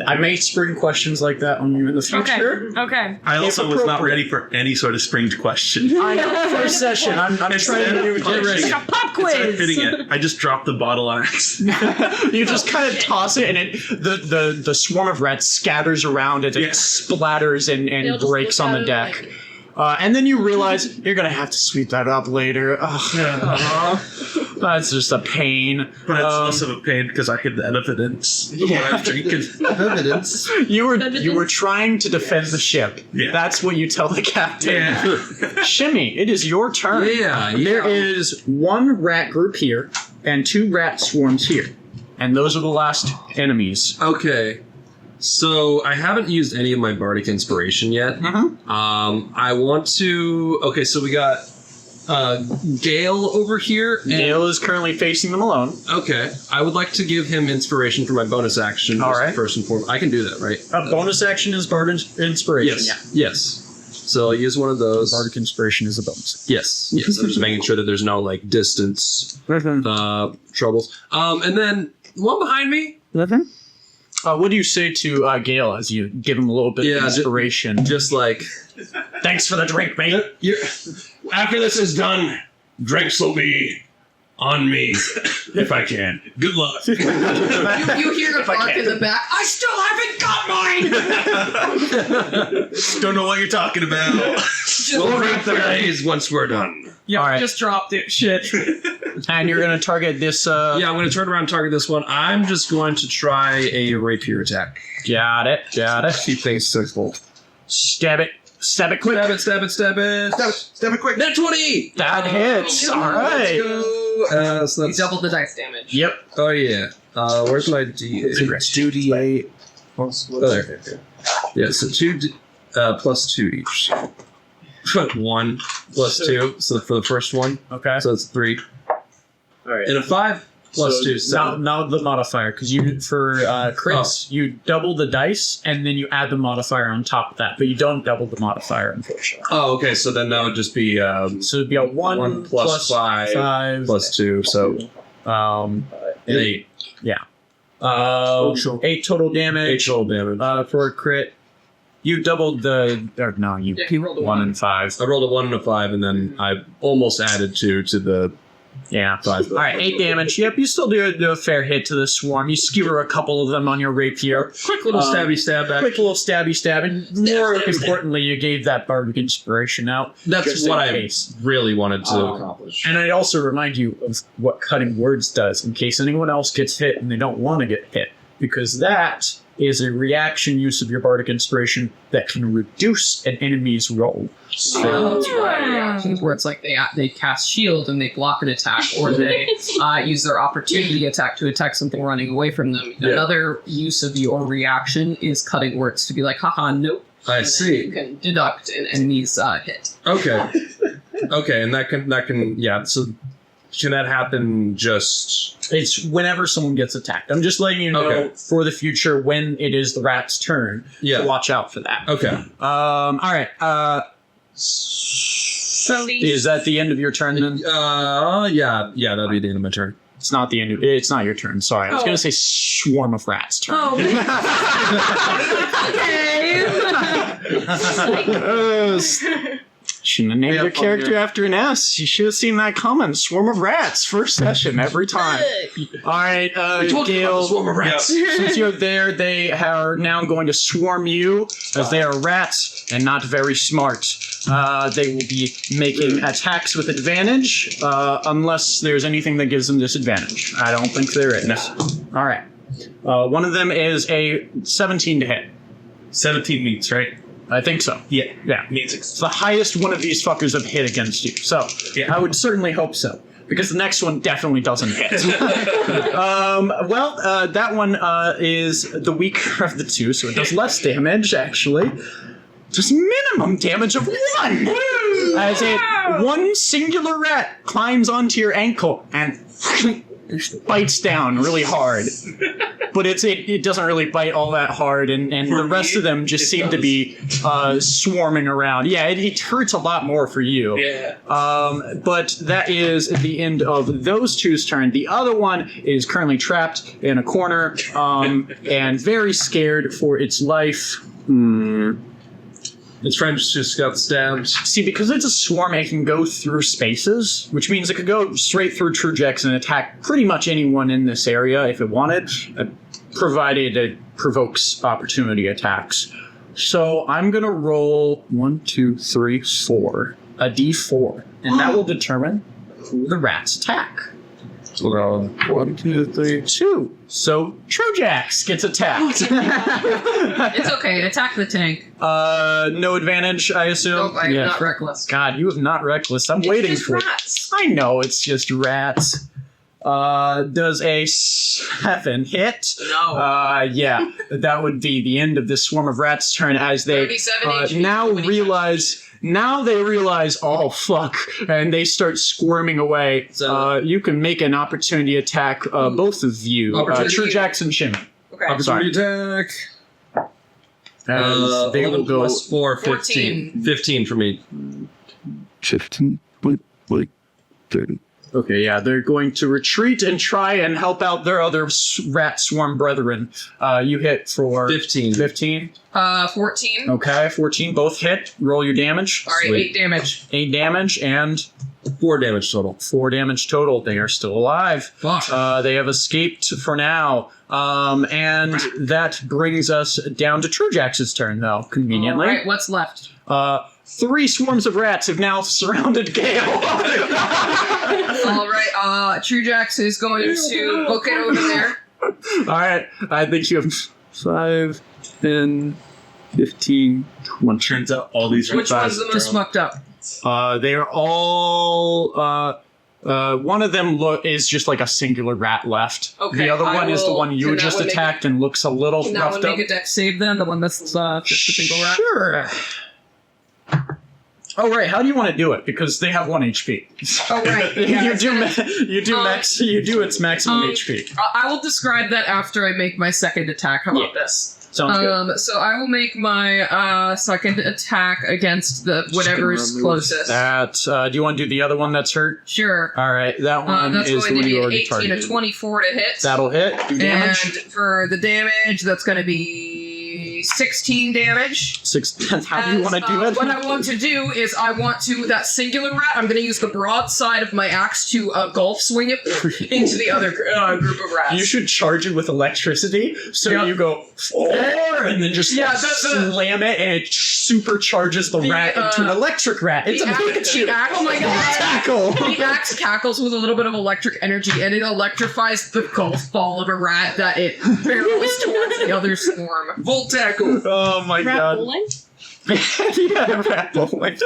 I may spring questions like that on you in the future. Okay. I also was not ready for any sort of springed question. I know, first session. I'm trying to do Like a pop quiz. Fitting it. I just dropped the bottle on accident. You just kind of toss it, and the swarm of rats scatters around as it splatters and breaks on the deck. And then you realize you're going to have to sweep that up later. That's just a pain. But it's less of a pain because I hid the evidence. Yeah. I'm drinking. Evidence. You were trying to defend the ship. Yeah. That's what you tell the captain. Yeah. Shimmy, it is your turn. Yeah. There is 1 rat group here and 2 rat swarms here. And those are the last enemies. Okay. So I haven't used any of my bardic inspiration yet. I want to. Okay, so we got Gale over here. Gale is currently facing them alone. Okay, I would like to give him inspiration for my bonus action. All right. First and foremost, I can do that, right? A bonus action is Bardic Inspiration. Yes. Yes. So I'll use one of those. Bardic Inspiration is a bonus. Yes. Yes. I'm just making sure that there's no like distance troubles. And then the one behind me. What do you say to Gale as you give him a little bit of inspiration? Just like, thanks for the drink, mate. After this is done, drinks will be On me, if I can. Good luck. You hear a bark in the back. I still haven't got mine. Don't know what you're talking about. We'll reap the raise once we're done. Yeah, All right. just dropped it. Shit. And you're going to target this. Yeah, I'm going to turn around and target this one. I'm just going to try a rapier attack. Got it. Keep things simple. Stab it. Stab it quick. Stab it quick. Net 20! That hits. All right. So that's Double the dice damage. Yep. Oh, yeah. Where's my D8? 2D8. Oh, there. Yeah, so 2 plus 2 each. 1 plus 2, so for the first one. Okay. So it's 3. All right. And a 5 plus 2, so... Now the modifier, because you for crits, you double the dice, and then you add the modifier on top of that, but you don't double the modifier, unfortunately. Oh, okay, so then that would just be... So it'd be a 1 plus 5 plus 2, so... 8. Yeah. 8 total damage. 8 total damage. For a crit. You doubled the... Or no, you rolled a 1 and 5. I rolled a 1 and a 5, and then I almost added 2 to the... Yeah. 5. All right, 8 damage. Yep, you still do a fair hit to the swarm. You skewer a couple of them on your rapier. Quick little stabby stab back. Quick little stabby stab. And more importantly, you gave that bardic inspiration out. That's just what in I case. really wanted to accomplish. And I also remind you of what cutting words does in case anyone else gets hit and they don't want to get hit. Because that is a reaction use of your bardic inspiration that can reduce an enemy's roll. That's right. Reactions where it's like they cast shield and they block an attack, or they use their opportunity attack to attack something running away from them. Yeah. Another use of your reaction is cutting words to be like, haha, nope. I And then see. you can deduct an enemy's hit. Okay. Okay, and that can yeah, so can that happen just... It's whenever someone gets attacked. I'm just letting you know Okay. for the future when it is the rat's turn Yeah. to watch out for that. Okay. All right. So Is that the end of your turn then? Yeah, that'll be the end of my turn. It's not the end. It's not your turn. Sorry, I was Oh. going to say swarm of rats turn. Oh. Okay. Shouldn't have named your character after an S. You should have seen that coming. Swarm of rats, first session every time. All right, Gale. Swarm of rats. Since you're there, they are now going to swarm you, as they are rats and not very smart. They will be making attacks with advantage, unless there's anything that gives them disadvantage. I don't think there is. All right. One of them is a 17 to hit. 17 meets, right? I think so. Yeah. Yeah. Meets It's the highest one of these fuckers have hit against you. So, Yeah. I would certainly hope so. Because the next one definitely doesn't hit. That one is the weaker of the two, so it does less damage, actually. Just minimum damage of 1! As one singular rat climbs onto your ankle and bites down really hard. But it doesn't really bite all that hard, and the rest of them just seem to be swarming around. Yeah, it hurts a lot more for you. Yeah. But that is the end of those two's turn. The other one is currently trapped in a corner and very scared for its life. Its friend just got stabbed. See, because it's a swarm, it can go through spaces, which means it could go straight through Trujex and attack pretty much anyone in this area if it wanted, provided it provokes opportunity attacks. So I'm going to roll 1, 2, 3, 4, a d4, and that will determine who the rats attack. 1, 2, 3, 2. So Trujax gets attacked. It's okay. Attack the tank. No advantage, I assume. Nope, I'm not reckless. God, you have not reckless. I'm waiting It's just for rats. it. I know it's just rats. Does a 7 hit? No. Yeah, that would be the end of this swarm of rats' turn as they 37 HP, now 25. realize. Now they realize, oh fuck, and they start squirming away. So- You can make an opportunity attack, both of you, Opportunity- Trujax and Shimmy. Okay. Opportunity attack. As they will 11 go. plus 4, 15. 15 for me. 15, like 30. Okay, yeah, they're going to retreat and try and help out their other rat swarm brethren. You hit for 15. 15. 14. Okay, 14. Both hit. Roll your damage. All right, 8 damage. 8 damage and 4 damage total. 4 damage total. They are still alive. Fuck. They have escaped for now. And that brings us down to Trujax's turn, though, conveniently. All right, what's left? 3 swarms of rats have now surrounded Gale. All right, Trujax is going to book it over there. All right. I think you have 5, 10, 15, 20. Turns out all these Which one's the most mucked up? They are all. One of them is just like a singular rat left. Okay, the other I one is the will- one you can that just one make attacked and looks a little Can that roughed one up. make a dex save then? The one that's just a single rat? Sure. Oh right, how do you want to do it? Because they have 1 HP. Oh, right. Yeah, you do its maximum um, HP. I will describe that after I make my second attack. How about this? Sounds good. So I will make my second attack against the whatever's closest. That do you want to do the other one that's hurt? Sure. All right, that one That's is the going one to be you an already 18 targeted. to 24 to hit. That'll hit. Do damage. And for the damage, that's going to be 16 damage. 6. How do you want to do it? What I want to do is that singular rat, I'm going to use the broadside of my axe to golf swing it into the other group of rats. You should charge it with electricity. So Yeah. you go, "Four," and then just slam it, and it supercharges the rat into an electric rat. It's a Pikachu. Oh my god. Tackle. The axe cackles with a little bit of electric energy, and it electrifies the golf ball of a rat that it barrels towards the other swarm. Volt tackle. Oh my Rat god. bowling? Yeah, rat bowling.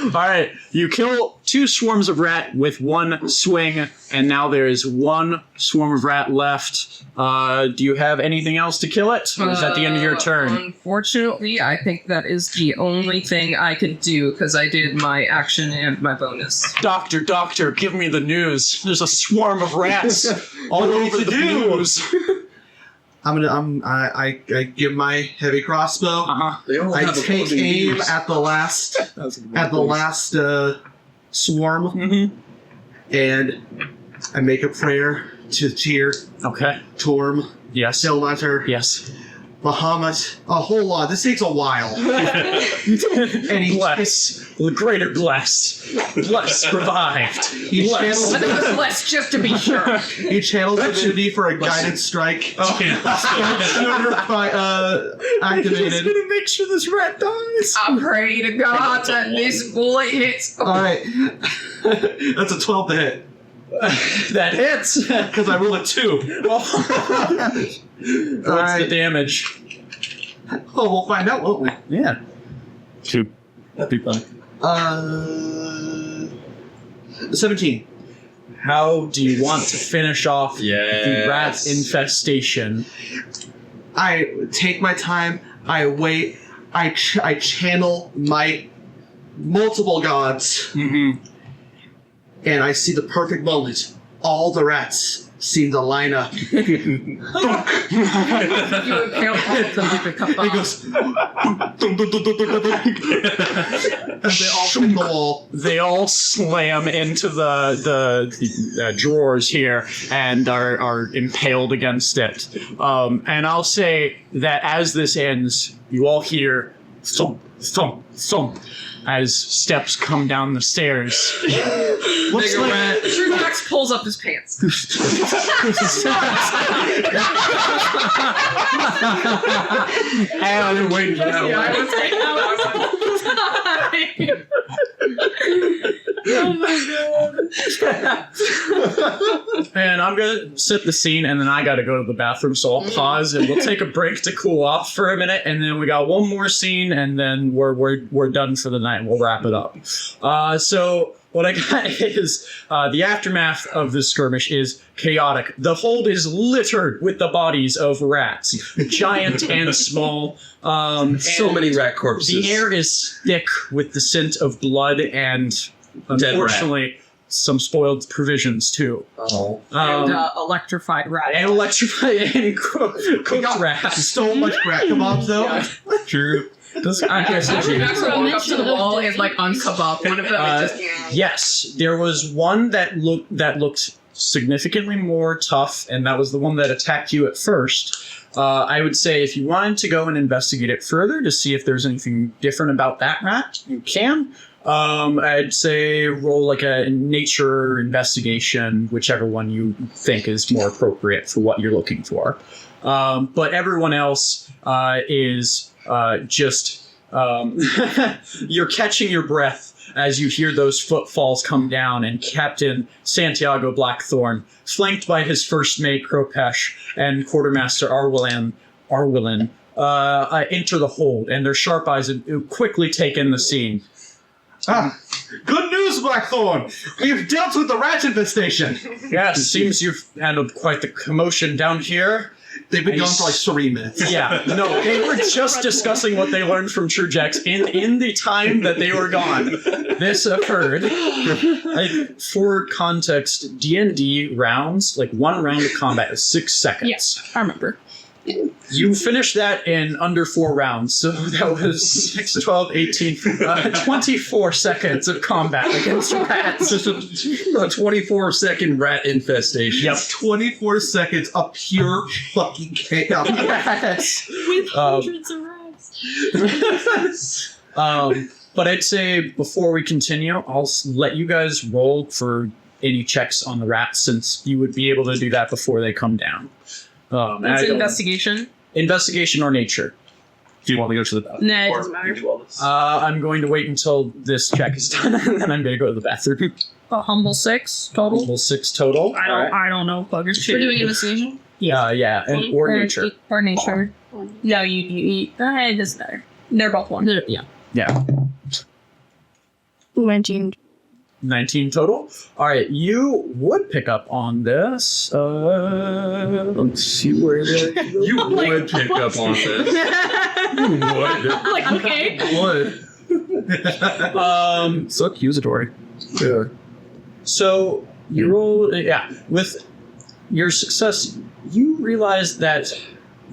Alright, you kill 2 swarms of rat with 1 swing, and now there is 1 swarm of rat left. Do you have anything else to kill it? Or is that the end of your turn? Unfortunately, I think that is the only thing I can do, because I did my action and my bonus. Doctor, give me the news. There's a swarm of rats all over the news. I give my heavy crossbow. They all I have take opposing aim views. at the last swarm, and I make a prayer to Tyr, Okay. Torm, Yes. Silmater, Yes. Bahamut. A whole lot. This takes a while. And he bless. The greater blessed. Blessed revived. He I channels, think it was less just to be sure. he channels divinity for a guided strike. Activated. gonna make sure this rat dies. I pray to God that this bullet hits. Alright. That's a 12 to hit. That hits. Because I rolled a 2. What's the Alright. damage? Oh, we'll find out, won't we? Yeah. 2. That'd be fun. 17. How do you want to finish off the rat Yes. infestation? I take my time, I wait, I channel my multiple gods, Mm-hmm. and I see the perfect moment. All the rats seem to line up. You impale all of them with a cup He goes, and they all hit the wall. They all slam into the drawers here and are impaled against it. And I'll say that as this ends, you all hear thump, thump, thump as steps come down the stairs. Looks like, Trumax pulls up his pants. And wait, and I'm gonna set the scene, and then I gotta go to the bathroom, so I'll pause and we'll take a break to cool off for a minute, and then we got one more scene, and then we're done for the night. We'll wrap it up. So what I got is the aftermath of this skirmish is chaotic. The hold is littered with the bodies of rats, giant and small. So many rat corpses. The air is thick with the scent of blood and, unfortunately, some spoiled provisions too. Oh. And electrified rat. And electrified and cooked rats. so much rat kebabs, though. True. Trumax will walk up to the wall and like unkebab one of them. And just, Yes, there was one that looked significantly more tough, and that was the one that attacked you at first. I would say if you wanted to go and investigate it further to see if there's anything different about that rat, you can. I'd say roll like a nature investigation, whichever one you think is more appropriate for what you're looking for. But everyone else is just you're catching your breath as you hear those footfalls come down, and Captain Santiago Blackthorn, flanked by his first mate Kropesh and Quartermaster Arwillan, enter the hold, and their sharp eyes quickly take in the scene. Good news, Blackthorn! We've dealt with the rat infestation! Yes, it seems you've handled quite the commotion down here. They've been gone for like 3 minutes. Yeah, no, they were just discussing what they learned from True Jacks in the time that they were gone. This occurred. For context, D&D rounds, like 1 round of combat is 6 seconds. Yes, I remember. You finished that in under 4 rounds, so that was 6, 12, 18, 24 seconds of combat against rats. Just a 24-second rat infestation. Yep. 24 seconds of pure fucking chaos. Yes. With hundreds of rats. But I'd say before we continue, I'll let you guys roll for any checks on the rats, since you would be able to do that before they come down. That's investigation. Investigation or nature. Do you want to go to the bathroom? Nah, it doesn't matter. I'm going to wait until this check is done, and then I'm going to go to the bathroom. A humble 6 total. Level 6 total. I don't know. Buggers. We're doing investigation? Yeah, and or nature. Or nature. No, you eat. It doesn't matter. They're both 1. Yeah. 19. 19 total. All right, you would pick up on this. Let's see where You would pick up on this. You would. Like, okay. Would. So accusatory. Yeah. So you roll, with your success, you realize that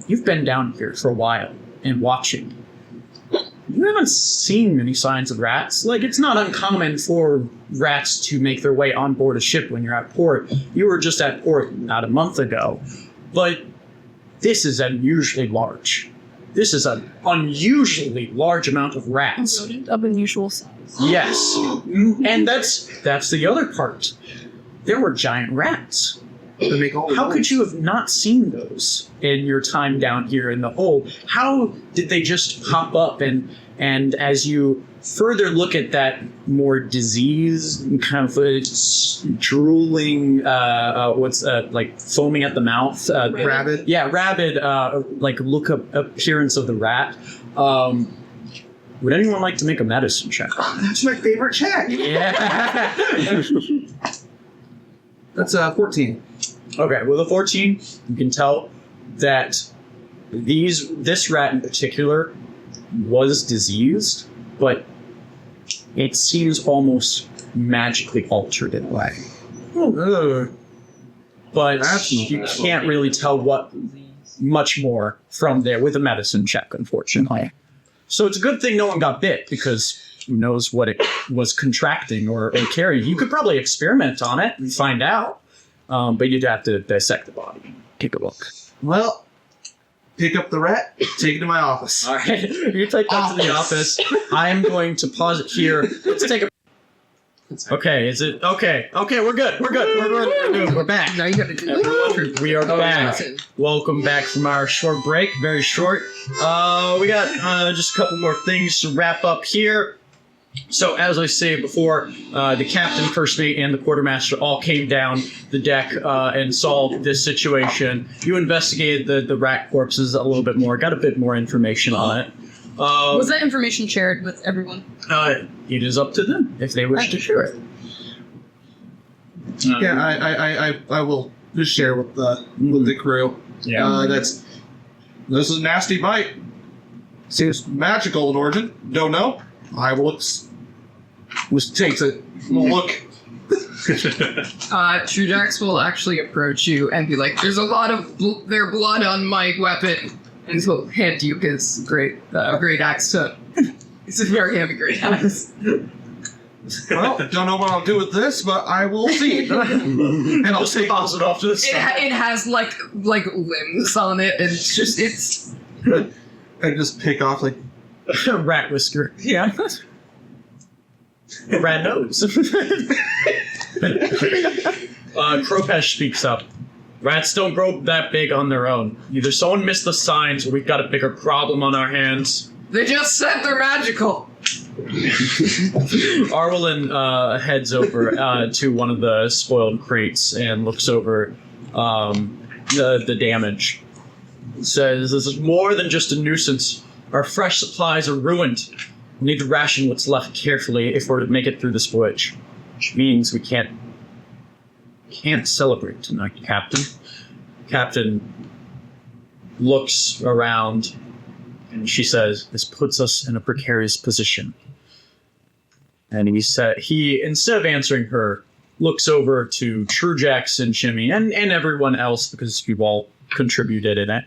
you've been down here for a while and watching. You haven't seen many signs of rats. Like, it's not uncommon for rats to make their way on board a ship when you're at port. You were just at port not a month ago. But this is unusually large. This is an unusually large amount of rats. Of unusual size. Yes. And that's the other part. There were giant rats. How could you have not seen those in your time down here in the hold? How did they just pop up? And as you further look at that more diseased, kind of drooling, like foaming at the mouth, Rabid. Yeah, rabid. Like appearance of the rat. Would anyone like to make a medicine check? That's my favorite check. Yeah. That's 14. Okay, with a 14, you can tell that this rat in particular was diseased, but it seems almost magically altered in a way. But you can't really tell what much more from there with a medicine check, unfortunately. So it's a good thing no one got bit, because who knows what it was contracting or carrying. You could probably experiment on it and find out. But you'd have to dissect the body. Take a look. Well, pick up the rat, take it to my office. All right, you take that to the office. I'm going to pause it here. Let's take a... Okay, is it... Okay, we're good. We're back. Now you gotta do it. We are back. Welcome back from our short break. Very short. We got just a couple more things to wrap up here. So, as I say before, the captain, first mate, and the quartermaster all came down the deck and saw this situation. You investigated the rat corpses a little bit more, got a bit more information on it. Was that information shared with everyone? It is up to them if they wish to share it. Yeah, I will just share with the crew. Yeah. This is a nasty bite. Seems magical in origin. Don't know. I will takes a look. True Jacks will actually approach you and be like, "There's a lot of their blood on my weapon," and he'll hand you his great axe. It's a very heavy great axe. Well, don't know what I'll do with this, but I will see. And I'll take toss it off to the side. It has like limbs on it, and it's. I just pick off like rat whisker. Yeah. Brad knows. Kropesh speaks up. Rats don't grow that big on their own. Either someone missed the signs or we've got a bigger problem on our hands. They just said they're magical. Arwelin heads over to one of the spoiled crates and looks over the damage. Says, this is more than just a nuisance. Our fresh supplies are ruined. We need to ration what's left carefully if we're to make it through this voyage. Which means we can't celebrate tonight, Captain. Captain looks around and she says, this puts us in a precarious position. And he instead of answering her, looks over to Trujax and Shimmy and everyone else because you've all contributed in it.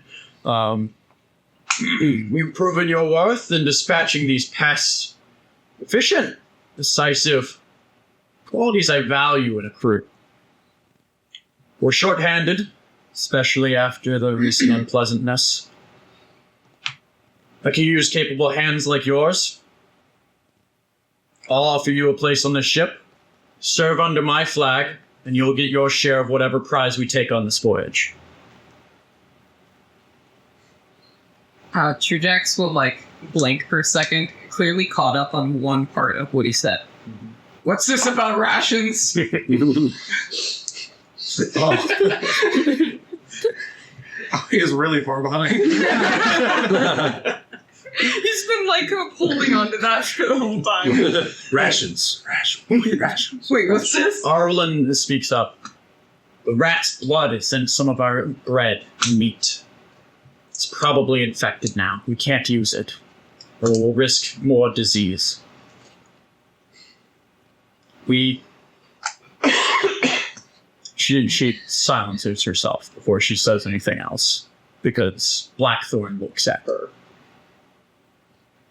We've proven your worth in dispatching these pests. Efficient, decisive, qualities I value in a crew. We're short-handed, especially after the recent unpleasantness. I can use capable hands like yours. I'll offer you a place on this ship. Serve under my flag, and you'll get your share of whatever prize we take on this voyage. Trujax will, blink for a second, clearly caught up on one part of what he said. What's this about rations? He is really far behind. He's been, holding on to that for the whole time. Rations. Wait, what's this? Arlen speaks up. The rat's blood is in some of our bread and meat. It's probably infected now. We can't use it, or we'll risk more disease. She silences herself before she says anything else, because Blackthorn looks at her.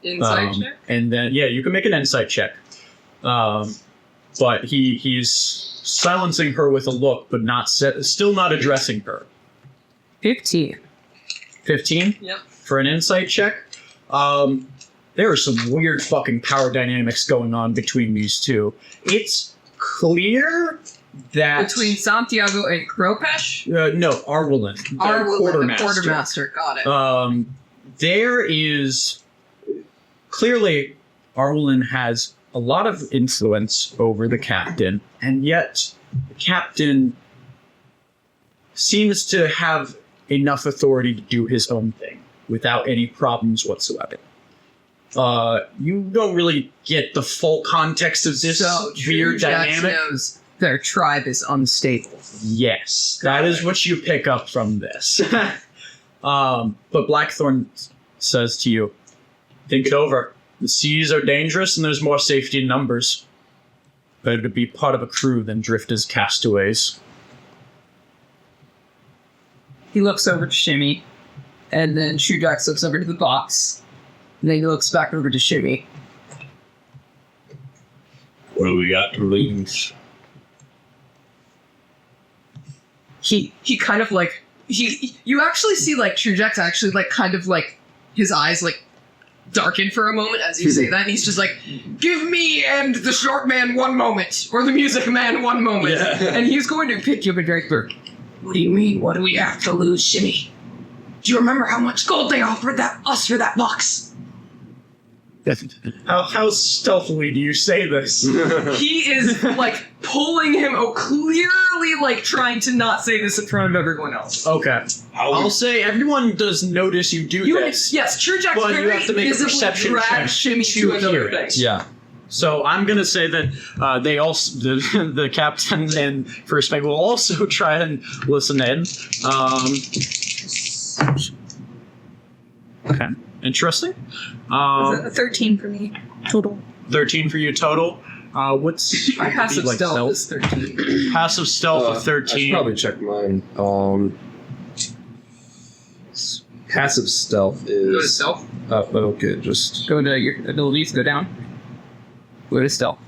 Insight check? And then, you can make an insight check. But he's silencing her with a look, but still not addressing her. 15. 15? Yep. For an insight check? There are some weird fucking power dynamics going on between these two. It's clear that... Between Santiago and Kropesh? No, Arwelin. The quartermaster. Got it. There is... Clearly, Arwelin has a lot of influence over the captain, and yet the captain seems to have enough authority to do his own thing without any problems whatsoever. You don't really get the full context of this weird dynamic. Knows their tribe is unstable. Yes, that is what you pick up from this. But Blackthorn says to you, think it over. The seas are dangerous and there's more safety in numbers. Better to be part of a crew than drift as castaways. He looks over to Shimmy, and then Trujax looks over to the box, and then he looks back over to Shimmy. What do we got to lose? He kind of you actually see Trujax actually his eyes darken for a moment as you say that, and he's just give me and the short man 1 moment, or the music man 1 moment, and he's going to pick you up and very clear. What do you mean, what do we have to lose, Shimmy? Do you remember how much gold they offered us for that box? How stealthily do you say this? He is pulling him, clearly trying to not say this in front of everyone else. Okay. I'll say everyone does notice you do this. Yes, Trujax but very you have to make a visibly perception drags check Shimmy to to another hear it. thing. Yeah. So I'm gonna say that they also the captain and first mate will also try and listen in. Okay, interesting. Is it 13 for me total? 13 for you total. What's My passive stealth is 13. passive stealth of I 13? should probably check mine. Passive stealth is... Go to stealth. Okay, just... Go to your abilities, go down. Go to stealth.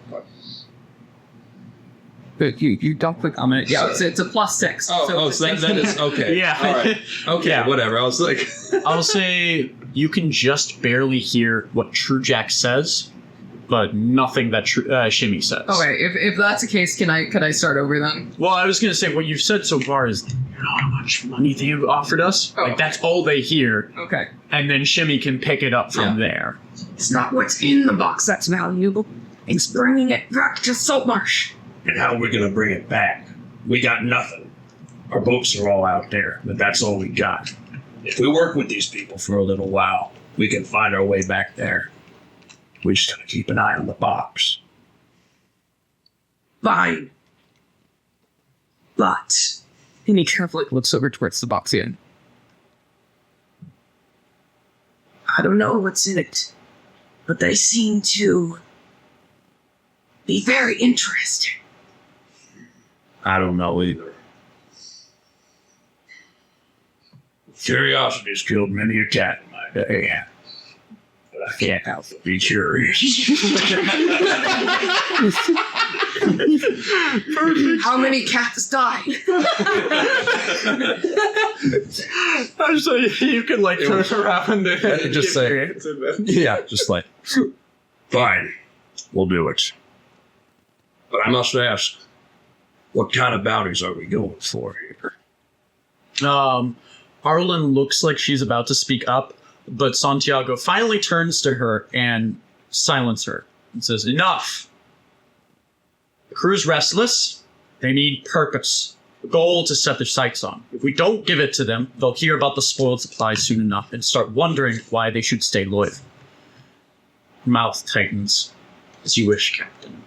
But you don't click on it. Yeah, it's a +6. So that is... Okay. Yeah. All right. Okay, Yeah. whatever. I was I'll say you can just barely hear what Trujax says, but nothing that Shimmy says. Okay, if that's the case, could I start over then? Well, I was going to say, what you've said so far is, you know how much money they've offered us? Oh. Like, that's all they hear. Okay. And then Shimmy can pick it up from there. It's not what's in the box that's valuable. It's bringing it back to Saltmarsh. And how we're gonna bring it back? We got nothing. Our boats are all out there, but that's all we got. If we work with these people for a little while, we can find our way back there. We just gotta keep an eye on the box. Fine. But And he carefully looks over towards the box again. I don't know what's in it. But they seem to be very interesting. I don't know either. Curiosity's killed many a cat in my day. But I can't help but be curious. How many cats died? So you can, like, turn around and just say, yeah, just like, Fine, we'll do it. But I must ask, what kind of bounties are we going for here? Arlen looks like she's about to speak up, but Santiago finally turns to her and silences her and says, enough! The crew's restless. They need purpose. A goal to set their sights on. If we don't give it to them, they'll hear about the spoiled supplies soon enough and start wondering why they should stay loyal. Her mouth tightens. As you wish, Captain.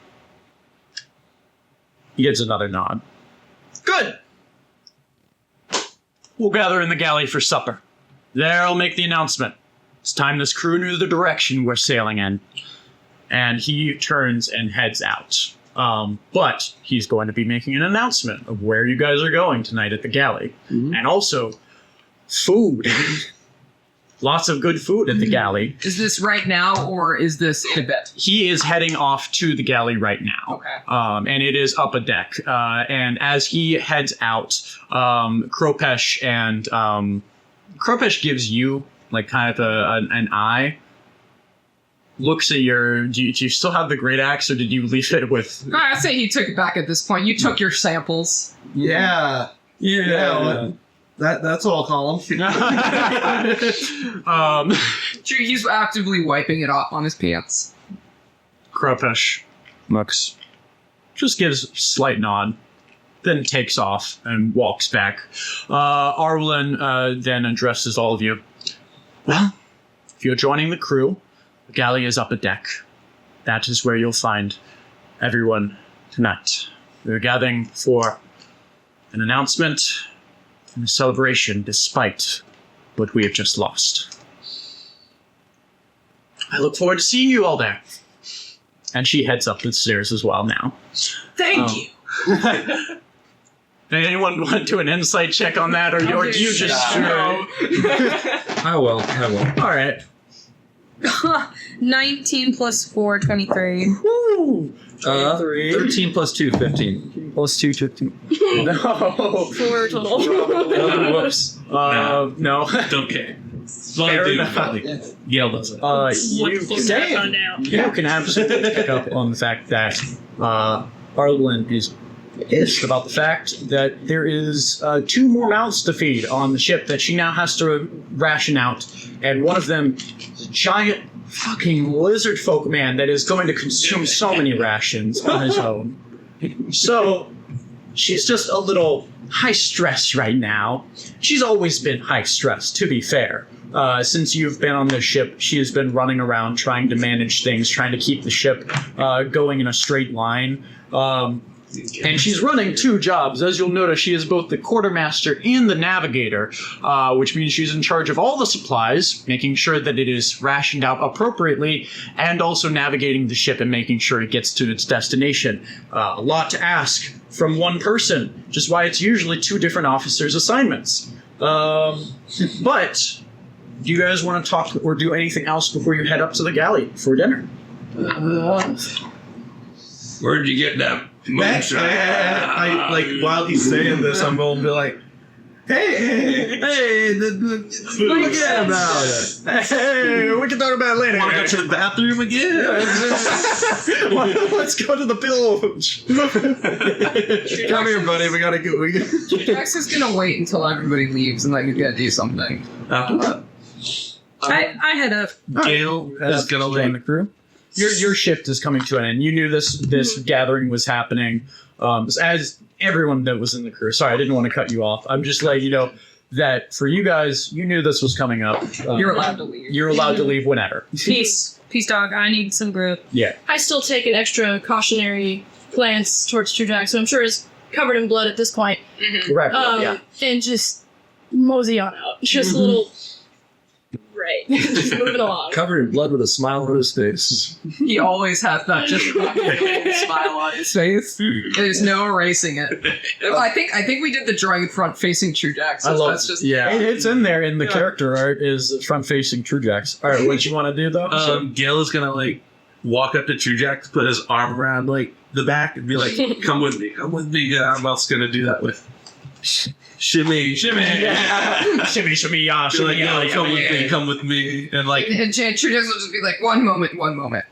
He gives another nod. Good! We'll gather in the galley for supper. There I'll make the announcement. It's time this crew knew the direction we're sailing in. And he turns and heads out. But he's going to be making an announcement of where you guys are going tonight at the galley. Mm-hmm. And also, food. Lots of good food at the galley. Is this right now, or is this the bed? He is heading off to the galley right now. Okay. And it is up a deck. And as he heads out, Kropesh and Kropesh gives you like kind of an eye. Looks at your. Do you still have the great axe, or did you leave it with? I say he took it back at this point. You took your samples. Yeah. That's all I'll call him. He's actively wiping it off on his pants. Kropesh looks, just gives a slight nod, then takes off and walks back. Arlen then addresses all of you. Well, if you're joining the crew, the galley is up a deck. That is where you'll find everyone tonight. We're gathering for an announcement and a celebration despite what we have just lost. I look forward to seeing you all there. And she heads up the stairs as well now. Thank you. Anyone want to do an insight check on that, or do you just know? I will. All right. 19 plus 4, 23. Woo! 13 plus 2, 15. Plus 2, 15. No. 4 total. Whoops. No. Okay. Fair enough. Yale does it. You can absolutely pick up on the fact that Arlen is pissed about the fact that there is 2 more mouths to feed on the ship that she now has to ration out, and one of them is a giant fucking lizard folk man that is going to consume so many rations on his own. So she's just a little high stress right now. She's always been high stress, to be fair. Since you've been on this ship, she has been running around trying to manage things, trying to keep the ship going in a straight line. And she's running 2 jobs. As you'll notice, she is both the quartermaster and the navigator, which means she's in charge of all the supplies, making sure that it is rationed out appropriately, and also navigating the ship and making sure it gets to its destination. A lot to ask from one person, which is why it's usually 2 different officers' assignments. But do you guys want to talk or do anything else before you head up to the galley for dinner? Where'd you get that? I like while he's saying this, I'm going to be like, Hey, Forget about it. hey, we can talk about it later. Want to go to the bathroom again? Let's go to the bilge. Come here, buddy. We gotta go. Rex is gonna wait until everybody leaves and then he's gonna do something. I head up. Gail is gonna join leave. the crew. Your shift is coming to an end. You knew this gathering was happening, as everyone that was in the crew. Sorry, I didn't want to cut you off. I'm just letting you know that for you guys, you knew this was coming up. You're allowed to leave. You're allowed to leave whenever. Peace, dog. I need some growth. Yeah. I still take an extra cautionary glance towards True Jack, so I'm sure he's covered in blood at this point. Correct. And just mosey on out. Just a little. Right. Just moving along. Covered in blood with a smile on his face. He always has that just smile on his face. There's no erasing it. I think we did the drawing front facing True Jack. So I love that's just It's in there in the character art is front facing True Jacks. All right, what you want to do though? Gail is gonna like walk up to True Jack, put his arm around like the back, and be like, "Come with me, come with me." Yeah, I'm also gonna do that with shimmy, shimmy, Shimmy, shimmy, yeah, Be like, shimmy, yeah, "Yo, yeah. come with me," and like, And True Jack will just be like, one moment.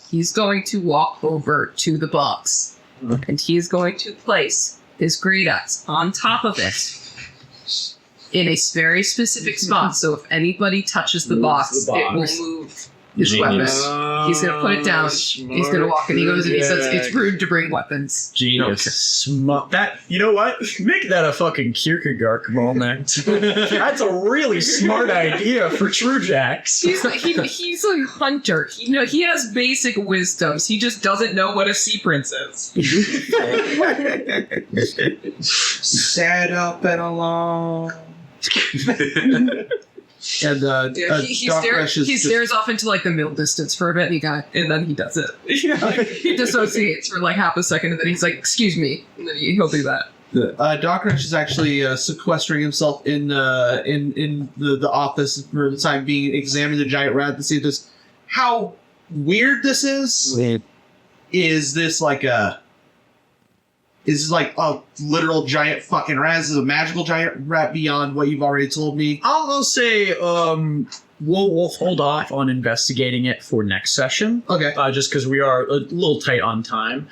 He's going to walk over to the box, and he's going to place his great axe on top of it in a very specific spot. So if anybody touches the box, it will move his weapon. He's gonna put it down. He's gonna walk and he goes and he says, "It's rude to bring weapons." Genius. That, you know what? Make that a fucking Kierkegaard moment. That's a really smart idea for True Jacks. He's a hunter. He has basic wisdoms. He just doesn't know what a sea prince is. Set up and along. And He Doc Rush is stares off into like the middle distance for a bit, and then he does it. He dissociates for like half a second, and then he's like, "Excuse me," and then he'll do that. Doc Rush is actually sequestering himself in the office for the time being, examining the giant rat to see just how weird this is. Is this like a literal giant fucking rat? Is it a magical giant rat beyond what you've already told me? I'll say we'll hold off on investigating it for next session. Okay. Just because we are a little tight on time.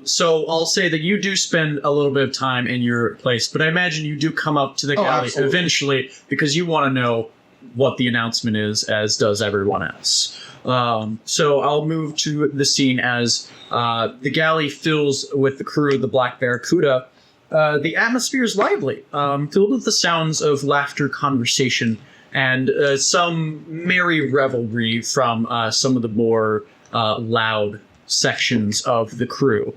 So I'll say that you do spend a little bit of time in your place, but I imagine you do come up to the galley eventually because you want to know what the announcement is, as does everyone else. So I'll move to the scene as the galley fills with the crew of the Black Barracuda. The atmosphere is lively, filled with the sounds of laughter, conversation, and some merry revelry from some of the more loud sections of the crew.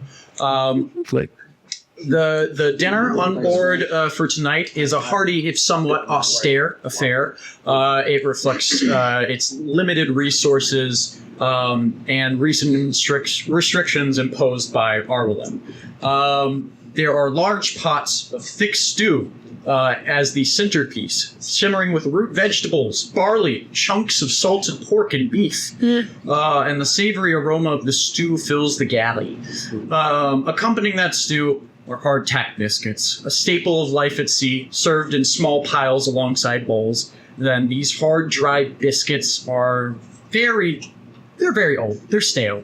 The dinner on board for tonight is a hearty, if somewhat austere affair. It reflects its limited resources and recent restrictions imposed by Arwelin. There are large pots of thick stew as the centerpiece, simmering with root vegetables, barley, chunks of salted pork and beef. And the savory aroma of the stew fills the galley. Accompanying that stew are hardtack biscuits, a staple of life at sea, served in small piles alongside bowls. Then these hard, dry biscuits are they're very old. They're stale.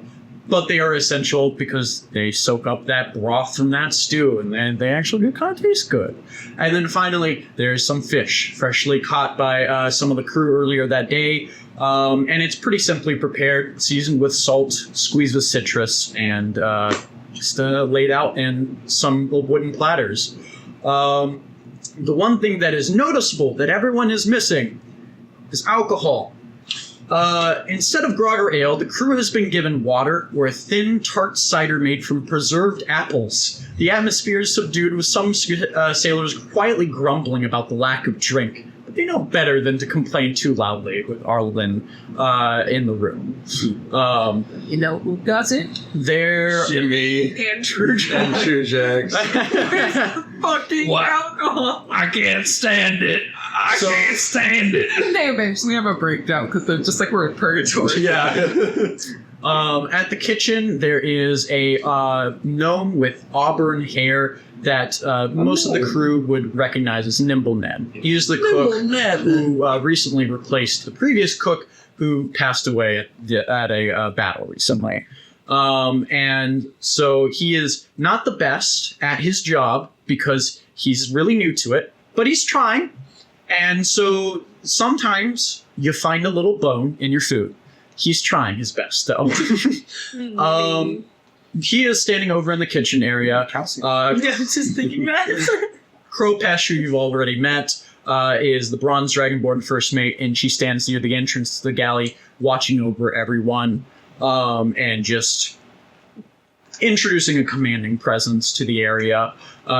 But they are essential because they soak up that broth from that stew, and then they actually kind of taste good. And then finally, there's some fish, freshly caught by some of the crew earlier that day. And it's pretty simply prepared, seasoned with salt, squeezed with citrus, and just laid out in some wooden platters. The one thing that is noticeable that everyone is missing is alcohol. Instead of grog or ale, the crew has been given water or a thin, tart cider made from preserved apples. The atmosphere is subdued, with some sailors quietly grumbling about the lack of drink. But they know better than to complain too loudly with Arlen in the room. You know who does it? There... Jimmy And True Jacks. fucking alcohol. I can't stand it. I can't stand it. They eventually have a breakdown because they're just like we're in purgatory. Yeah. At the kitchen, there is a gnome with auburn hair that most of the crew would recognize as Nimble Ned. He is the cook who recently replaced the previous cook who passed away at a battle recently. And so he is not the best at his job because he's really new to it, but he's trying. And so sometimes you find a little bone in your food. He's trying his best, though. He is standing over in the kitchen area. Just thinking that. Crow Pasture, you've already met, is the Bronze Dragonborn first mate, and she stands near the entrance to the galley, watching over everyone, and just introducing a commanding presence to the area,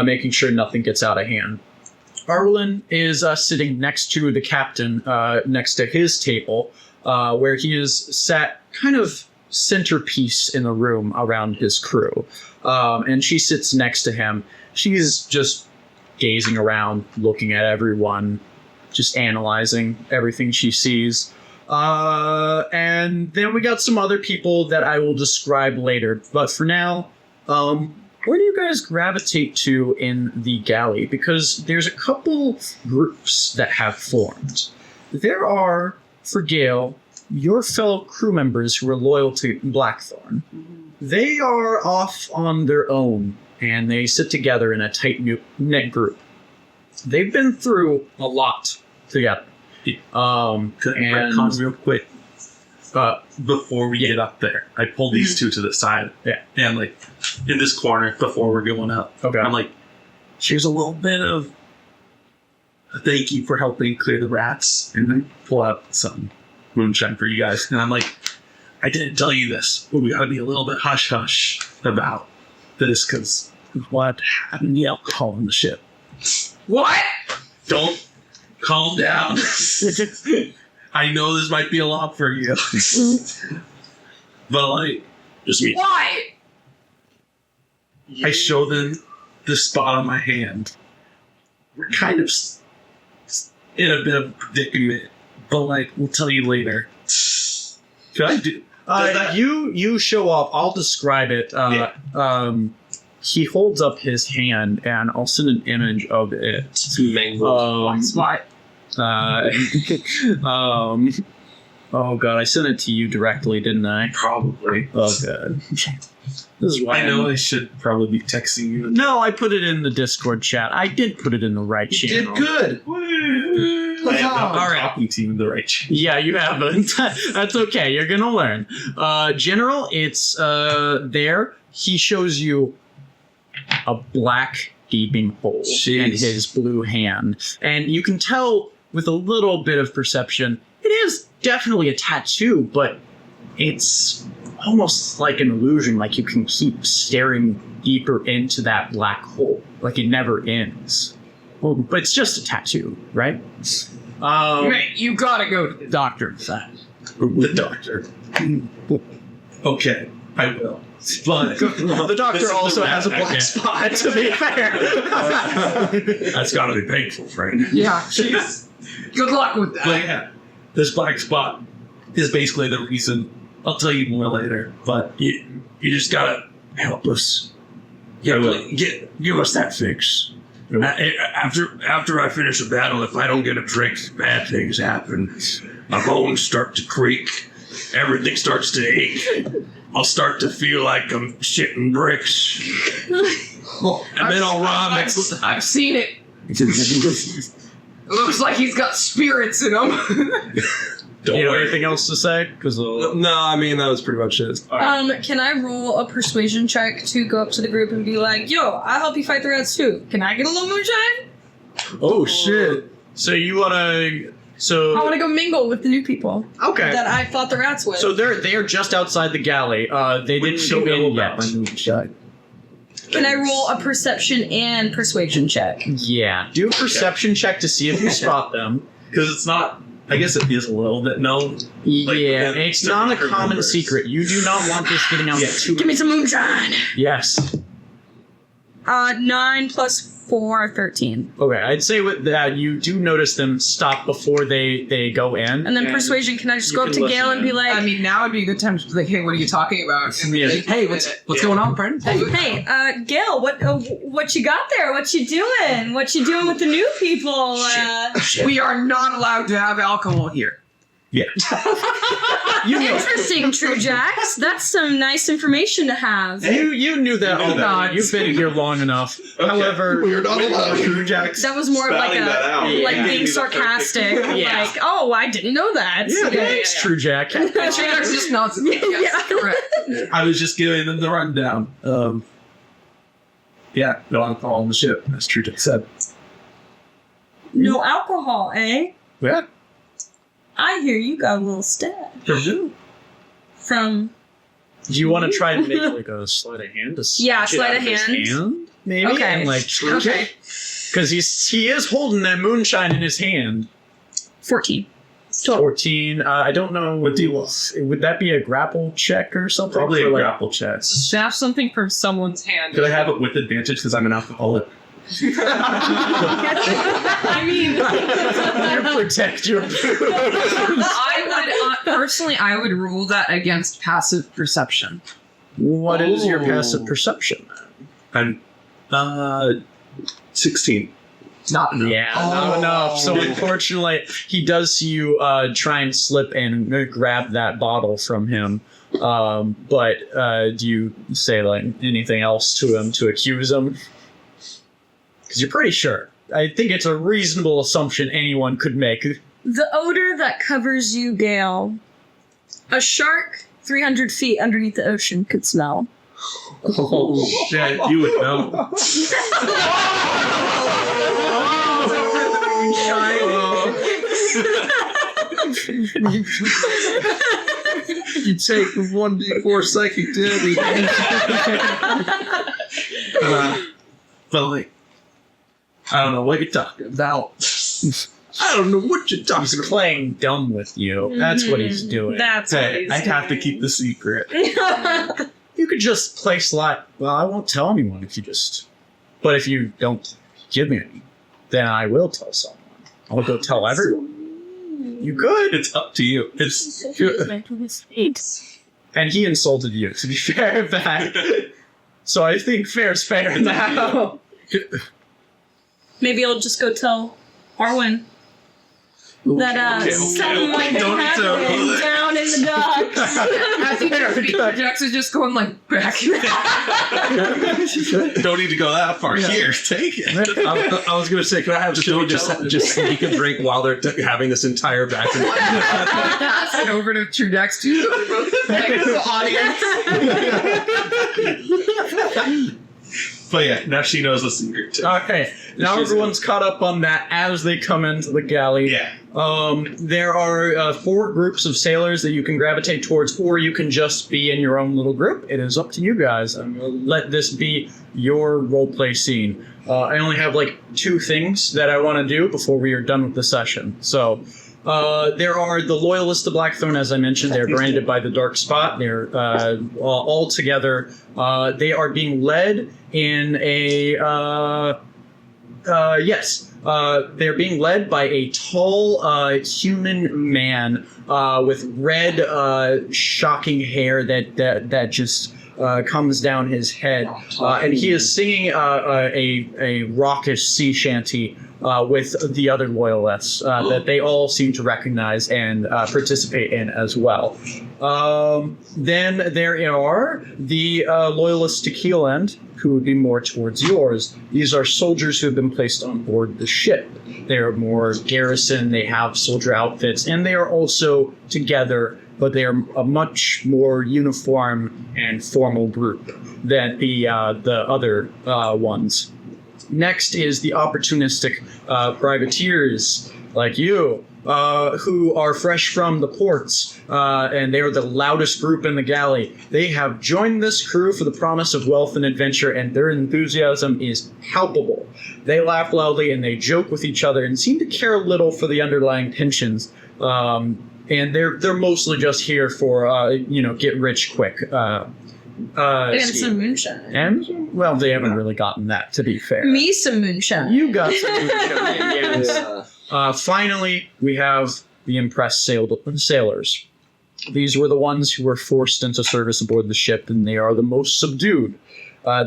making sure nothing gets out of hand. Arlen is sitting next to the captain, next to his table, where he is sat kind of centerpiece in the room around his crew. And she sits next to him. She's just gazing around, looking at everyone, just analyzing everything she sees. And then we got some other people that I will describe later. But for now, where do you guys gravitate to in the galley? Because there's a couple groups that have formed. There are, for Gale, your fellow crew members who are loyal to Blackthorn. They are off on their own, and they sit together in a tight-knit group. They've been through a lot together. And real quick, before we get up there, I pull these two to the side. Yeah. And like in this corner before we're going up. Okay. I'm like, here's a little bit of a thank you for helping clear the rats. And I pull out some moonshine for you guys. And I'm like, I didn't tell you this, but we gotta be a little bit hush hush about this because what happened to the alcohol in the ship. What? Don't calm down. I know this might be a lot for you. But like, just me. Why? I show them the spot on my hand. We're kind of in a bit of a predicament, but like, we'll tell you later. Should I do? You show up. I'll describe it. He holds up his hand, and I'll send an image of it. It's mangled. What? Oh god, I sent it to you directly, didn't I? Probably. Oh god. This is why I know I should probably be texting you. No, I put it in the Discord chat. I did put it in the right You channel. did good. I am not talking to you in the right channel. Yeah, you haven't. That's okay. You're gonna learn. General, it's there. He shows you a black gaping hole in his blue hand, and you can tell with a little bit of perception, it is definitely a tattoo, but it's almost like an illusion. Like you can keep staring deeper into that black hole, like it never ends. Well, but it's just a tattoo, right? Mate, you gotta go to the Doctor, in fact. The doctor. Okay, I will. But The doctor also has a black spot, to be fair. that's gotta be painful, right? Yeah, jeez. Good luck with that. But yeah, this black spot is basically the reason. I'll tell you more later, but you just gotta help us. Yeah, give us that fix. After I finish a battle, if I don't get a drink, bad things happen. My bones start to creak. Everything starts to ache. I'll start to feel like I'm shitting bricks. And then I'll run. I've seen it. It looks like he's got spirits in him. Don't You have worry. anything else to say? Because No, I mean, that was pretty much it. Can I roll a persuasion check to go up to the group and be like, yo, I'll help you fight the rats too. Can I get a little moonshine? Oh, shit. so you want to? I want to go mingle with the new people Okay. that I fought the rats with. So they are just outside the galley. They didn't go in yet. Can I roll a perception and persuasion check? Yeah. Do a perception check to see if you spot them. Because it's not. I guess it is a little bit known. Yeah, within it's not a certain common numbers. secret. You do not want this getting out too. Give me some moonshine. Yes. 9 plus 4 or 13. Okay, I'd say with that, you do notice them stop before they go in. And then persuasion, can I just You go up can to Gale listen and be in. like, I mean, now would be a good time to be like, hey, what are you talking about? And Yeah. like, Hey, what's going on, friend? hey, Gale, what you got there? What you doing? What you doing with the new people? we are not allowed to have alcohol here. Interesting, True Jacks. That's some nice information to have. You knew that You knew already. that. You've been here long enough. However, We're not allowed True Jacks. That was more of like Spouting that out. like Yeah. being sarcastic. Yeah. Like, oh, I didn't know that. yeah, thanks, True Jack. That's just nonsense. Yes, correct. I was just giving them the rundown. Yeah, no alcohol on the ship. That's true. Said. No alcohol, eh? Yeah. I hear you got a little stab from. Do you want to try to make like a sleight of hand? Yeah, get sleight out of his hand. maybe. Okay. And like True Okay. because he is holding that moonshine in his hand. 14. 14. I don't know. What do you want? Would that be a grapple check or something? Probably For, a like, grapple check. Snap something from someone's hand. Could I have it with advantage because I'm an alcoholic? I mean, You protect your I would personally, I would rule that against passive perception. What is your Oh. passive perception? I'm 16. Not enough. Yeah, not enough. So unfortunately, he does see you try and slip and grab that bottle from him. But do you say like anything else to him to accuse him? Because you're pretty sure. I think it's a reasonable assumption anyone could make. the odor that covers you, Gale, a shark 300 feet underneath the ocean could smell. Oh, shit, you would know. You take 1d4 psychic damage. But like, I don't know what you're talking about. I don't know what you're talking He's about. playing dumb with you. That's what he's doing. That's what Hey, he's I have to doing. keep the secret. You could just play slot. Well, I won't tell anyone if you just. But if you don't give me any, then I will tell someone. I'll go tell everyone. You could. It's up to you. It's And he insulted you, to be fair back. So I think fair's fair now. Maybe I'll just go tell Arwen that something might be Don't happening down in the docks. I think Jax is just going like back. don't need to go that far. Here, take it. I was gonna say, can I have Chili just sneak a drink while they're having this entire back and forth? Pass it over to True Jax to the audience. But yeah, now she knows the secret too. Okay, now everyone's caught up on that as they come into the galley. Yeah. There are 4 groups of sailors that you can gravitate towards, or you can just be in your own little group. It is up to you guys. I'm going to let this be your roleplay scene. I only have like 2 things that I want to do before we are done with the session. So there are the Loyalists to Blackthorn, as I mentioned. They're branded by the Dark Spot. They're all together. They are being led in a... they're being led by a tall human man with red, shocking hair that just comes down his head, and he is singing a raucous sea shanty with the other loyalists that they all seem to recognize and participate in as well. Then there are the loyalists to Keeland, who would be more towards yours. These are soldiers who have been placed on board the ship. They are more garrison, they have soldier outfits, and they are also together, but they are a much more uniform and formal group than the other ones. Next is the opportunistic privateers like you, who are fresh from the ports, and they are the loudest group in the galley. They have joined this crew for the promise of wealth and adventure, and their enthusiasm is palpable. They laugh loudly and they joke with each other and seem to care little for the underlying tensions. And they're mostly just here for get rich quick. And some moonshine. And well, they haven't really gotten that, to be fair. Me some moonshine. You got some moonshine, yes. Finally, we have the impressed sailors. These were the ones who were forced into service aboard the ship, and they are the most subdued.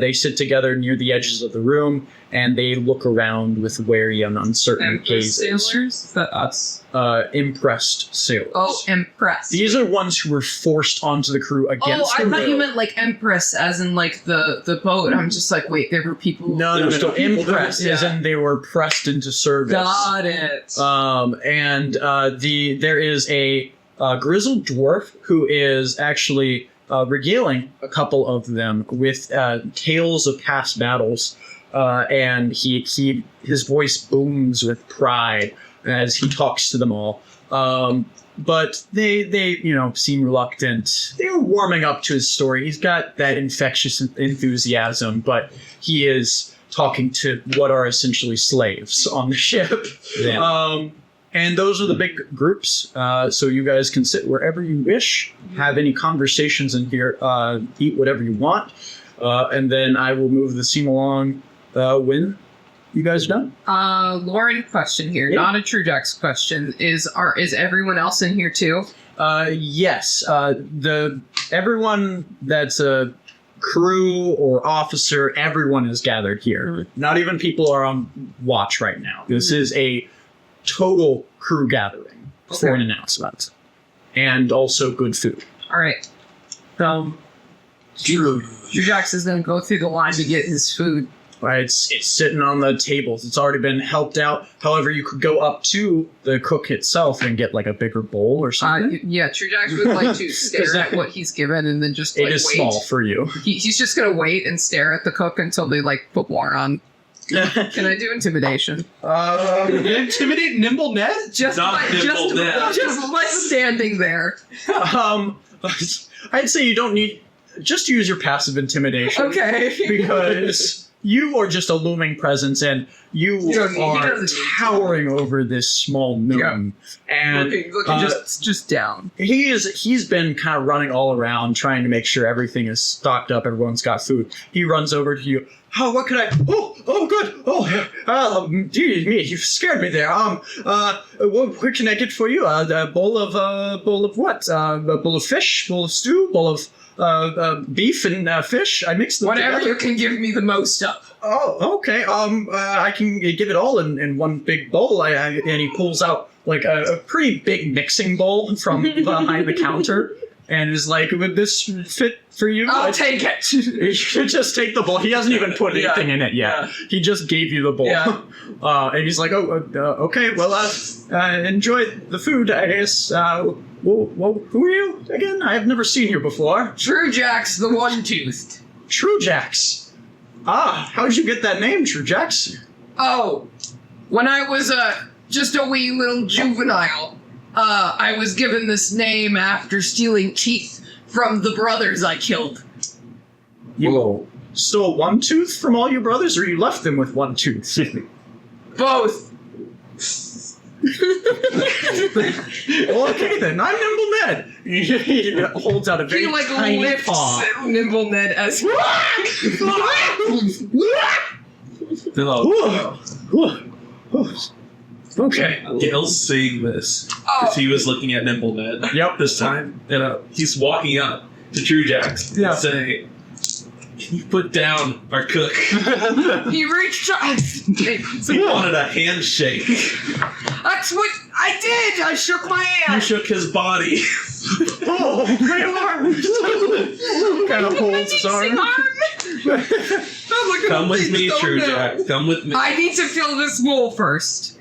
They sit together near the edges of the room, and they look around with wary and uncertain gazes. Sailors? Is that us? Impressed sailors. Oh, Empress. These are ones who were forced onto the crew against I their thought you will. meant like Empress, as in like the boat. I'm just like, wait, there were people. No. Impressed, as in they were pressed into service. Got it. There is a grizzled dwarf who is actually regaling a couple of them with tales of past battles, and his voice booms with pride as he talks to them all. But they seem reluctant. They were warming up to his story. He's got that infectious enthusiasm, but he is talking to what are essentially slaves on the ship. Yeah. And those are the big groups. So you guys can sit wherever you wish, have any conversations in here, eat whatever you want, and then I will move the scene along when you guys are done. Lauren, question here, not a True Jack's question. Is everyone else in here too? Yes. Everyone that's a crew or officer, everyone is gathered here. Not even people are on watch right now. This is a total crew gathering for an announcement, and also good food. All right. True Jack's is going to go through the line to get his food. Right, it's sitting on the tables. It's already been helped out. However, you could go up to the cook itself and get like a bigger bowl or something. Yeah, True Jack would like to stare at what he's given and then just It like is wait. small for you. He's just going to wait and stare at the cook until they like put more on. Can I do intimidation? Intimidate Nimble Ned? Just Not by Nimble Ned. just by standing there. I'd say you don't need. Just use your passive intimidation. Okay. Because you are just a looming presence, and you He are doesn't need towering over this small gnome. And looking just down. he's been kind of running all around trying to make sure everything is stocked up. Everyone's got food. He runs over to you. Oh, what can I? Oh, good. Geez, me, you scared me there. What can I get for you? A bowl of what? A bowl of fish, bowl of stew, bowl of beef and fish. I mixed them Whatever together. you can give me the most of. Oh, okay. I can give it all in one big bowl. And he pulls out like a pretty big mixing bowl from behind the counter, and is like, "Would this fit for you?" I'll take it. You should just take the bowl. He hasn't even put anything in it yet. Yeah. He just gave you the bowl. Yeah. And he's like, okay, well, enjoy the food, I guess. Well, who are you again? I have never seen you before. True Jack's the one-toothed. True Jacks. How'd you get that name, True Jacks? Oh, when I was just a wee little juvenile, I was given this name after stealing teeth from the brothers I killed. You stole one tooth from all your brothers, or you left them with one tooth? Both. Well, okay then. I'm Nimble Ned. He holds out a very He like tiny lifts paw. Nimble Ned as Okay. Gail's seeing this because he was looking at Nimble Ned. Yep. This time, and he's walking up to True Jacks and saying, "Can you put down our cook?" he reached out. He wanted a handshake. That's what I did. I shook my You hand. shook his body. Oh, my arm! Kind of holds his arm. Come with me, True Jack. Come with me. I need to fill this bowl first.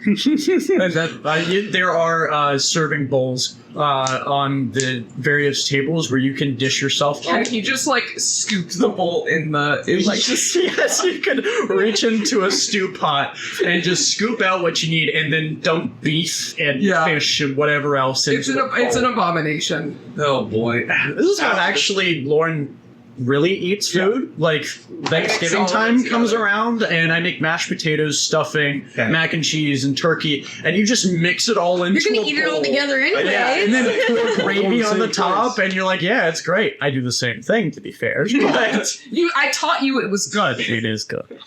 There are serving bowls on the various tables where you can dish yourself. Can he just like scoop the bowl in like Just, yes, you can reach into a stew pot and just scoop out what you need, and then dump beef and fish and whatever else into it's an abomination. Oh boy. This is what actually Lauren really eats food. Like Thanksgiving time comes around, and I make mashed potatoes, stuffing, mac and cheese, and turkey, and you just mix it all into You're gonna a eat it all bowl. together anyway. Yeah, and then pour gravy on the top, and you're like, yeah, it's great. I do the same thing, to be fair. But I taught you it was good. good. It is good.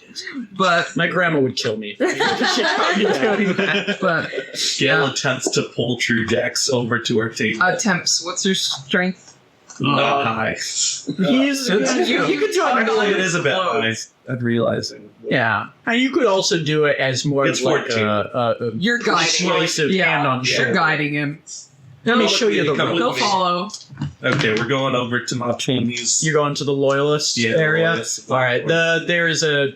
But My grandma would kill me. but Gail attempts to pull True Jacks over to her table. attempts. What's your strength? Not high. He's You could do it. It is a bit nice. I'm realizing. yeah, and you could also do it as more It's of like 14. a You're guiding him. persuasive hand on You're shoulder. guiding him. Let me show you the Come with He'll me. follow. Okay, we're going over to Martini's. You're going to the loyalist area. Loyalist. All right. There is a,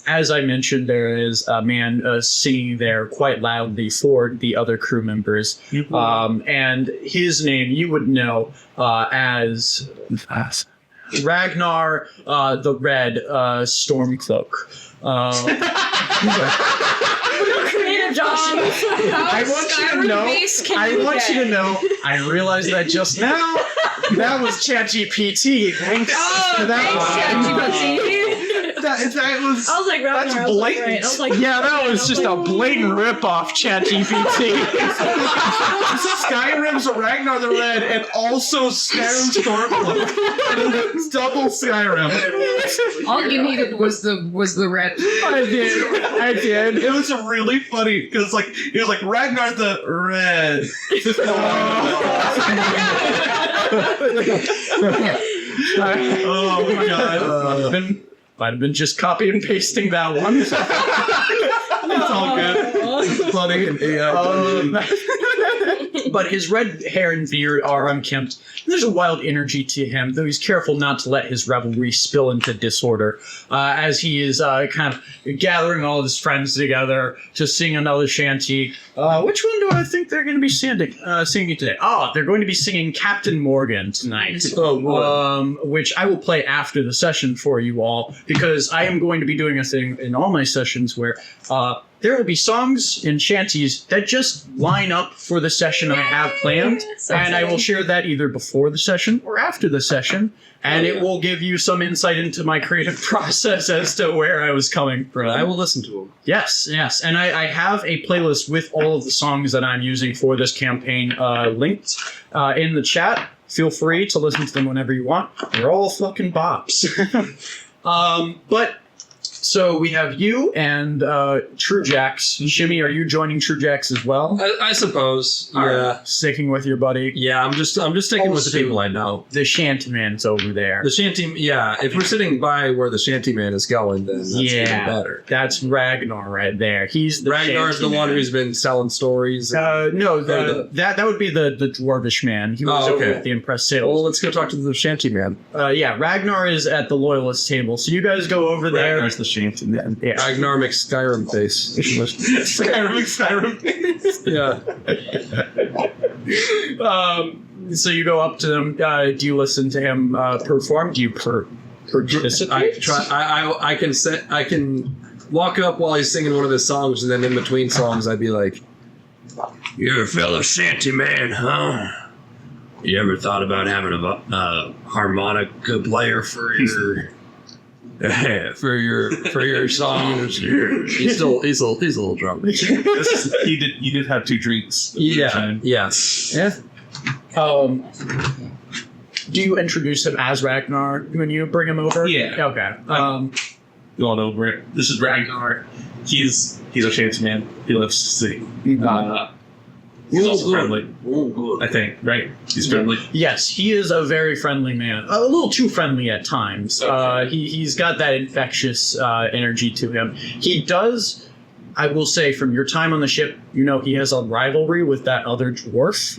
as I mentioned, there is a man singing there quite loudly for the other crew members, and his name you would know as Ragnar the Red Stormcloak. Creative job. I want you to know. I realized that just now. That was ChatGPT. Thanks for that. That was. I was like, That's Ragnar, I was like, blatant. right. I was like, Yeah, that was just a blatant rip-off ChatGPT. Skyrim's Ragnar the Red and also Skyrim's Stormcloak. Double Skyrim. All you needed was the red. I did. It was really funny because it was like Ragnar the Red. Oh my god. Might have been just copy and pasting that one. It's all good. Funny. But his red hair and beard are unkempt. There's a wild energy to him, though he's careful not to let his revelry spill into disorder, as he is kind of gathering all of his friends together to sing another shanty. Which one do I think they're going to be singing today? Oh, they're going to be singing Captain Morgan tonight. Which I will play after the session for you all, because I am going to be doing a thing in all my sessions where there will be songs and shanties that just line up for the session I have planned, and I will share that either before the session or after the session, and it will give you some insight into my creative process as to where I was coming from. I will listen to them. Yes, and I have a playlist with all of the songs that I'm using for this campaign linked in the chat. Feel free to listen to them whenever you want. They're all fucking bops. But so we have you and True Jacks. Shimmy, are you joining True Jacks as well? I suppose. All Yeah. right, sticking with your buddy. Yeah, I'm just sticking with the people I know. The Shantyman's over there. The shanty, yeah. If we're sitting by where the shanty man is going, then that's even better. That's Ragnar right there. He's the Ragnar's the one who's been telling stories. No, that would be the dwarvish man. He was over okay. at the Impress Well, Sales. let's go talk to the shanty man. Yeah, Ragnar is at the loyalist table. So you guys go over there. Ragnar's the shanty man. Yeah. Ragnar makes Skyrim face. Skyrim. Yeah. So you go up to them. Do you listen to him perform? Do you participate? I can walk up while he's singing one of his songs, and then in between songs, I'd be like, You're a fellow shanty man, huh? You ever thought about having a harmonica player for your for your song? He's a little drunk. You did have 2 drinks. Yeah. Yes. Yeah. Do you introduce him as Ragnar when you bring him over? Yeah. Okay. Going over it. This is Ragnar. He's a shanty man. He loves to sing. He's also friendly. I think, right? He's friendly. Yes, he is a very friendly man. A little too friendly at times. He's got that infectious energy to him. He does, I will say, from your time on the ship, you know he has a rivalry with that other dwarf.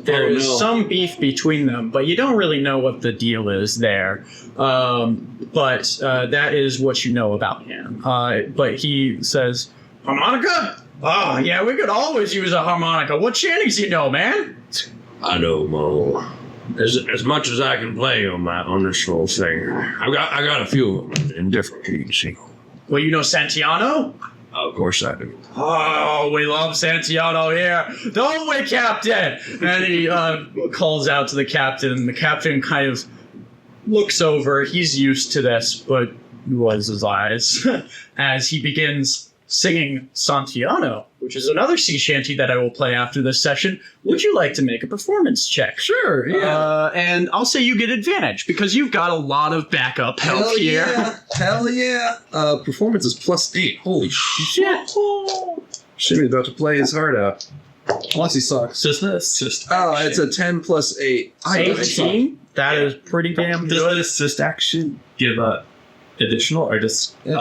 There is some beef between them, but you don't really know what the deal is there. But that is what you know about him. But he says, harmonica? Oh, yeah, we could always use a harmonica. What shanties you know, man? I know, Mo. As much as I can play on this whole thing, I got a few of them in different keys. Well, you know Santiago? Of course I do. Oh, we love Santiago here. Don't we, Captain? And he calls out to the captain, and the captain kind of looks over. He's used to this, but rolls his eyes as he begins singing Santiago, which is another sea shanty that I will play after this session. Would you like to make a performance check? Sure, yeah. And I'll say you get advantage because you've got a lot of backup help here. Yeah. Hell yeah. Performance is +8. Holy shit. Shimmy's about to play his heart out. Plus he sucks. Just assist. Oh, it's a 10 + 8. 18? That is pretty damn Does good. the assist action give a additional or just Yeah,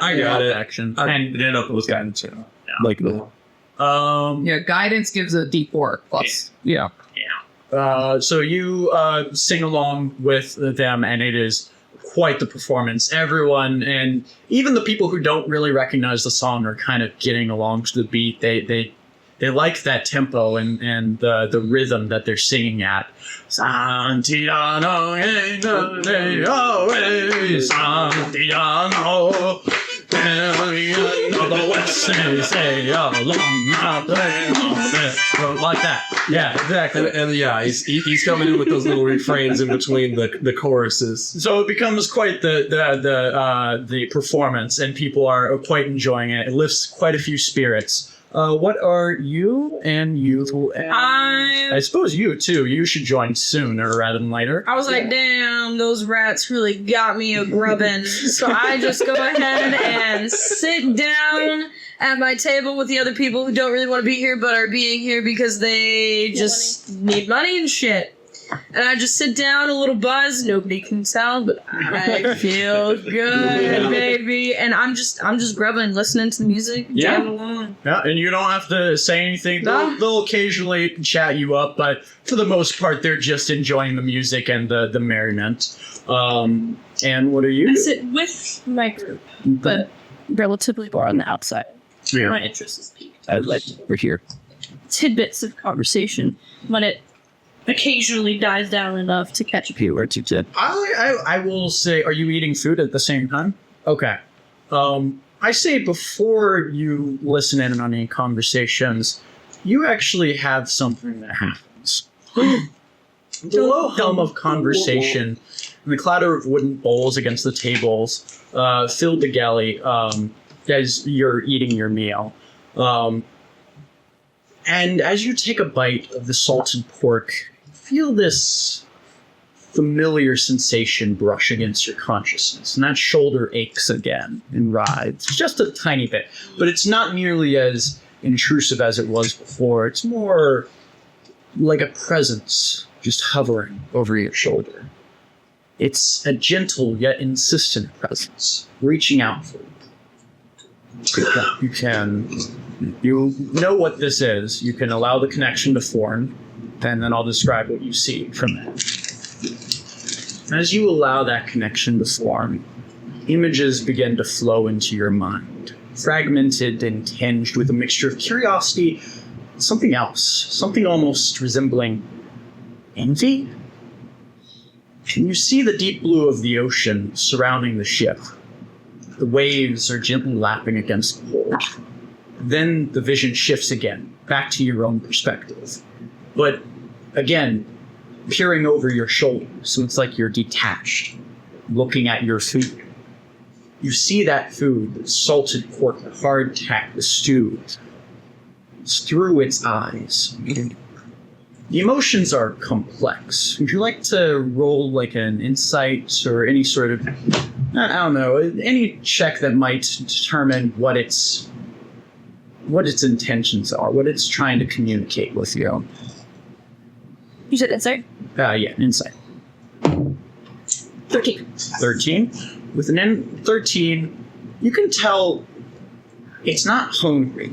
I got it. Action. and then up was guidance? Like, Yeah, guidance gives a D4 plus. Yeah. So you sing along with them, and it is quite the performance. Everyone, and even the people who don't really recognize the song, are kind of getting along to the beat. They like that tempo and the rhythm that they're singing at. Santiago, Santiago, the West like that. Yeah, exactly. and yeah, he's coming in with those little refrains in between the choruses. So it becomes quite the performance, and people are quite enjoying it. It lifts quite a few spirits. What are you and you? And I suppose you too. You should join sooner rather than later. I was like, damn, those rats really got me a grubbin'. So I just go ahead and sit down at my table with the other people who don't really want to be here but are being here because they just need money and shit. And I just sit down, a little buzz. Nobody can tell, but I feel good, baby. And I'm just grubbing, listening to the music, jamming along. Yeah, and you don't have to say anything. No. They'll occasionally chat you up, but for the most part, they're just enjoying the music and the merriment. And what are you? I sit with my group, but relatively more on the outside. Yeah. My interest is peaked. I like we're here. Tidbits of conversation when it occasionally dies down enough to catch a few words you said. I will say, are you eating food at the same time? Okay. I say before you listen in on any conversations, you actually have something that happens. The low hum of conversation and the clatter of wooden bowls against the tables filled the galley as you're eating your meal. And as you take a bite of the salted pork, you feel this familiar sensation brush against your consciousness, and that shoulder aches again and writhes just a tiny bit, but it's not nearly as intrusive as it was before. It's more like a presence just hovering over your shoulder. It's a gentle yet insistent presence, reaching out for you. You know what this is. You can allow the connection to form, and then I'll describe what you see from it. As you allow that connection to form, images begin to flow into your mind, fragmented and tinged with a mixture of curiosity, something else, something almost resembling envy. And you see the deep blue of the ocean surrounding the ship. The waves are gently lapping against the hull. Then the vision shifts again, back to your own perspective. But again, peering over your shoulder, so it's like you're detached, looking at your food. You see that food, the salted pork, the hardtack, the stew. It's through its eyes. The emotions are complex. Would you like to roll like an insight or any sort of, I don't know, any check that might determine what its intentions are, what it's trying to communicate with you? You said insight? Yeah, insight. 13. 13? With an 13, you can tell it's not hungry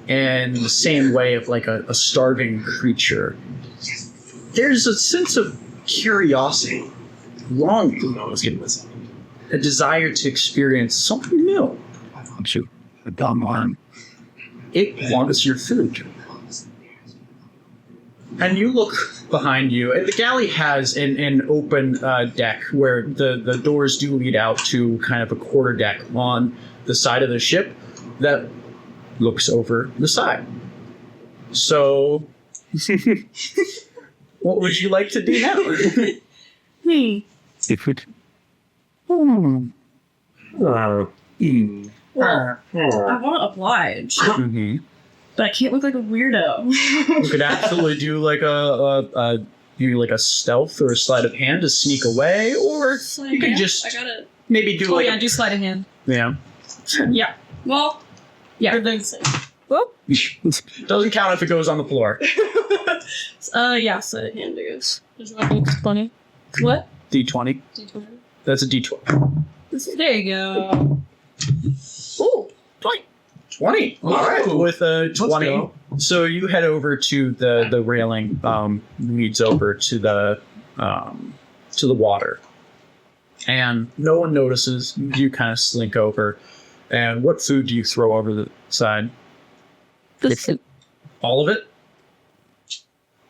in the same way of like a starving creature. There's a sense of curiosity, longing, a desire to experience something new. A dumb arm. It wants your food. And you look behind you, and the galley has an open deck where the doors do lead out to kind of a quarter deck on the side of the ship that looks over the side. So, what would you like to do now? I want to oblige, but I can't look like a weirdo. You could absolutely do like a stealth or a sleight of hand to sneak away, or you could just I gotta. maybe do Oh like yeah, do sleight of hand. yeah. Yeah. Well. Yeah. Whoop. Doesn't count if it goes on the floor. Yeah. Sleight of hand. I guess. There's nothing funny. What? D20. D20. That's a D20. There you go. Ooh, 20. All right, with a 20. So you head over to the railing, leads over to the water, and no one notices. You kind of slink over, and what food do you throw over the side? All of it.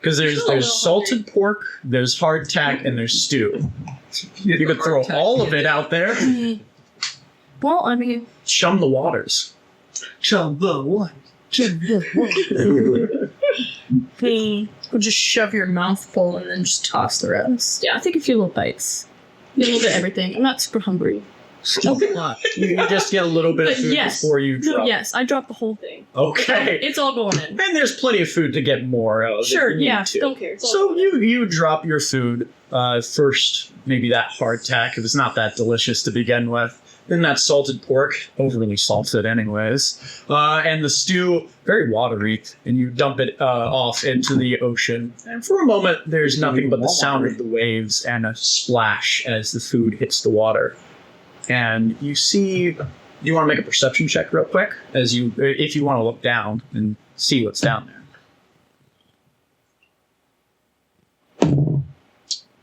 Because there's salted pork, there's hardtack, and there's stew. You could throw all of it out there. Well, I mean, Chum the waters. Chum the what? or just shove your mouth full and then just toss the rest. Yeah, I think a few little bites. A little bit of everything. I'm not super hungry. You just get a little bit of But food yes. before you drop. Yes, I dropped the whole thing. Okay. It's all going in. And there's plenty of food to get more of. Sure, if you yeah, need to. don't care. It's all So going in. you drop your food first, maybe that hardtack if it's not that delicious to begin with. Then that salted pork, overly salted anyways. And the stew, very watery, and you dump it off into the ocean. And for a moment, there's nothing but the sound of the waves and a splash as the food hits the water. And you see, you want to make a perception check real quick, if you want to look down and see what's down there.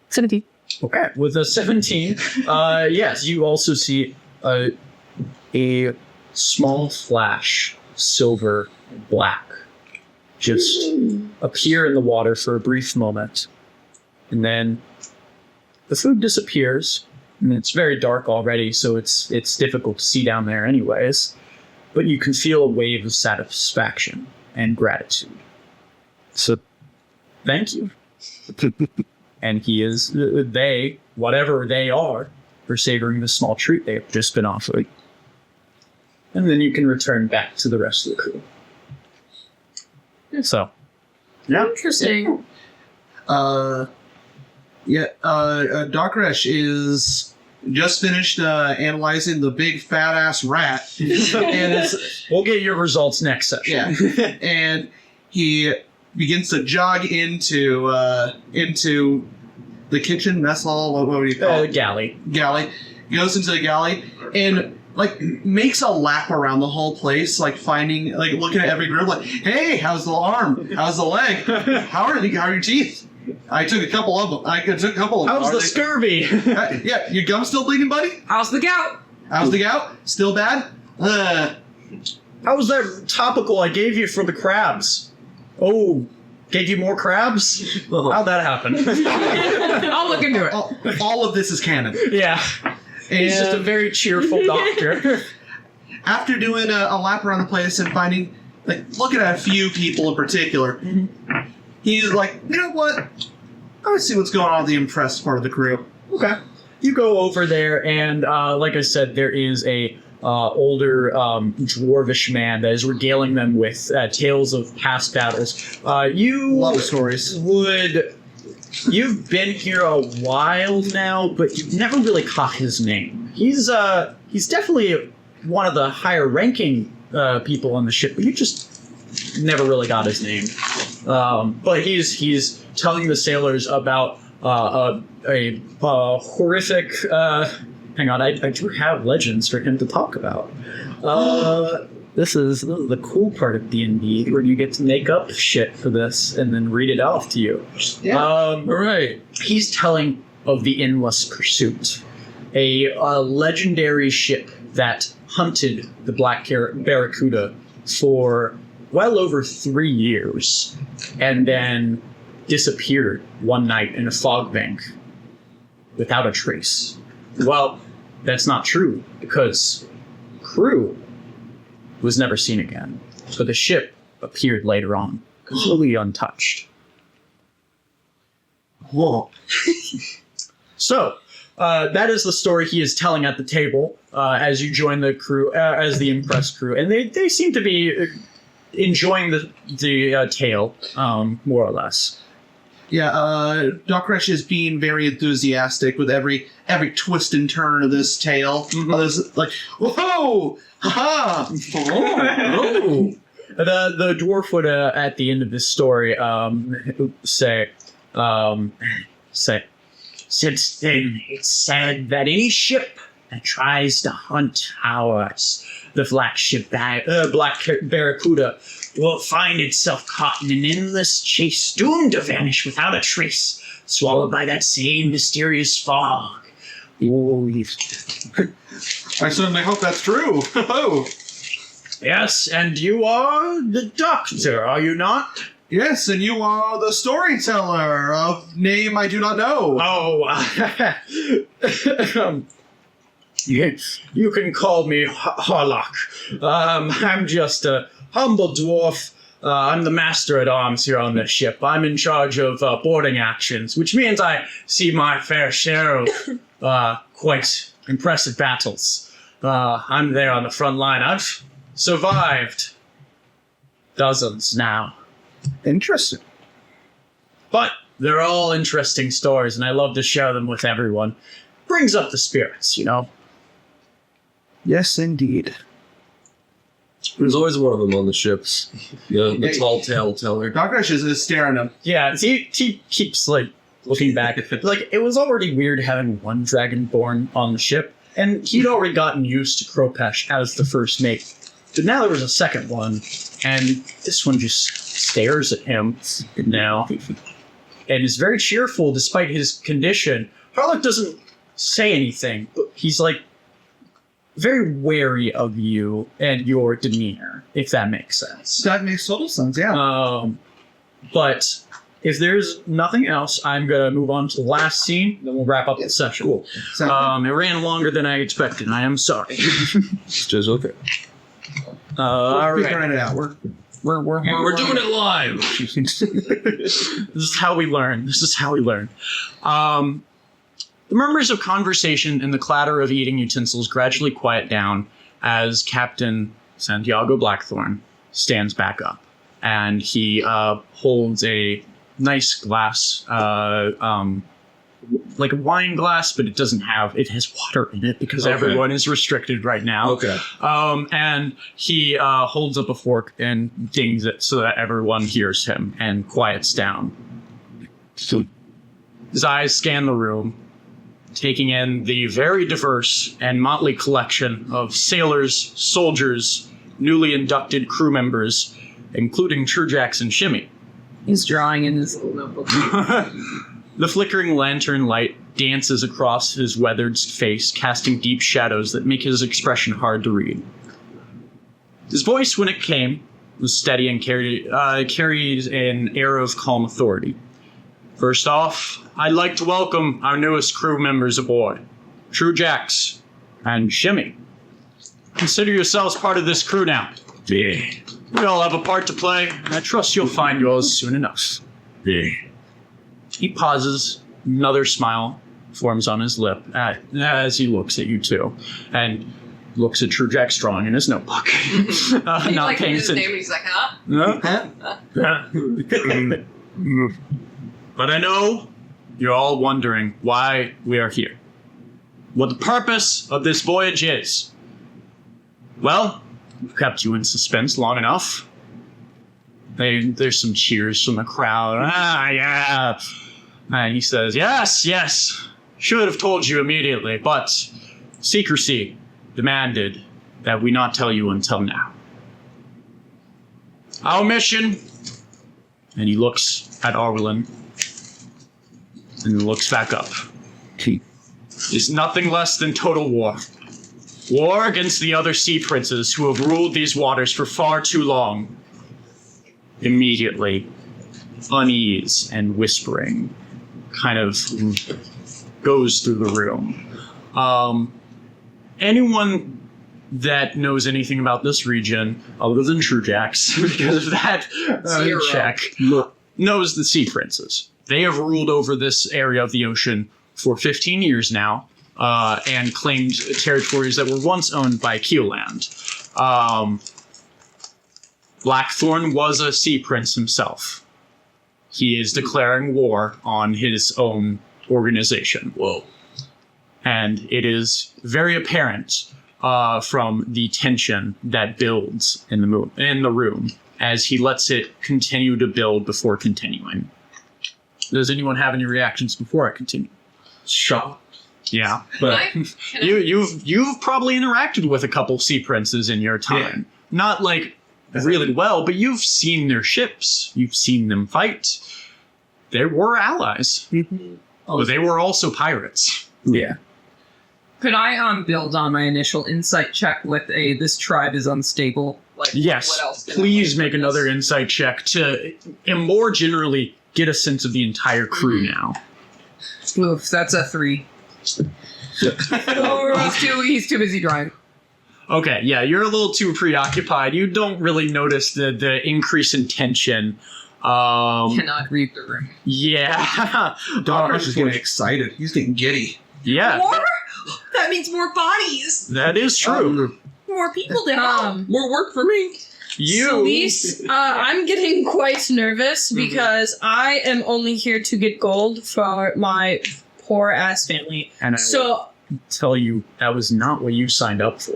17. Okay, with a 17, yes, you also see a small flash, silver and black, just appear in the water for a brief moment. And then the food disappears, and it's very dark already, so it's difficult to see down there anyways. But you can feel a wave of satisfaction and gratitude. So, thank you. And whatever they are, for savoring the small treat they have just been offered. And then you can return back to the rest of the crew. So, yeah. Interesting. Docresh is just finished analyzing the big fat ass rat, and We'll get your results next session. yeah, and he begins to jog into the kitchen mess hall. What would you call it? Galley. Galley. Goes into the galley and makes a lap around the whole place, looking at every group, hey, how's the arm? How's the leg? How are your teeth? I took a couple of them. How's the scurvy? Yeah, your gum's still bleeding, buddy? How's the gout? How's the gout? Still bad? How was that topical I gave you for the crabs? Oh, gave you more crabs? How'd that happen? I'll look into it. All of this is canon. Yeah. He's just a And very cheerful doctor. after doing a lap around the place and finding, looking at a few people in particular, he's like, you know what? I want to see what's going on with the impressed part of the crew. Okay. You go over there, and like I said, there is a older dwarvish man that is regaling them with tales of past battles. You Love the stories. You've been here a while now, but you've never really caught his name. He's definitely one of the higher ranking people on the ship, but you just never really got his name. But he's telling the sailors about a horrific. Hang on, I do have legends for him to talk about. This is the cool part of D&D, where you get to make up shit for this and then read it off to you. Yeah. All right. He's telling of the Endless Pursuit, a legendary ship that hunted the Black Barracuda for well over 3 years and then disappeared one night in a fog bank without a trace. Well, that's not true, because crew was never seen again, but the ship appeared later on, completely untouched. Whoa. So, that is the story he is telling at the table as you join the crew, as the impressed crew. And they seem to be enjoying the tale, more or less. Yeah, Doc Resh is being very enthusiastic with every twist and turn of this tale. This, like, whoa! Ha-ha! Oh. The dwarf would, at the end of this story, say, since then, it's said that any ship that tries to hunt the flagship Black Barracuda will find itself caught in an endless chase, doomed to vanish without a trace, swallowed by that same mysterious fog. Ooh. I certainly hope that's true. Oh. Yes, and you are the doctor, are you not? Yes, and you are the storyteller of name I do not know. Oh, you can call me Harlock. I'm just a humble dwarf. I'm the master at arms here on this ship. I'm in charge of boarding actions, which means I see my fair share of quite impressive battles. I'm there on the front line. I've survived dozens now. Interesting. But they're all interesting stories, and I love to share them with everyone. Brings up the spirits, you know? Yes, indeed. There's always one of them on the ships. Yeah, the tall tale teller. Doc Resh is staring at him. Yeah, he keeps, like, looking back at it. Like, it was already weird having one dragonborn on the ship, and he'd already gotten used to Kropesh as the first mate. But now there was a second one, and this one just stares at him now, and is very cheerful despite his condition. Harlock doesn't say anything, but he's like very wary of you and your demeanor, if that makes sense. That makes total sense, yeah. But if there's nothing else, I'm gonna move on to the last scene, then we'll wrap up the session. Cool. It ran longer than I expected, and I am sorry. It's just okay. All We're right. figuring it out. We're doing it live. This is how we learn. The murmurs of conversation and the clatter of eating utensils gradually quiet down as Captain Santiago Blackthorn stands back up. And he holds a nice glass, like a wine glass, but it has water in it because everyone is restricted right now. Okay. And he holds up a fork and dings it so that everyone hears him and quiets down. His eyes scan the room, taking in the very diverse and motley collection of sailors, soldiers, newly inducted crew members, including Trujax and Shimmy. He's drawing in his little notebook. The flickering lantern light dances across his weathered face, casting deep shadows that make his expression hard to read. His voice, when it came, was steady and carried an air of calm authority. First off, I'd like to welcome our newest crew members aboard, Trujax and Shimmy. Consider yourselves part of this crew now. Yeah. We all have a part to play, and I trust you'll find yours soon enough. Yeah. He pauses, another smile forms on his lip as he looks at you two, and looks at Trujax drawing in his notebook. He's Not like paying his name, and he's like, huh? But I know you're all wondering why we are here. What the purpose of this voyage is. Well, we've kept you in suspense long enough. There's some cheers from the crowd. Ah, yeah. And he says, yes. Should have told you immediately, but secrecy demanded that we not tell you until now. Our mission, and he looks at Arwelin, and looks back up, is nothing less than total war. War against the other sea princes who have ruled these waters for far too long. Immediately, unease and whispering kind of goes through the room. Anyone that knows anything about this region, other than Trujax, because of that check, knows the sea princes. They have ruled over this area of the ocean for 15 years now, and claimed territories that were once owned by Keelland. Blackthorn was a sea prince himself. He is declaring war on his own organization. Whoa. And it is very apparent from the tension that builds in the room as he lets it continue to build before continuing. Does anyone have any reactions before I continue? Shocked. Yeah, but you've probably interacted with a couple sea princes in your time. Not like really well, but you've seen their ships. You've seen them fight. They were allies. But they were also pirates. Yeah. Could I build on my initial insight check with this tribe is unstable? Like, Yes, what else can I please learn make from another this? insight check to, and more generally, get a sense of the entire crew now. Oof, that's a 3. He's too busy drawing. Okay, yeah, you're a little too preoccupied. You don't really notice the increase in tension. Cannot read the room. Yeah. Doctor's just getting excited. He's getting giddy. Yeah, More? That means more bodies. that is true. More people to help. More work for me. Elise, I'm getting quite nervous because I am only here to get gold for my poor ass family. And I will tell you, that was not what you signed up for.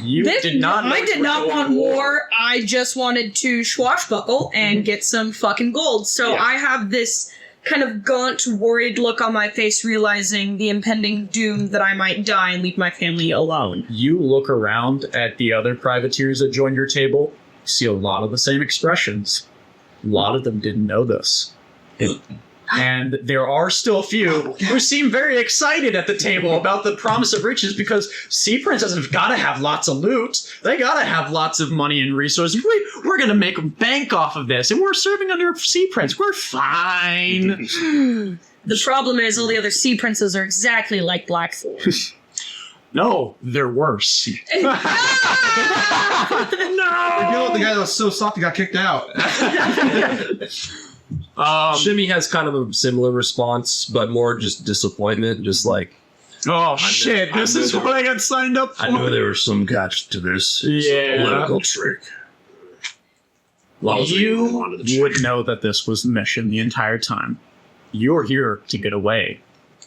You did not. I did not want war. I just wanted to swashbuckle and get some fucking gold. So I have this kind of gaunt, worried look on my face, realizing the impending doom that I might die and leave my family alone. You look around at the other privateers that joined your table, you see a lot of the same expressions. A lot of them didn't know this. And there are still a few who seem very excited at the table about the promise of riches because sea princes have got to have lots of loot. They got to have lots of money and resources. We're going to make a bank off of this, and we're serving under a sea prince. We're fine. The problem is all the other sea princes are exactly like Blackthorn. No, they're worse. No! You know what? The guy that was so soft he got kicked out. Shimmy has kind of a similar response, but more just disappointment, just like, Oh shit! This is what I got signed up for. I knew there was some catch to this Yeah. political trick. You would know that this was the mission the entire time. You're here to get away.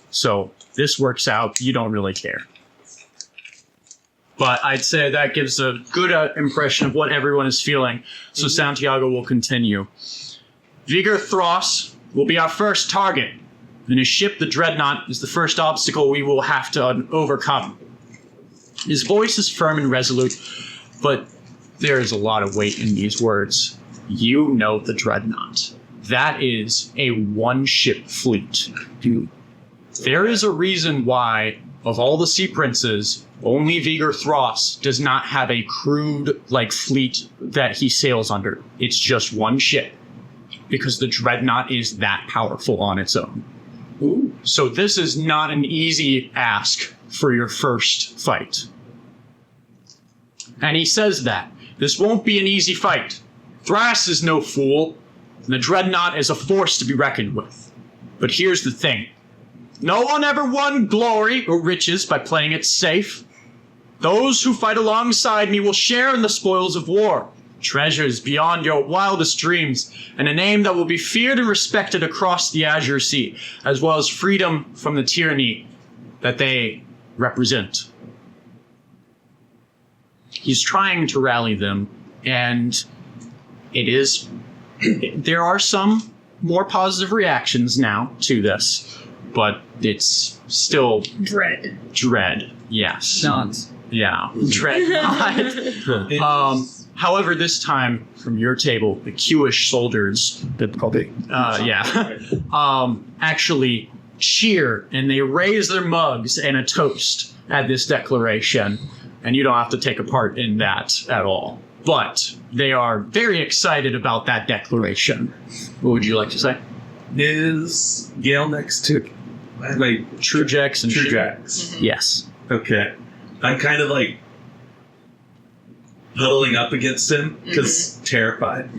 So this works out. You don't really care. But I'd say that gives a good impression of what everyone is feeling. So Santiago will continue. Vigor Thross will be our first target. And his ship, the Dreadnought, is the first obstacle we will have to overcome. His voice is firm and resolute, but there is a lot of weight in these words. You know the Dreadnought. That is a one-ship fleet. There is a reason why, of all the sea princes, only Vigor Thross does not have a crewed fleet that he sails under. It's just one ship. Because the Dreadnought is that powerful on its own. Ooh. So this is not an easy ask for your first fight. And he says that. This won't be an easy fight. Thras is no fool, and the Dreadnought is a force to be reckoned with. But here's the thing. No one ever won glory or riches by playing it safe. Those who fight alongside me will share in the spoils of war. Treasures beyond your wildest dreams, and a name that will be feared and respected across the Azure Sea, as well as freedom from the tyranny that they represent. He's trying to rally them, and there are some more positive reactions now to this, but it's still dread. Yes. Nonsense. Yeah. Dread. However, this time from your table, the Q-ish soldiers, actually cheer and they raise their mugs and a toast at this declaration, and you don't have to take a part in that at all. But they are very excited about that declaration. What would you like to say? Is Gale next to Truejax and Truejax? Yes. Okay. I'm kind of huddling up against him because terrified.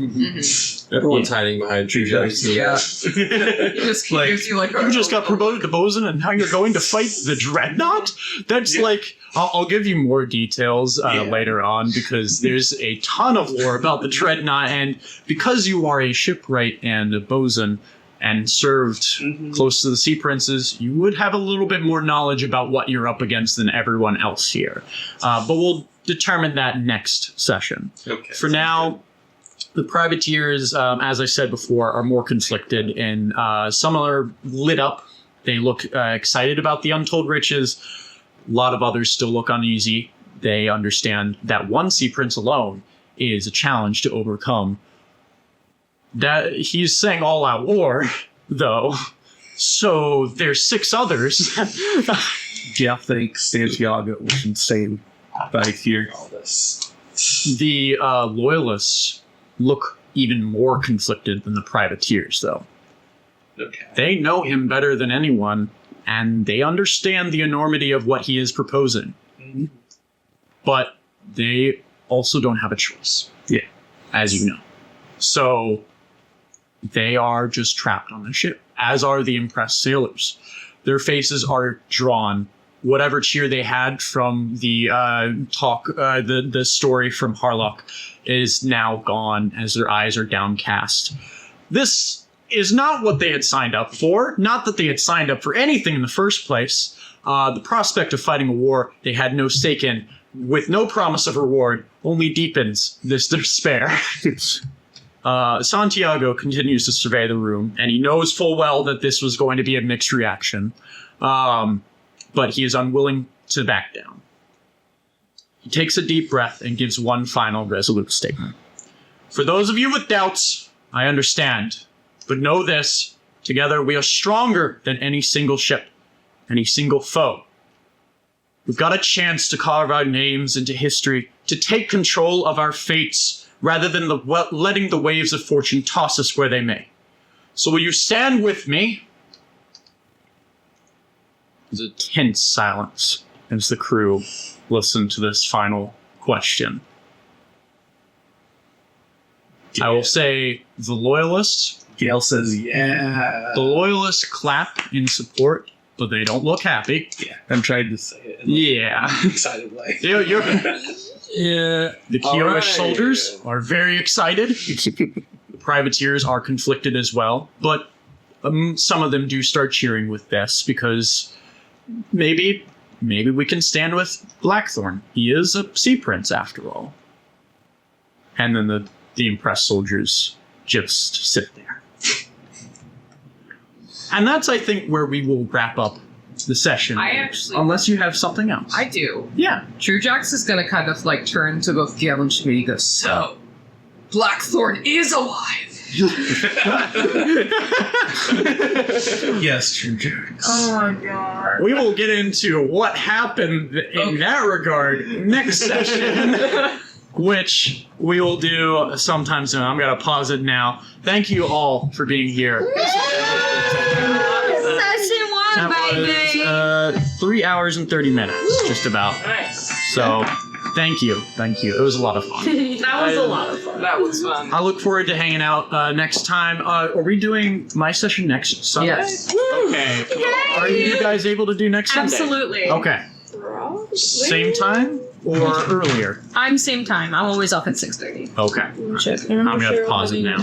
Everyone's hiding behind tree jugs. Yeah. He just Like, gives you like You just got promoted to bosun, and now you're going to fight the dreadnought? That's like... I'll give you more details later on, because there's a ton of lore about the dreadnought, and because you are a shipwright and a bosun and served close to the Sea Princes, you would have a little bit more knowledge about what you're up against than everyone else here. But we'll determine that next session. Okay. For now... The privateers, as I said before, are more conflicted, and some are lit up. They look excited about the untold riches. A lot of others still look uneasy. They understand that one Sea Prince alone is a challenge to overcome. That he's saying all-out war, though. So there's 6 others. Yeah, I think Santiago was insane back here. The loyalists look even more conflicted than the privateers, though. Okay. They know him better than anyone, and they understand the enormity of what he is proposing. But they also don't have a choice. Yeah. As you know. So they are just trapped on the ship, as are the impressed sailors. Their faces are drawn. Whatever cheer they had from the the story from Harlock is now gone as their eyes are downcast. This is not what they had signed up for. Not that they had signed up for anything in the first place. The prospect of fighting a war they had no stake in, with no promise of reward, only deepens this despair. Santiago continues to survey the room, and he knows full well that this was going to be a mixed reaction. But he is unwilling to back down. He takes a deep breath and gives one final resolute statement. For those of you with doubts, I understand. But know this, together we are stronger than any single ship, any single foe. We've got a chance to carve our names into history, to take control of our fates, rather than letting the waves of fortune toss us where they may. So will you stand with me? There's a tense silence as the crew listen to this final question. I will say the loyalists. Gail says, yeah. The loyalists clap in support, but they don't look happy. Yeah, I'm trying to say it in Yeah. an excited way. Yeah, the Kioish soldiers are very excited. The privateers are conflicted as well, but some of them do start cheering with this because maybe we can stand with Blackthorn. He is a Sea Prince after all. And then the impressed soldiers just sit there. And that's, I think, where we will wrap up the session. Unless you have something else. I do. Yeah. True Jax is gonna kind of like turn to both Gail and Schmidt. He goes, so, Blackthorn is alive! Yes, True Jax. Oh my god. We will get into what happened in that regard next session, which we will do sometime soon. I'm going to pause it now. Thank you all for being here. Session 1, baby! That was 3 hours and 30 minutes, just about. Nice. So, thank you. It was a lot of fun. That was a lot of fun. That was fun. I look forward to hanging out next time. Are we doing my session next Sunday? Yes. Okay. Are you guys able to do next Sunday? Absolutely. Okay. Same time or earlier? I'm same time. I'm always up at 6:30. Okay. I'm going to pause it now.